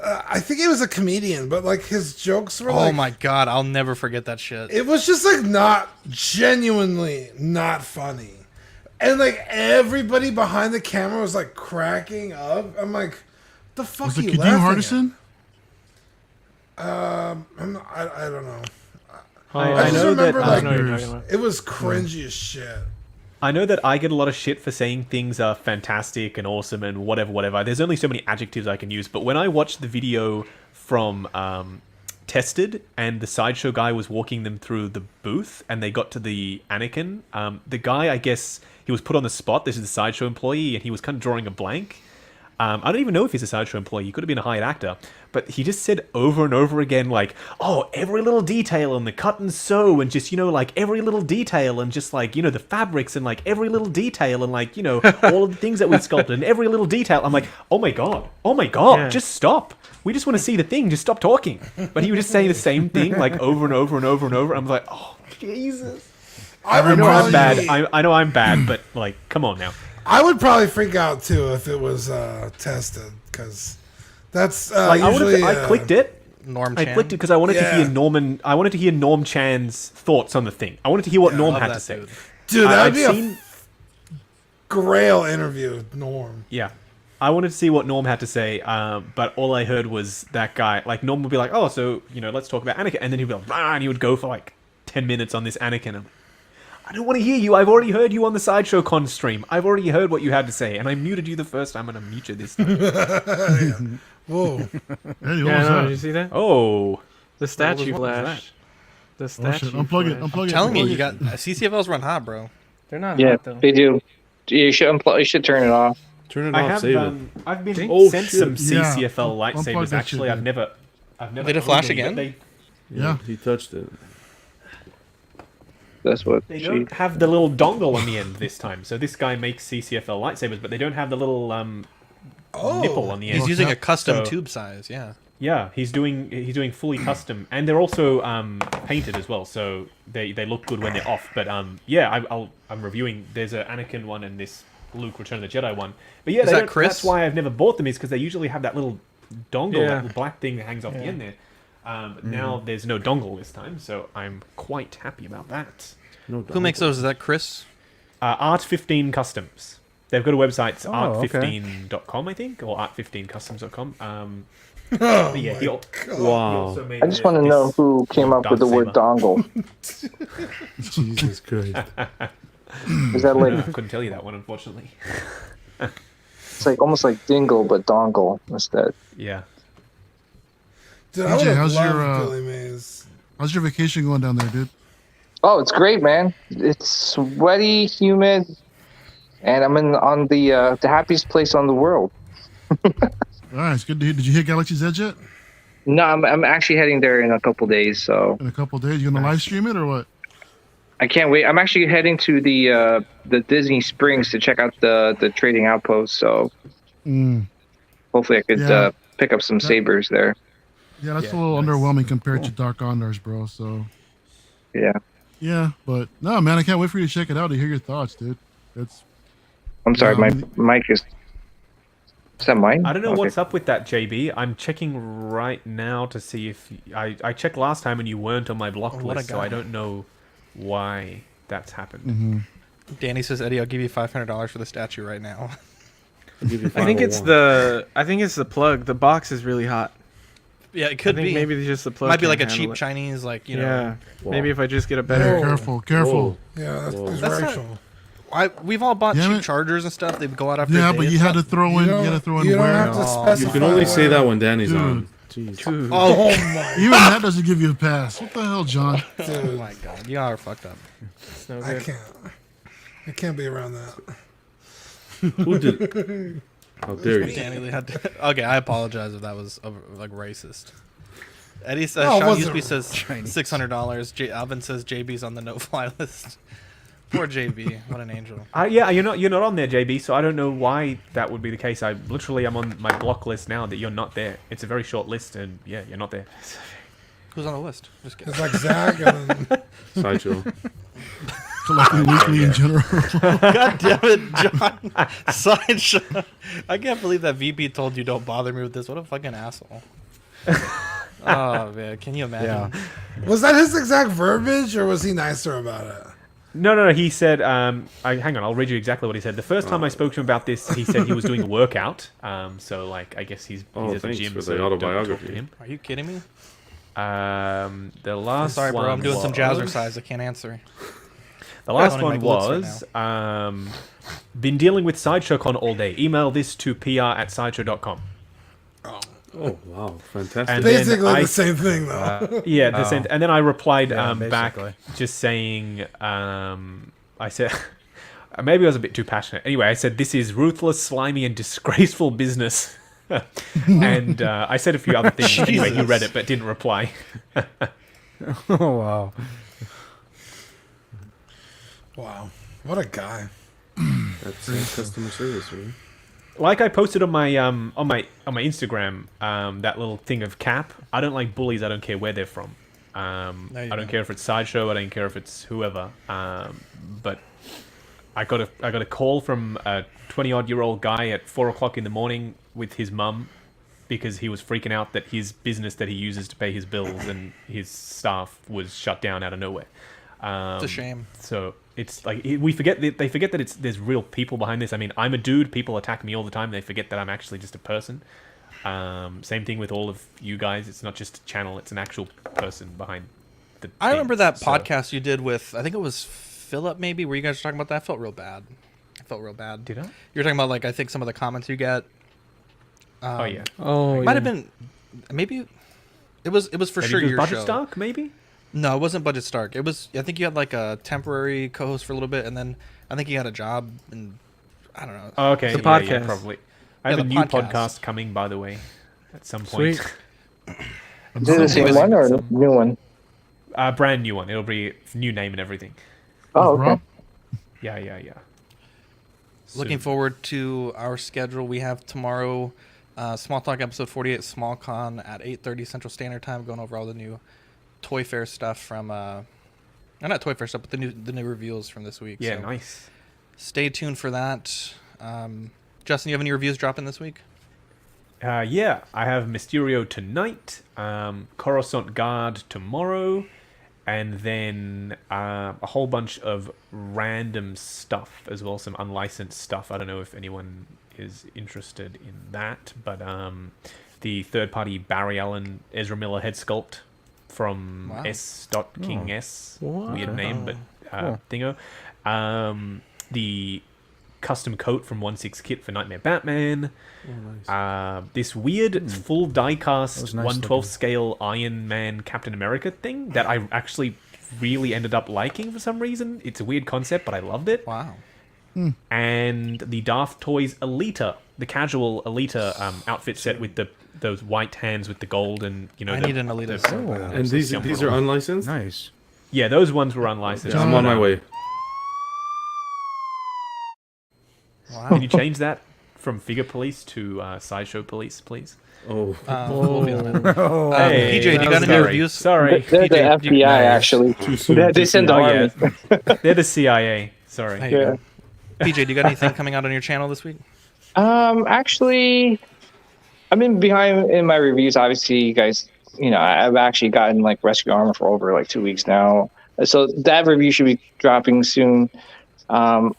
I think he was a comedian, but like his jokes were like, oh my god, I'll never forget that shit. It was just like not genuinely not funny. And like everybody behind the camera was like cracking up. I'm like, the fuck was are it you Kadeem laughing Hardison? I don't know. I just know remember that it was cringy as shit. I know that I get a lot of shit for saying things are fantastic and awesome and whatever. There's only so many adjectives I can use. But when I watched the video from Tested and the Sideshow guy was walking them through the booth and they got to the Anakin, the guy, I guess, he was put on the spot. This is the Sideshow employee and he was kind of drawing a blank. I don't even know if he's a Sideshow employee. He could have been a hired actor. But he just said over and over again, like, oh, every little detail and the cut and sew and just, like every little detail and just like, the fabrics and like every little detail and like, all of the things that we sculpted and every little detail. I'm like, oh my God, just stop. We just want to see the thing. Just stop talking. But he was just saying the same thing like over and over and over and over. I'm like, oh, Jesus. I know I'm bad. I know I'm bad, but like, come on now. I would probably freak out too if it was tested because that's usually. I clicked it. I clicked it because I wanted to hear Norman. I wanted to hear Norm Chan's thoughts on the thing. I wanted to hear what Norm had to say. Dude, that would be a Grail interview with Norm. Yeah, I wanted to see what Norm had to say. But all I heard was that guy. Like Norm would be like, "Oh, so let's talk about Anakin," and then he'd be like, and he would go for like 10 minutes on this Anakin. I don't want to hear you. I've already heard you on the Sideshow Con stream. I've already heard what you had to say, and I muted you the first time, and I'm mute you this time. Whoa. Hey, did you see that? Oh. The statue flash. The statue. Unplug it. Unplug it. I'm telling you, you got CCFLs run hot, bro. They're not hot, though. They do. You should turn it off. Turn it off. Save it. I've been sent some CCFL lightsabers. Actually, I've never. Did it flash again? Yeah, he touched it. That's what they don't have the little dongle on the end this time. So this guy makes CCFL lightsabers, but they don't have the little nipple on the end. He's using a custom tube size. Yeah. Yeah, he's doing fully custom, and they're also painted as well, so they look good when they're off. But I'm reviewing. There's an Anakin one and this Luke Return of the Jedi one. But yeah, that's why I've never bought them, is because they usually have that little dongle, that little black thing that hangs off the end there. Now there's no dongle this time, so I'm quite happy about that. Who makes those? Is that Chris? Art15 Customs. They've got a website, art15.com, I think, or art15customs.com. Wow. I just want to know who came up with the word dongle. Jesus Christ. Is that like? I couldn't tell you that one, unfortunately. It's like almost like dingle, but dongle instead. Yeah. Dude, DJ, how's your vacation going down there, dude? Oh, it's great, man. It's sweaty, humid, and I'm on the happiest place on the world. All right, it's good to hear. Did you hit Galaxy's Edge yet? No, I'm actually heading there in a couple days. So in a couple days, you gonna live stream it or what? I can't wait. I'm actually heading to the Disney Springs to check out the trading outpost. So hopefully I could pick up some sabers there. Yeah, that's a little underwhelming compared to Dark Honors, bro. So yeah, but no, man, I can't wait for you to check it out to hear your thoughts, dude. I'm sorry, my mic is. Is that mine? I don't know what's up with that, JB. I'm checking right now to see if I checked last time and you weren't on my blocked list, so I don't know why that's happened. Danny says, Eddie, I'll give you $500 for the statue right now. I think it's the plug. The box is really hot. Yeah, it could be. Maybe just the plug. Might be like a cheap Chinese, like you know. Yeah. Maybe if I just get a better. Careful. Yeah, that's racial. We've all bought cheap chargers and stuff. They go out after. Yeah, but you had to throw in. You had to throw in. You don't have to specify. You can only say that when Danny's on. Jeez. Oh my! Even that doesn't give you a pass. What the hell, John? Oh my God, you are fucked up. I can't be around that. Who did? How dare you? Danny had to, okay, I apologize if that was like racist. Eddie says, No, Sean Usby says $600. Alvin says JB's on the no-fly list. Poor JB, what an angel. Yeah, you're not on there, JB. So I don't know why that would be the case. I'm on my block list now that you're not there. It's a very short list, and yeah, you're not there. Who's on the list? Just kidding. It's like Zach and then... Sideshow. Collecting weekly in general. God damn it, John. Sideshow. I can't believe that VP told you don't bother me with this. What a fucking asshole. Oh man, can you imagine? Yeah. Was that his exact verbiage, or was he nicer about it? No. He said, hang on, I'll read you exactly what he said. The first time I spoke to him about this, he said he was doing a workout. So, like, I guess he's at the gym. For so the autobiography. don't talk to him. Are you kidding me? The last Sorry, bro. I'm doing some was- jazzercise. I can't answer. The last one was, been dealing with SideshowCon all day. Email this to pr@sideshow.com. Oh wow, fantastic! And basically the same thing, though. Yeah, the same. And then I replied back, just saying, I said, maybe I was a bit too passionate. Anyway, I said, this is ruthless, slimy, and disgraceful business. And I said a few other things. Anyway, he read it but didn't reply. Oh wow! Wow, what a guy! That's customer service, man. Like I posted on my Instagram, that little thing of Cap. I don't like bullies. I don't care where they're from. I don't care if it's Sideshow. I don't care if it's whoever. But I got a call from a 20-odd-year-old guy at 4:00 in the morning with his mum because he was freaking out that his business that he uses to pay his bills and his staff was shut down out of nowhere. It's a shame. So it's like they forget that there's real people behind this. I mean, I'm a dude. People attack me all the time. They forget that I'm actually just a person. Same thing with all of you guys. It's not just a channel. It's an actual person behind the thing. I remember that podcast you did with, I think it was Philip maybe, where you guys were talking about that. I felt real bad. Did I? You were talking about, like, I think some of the comments you get. Yeah. Might have been, maybe, it was for sure your Budget show. Stock, maybe? No, it wasn't Budget Stark. It was, I think you had like a temporary co-host for a little bit, and then I think you had a job, and I don't know. Oh, okay. The podcast. Yeah, probably. I have a new podcast coming, by the way, at some point. Sweet. Is it the same one or a new one? Brand new one. It'll be new name and everything. Oh, okay. Yeah. Looking forward to our schedule. We have tomorrow, Small Talk episode 48, SmallCon at 8:30 Central Standard Time, going over all the new Toy Fair stuff from, not Toy Fair stuff, but the new reveals from this week. Yeah, so nice. Stay tuned for that. Justin, you have any reviews dropping this week? Yeah, I have Mysterio tonight, Coruscant Guard tomorrow, and then a whole bunch of random stuff as well, some unlicensed stuff. I don't know if anyone is interested in that, but the third-party Barry Allen, Ezra Miller head sculpt from S.King S. Weird name, but thingo. The custom coat from 1/6 Kit for Nightmare Batman. Nice. This weird full die-cast 1/12 scale Iron Man Captain America thing that I actually really ended up liking for some reason. It's a weird concept, but I loved it. Wow. and the Darth Toys Elita, the casual Elita outfit set with those white hands with the gold and I need an Elita. And these are unlicensed? Nice. Yeah, those ones were unlicensed. I'm on my way. Wow. Can you change that from Figure Police to Sideshow Police, please? We'll be on it. Hey, PJ, do you got any reviews? Sorry. They're the PJ, FBI, actually. They send the army. They're the CIA. Sorry. There you go. PJ, do you got anything coming out on your channel this week? Actually, I've been behind in my reviews. Obviously, you guys, I've actually gotten like Rescue Armor for over like 2 weeks now. So that review should be dropping soon. I'm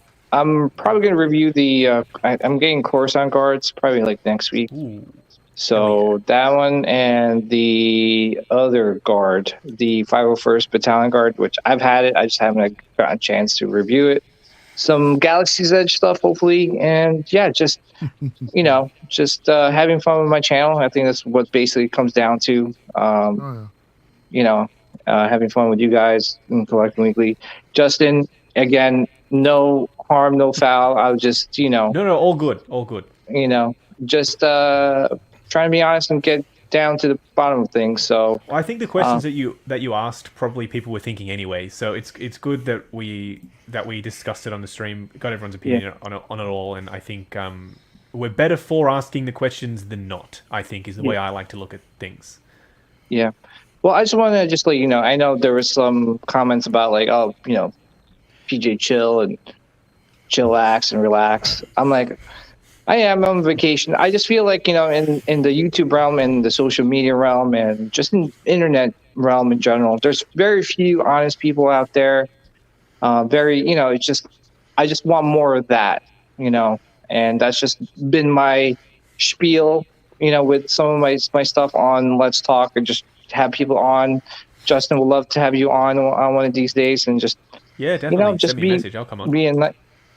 probably going to review the, I'm getting Coruscant guards probably like next week. Ooh. So that one and the other guard, the 501st Battalion Guard, which I've had it. I just haven't gotten a chance to review it. Some Galaxy's Edge stuff, hopefully. And yeah, just, having fun with my channel. I think that's what basically comes down to, having fun with you guys and Collecting Weekly. Justin, again, no harm, no foul. I was just, No, all good. All good. Just trying to be honest and get down to the bottom of things. So well, I think the questions that you asked probably people were thinking anyway. So it's good that we discussed it on the stream, got everyone's opinion on it all, and I think we're better for asking the questions than not. I think is the way I like to look at things. Yeah. Well, I just want to just let you know. I know there was some comments about like, oh, PJ chill and chillax and relax. I'm like, I am on vacation. I just feel like, in the YouTube realm and the social media realm and just in internet realm in general, there's very few honest people out there. It's just, I just want more of that, and that's just been my spiel, with some of my stuff on Let's Talk, or just have people on. Justin would love to have you on one of these days, and just, definitely. just send me a message. I'll come on.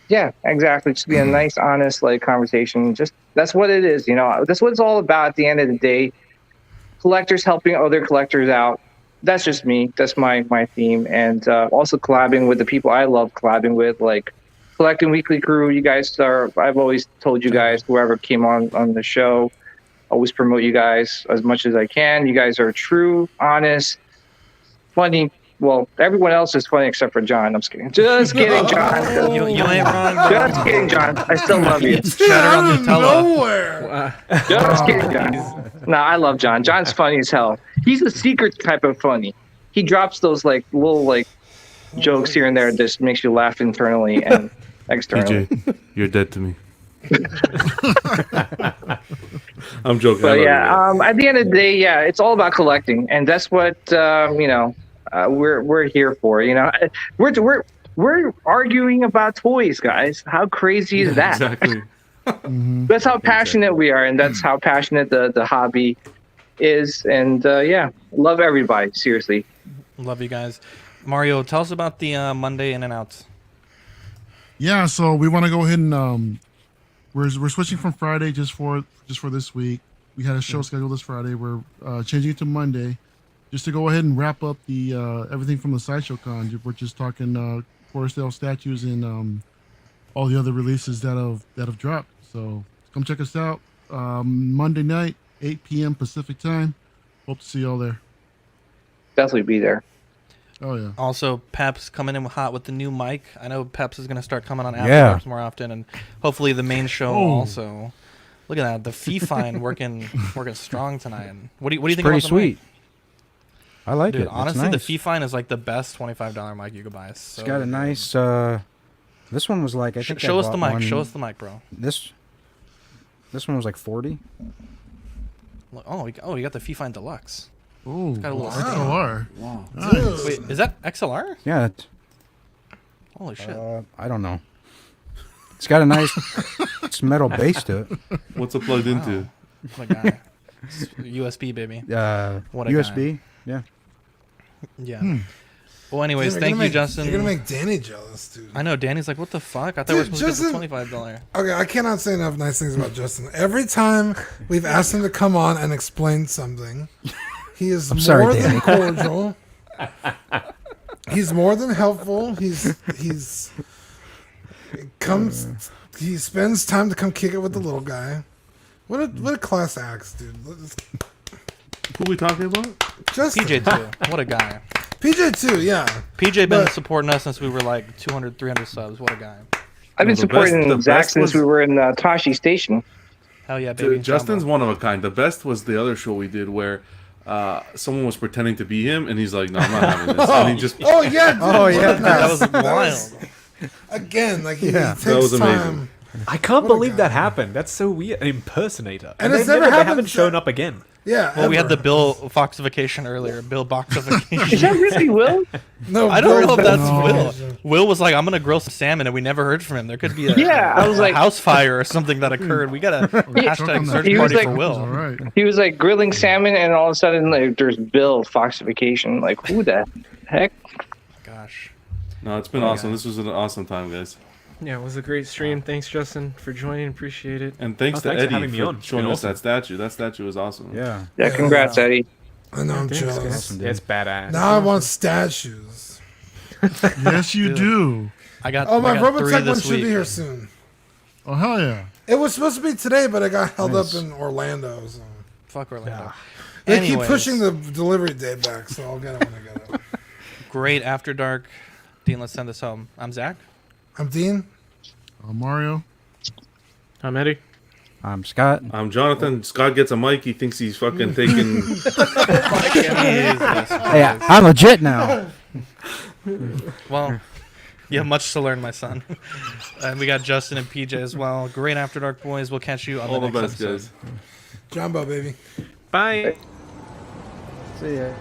Yeah, exactly. Just be a nice, honest, conversation. Just that's what it is. That's what it's all about. At the end of the day, collectors helping other collectors out. That's just me. That's my theme, and also collabing with the people I love collabing with, like Collecting Weekly crew. You guys are. I've always told you guys, whoever came on the show, always promote you guys as much as I can. You guys are true, honest, funny. Well, everyone else is funny except for John. I'm just kidding. Just kidding, John. You ain't wrong. Just kidding, John. I still love you. Cheddar on Nutella. Nowhere. Just kidding, John. No, I love John. John's funny as hell. He's a secret type of funny. He drops those little jokes here and there that just makes you laugh internally and externally. PJ, you're dead to me. I'm joking. But yeah, at the end of the day, yeah, it's all about collecting, and that's what we're here for. We're arguing about toys, guys. How crazy is that? Exactly. That's how passionate we are, and that's how passionate the hobby is. And love everybody. Seriously, love you guys. Mario, tell us about the Monday in and outs. Yeah, so we want to go ahead and we're switching from Friday just for this week. We had a show scheduled this Friday. We're changing it to Monday, just to go ahead and wrap up the everything from the Sideshow Con. We're just talking Forestdale statues and all the other releases that have dropped. So come check us out Monday night, 8 p.m. Pacific time. Hope to see y'all there. Definitely be there. Oh yeah. Also, Peps coming in hot with the new mic. I know Peps is going to start coming on after more often, and hopefully the main show also. Look at that, the Fee-Fine working strong tonight. And what do you think? Pretty about the sweet. mic? I like Dude, it. honestly, nice. the Fee-Fine is like the best $25 mic you could buy. So it's got a nice. This one was like I think. Show us the mic. Show us the mic, bro. This one was like 40. Oh, you got the Fee-Fine Deluxe. Oh, it's got a little XLR. Wow. Nice. Wait, is that XLR? Yeah. Holy shit. I don't know. It's got a nice metal base to it. What's it plugged into? What a guy. USB, baby. What a USB. Guy. Yeah. Yeah. Well, anyways, thank you, Justin. You're gonna make Danny jealous, dude. I know. Danny's like, what the fuck? I thought we were supposed to get the $25. Okay, I cannot say enough nice things about Justin. Every time we've asked him to come on and explain something, he is more than cordial. He's more than helpful. He's He spends time to come kick it with the little guy. What a class acts, dude. Who are we talking about? Just PJ2. What a guy. PJ2, yeah. PJ been supporting us since we were like 200, 300 subs. What a guy. I've been supporting Zach since we were in Tashi Station. Hell yeah, baby. Justin's one of a kind. The best was the other show we did where someone was pretending to be him, and he's like, "No, I'm not having this." And he just, oh yeah, dude. That was wild. Again, like he that takes was amazing. time. I can't believe that happened. That's so weird. An impersonator. And they it's never happened. They haven't shown up again. Yeah. Well, we had the Bill Foxification earlier. Bill Boxification. Is that really Will? No, I don't know if that's Will. Will was like, "I'm gonna grill some salmon," and we never heard from him. There could be a house fire or something that occurred. We got a hashtag search party for Will. Right. He was like grilling salmon, and all of a sudden, like, there's Bill Foxification. Like, who the heck? Gosh. No, it's been awesome. This was an awesome time, guys. Yeah, it was a great stream. Thanks, Justin, for joining. Appreciate it. And thanks to thanks for Eddie having me for on. showing It's us that statue. That statue was awesome. Yeah. Yeah, congrats, Eddie. I know I'm Thanks, jealous. guys. Yeah, it's badass. Now I want statues. Yes, you do. I got. Oh, my I got 3 Robotech one this should week. be here soon. Oh hell yeah! It was supposed to be today, but it got held Nice. up in Orlando. So. Fuck Orlando. They keep Anyways, pushing the delivery date back, so I'll get it when I get it. Great After Dark. Dean, let's send this home. I'm Zach. I'm Dean. Mario. I'm Eddie. I'm Scott. I'm Jonathan. Scott gets a mic. He thinks he's fucking taking. Hey, I'm legit now. Well, you have much to learn, my son. And we got Justin and PJ as well. Great After Dark, boys. We'll catch you on All the the next best, episode. guys. Jumbo, baby. Bye. See ya.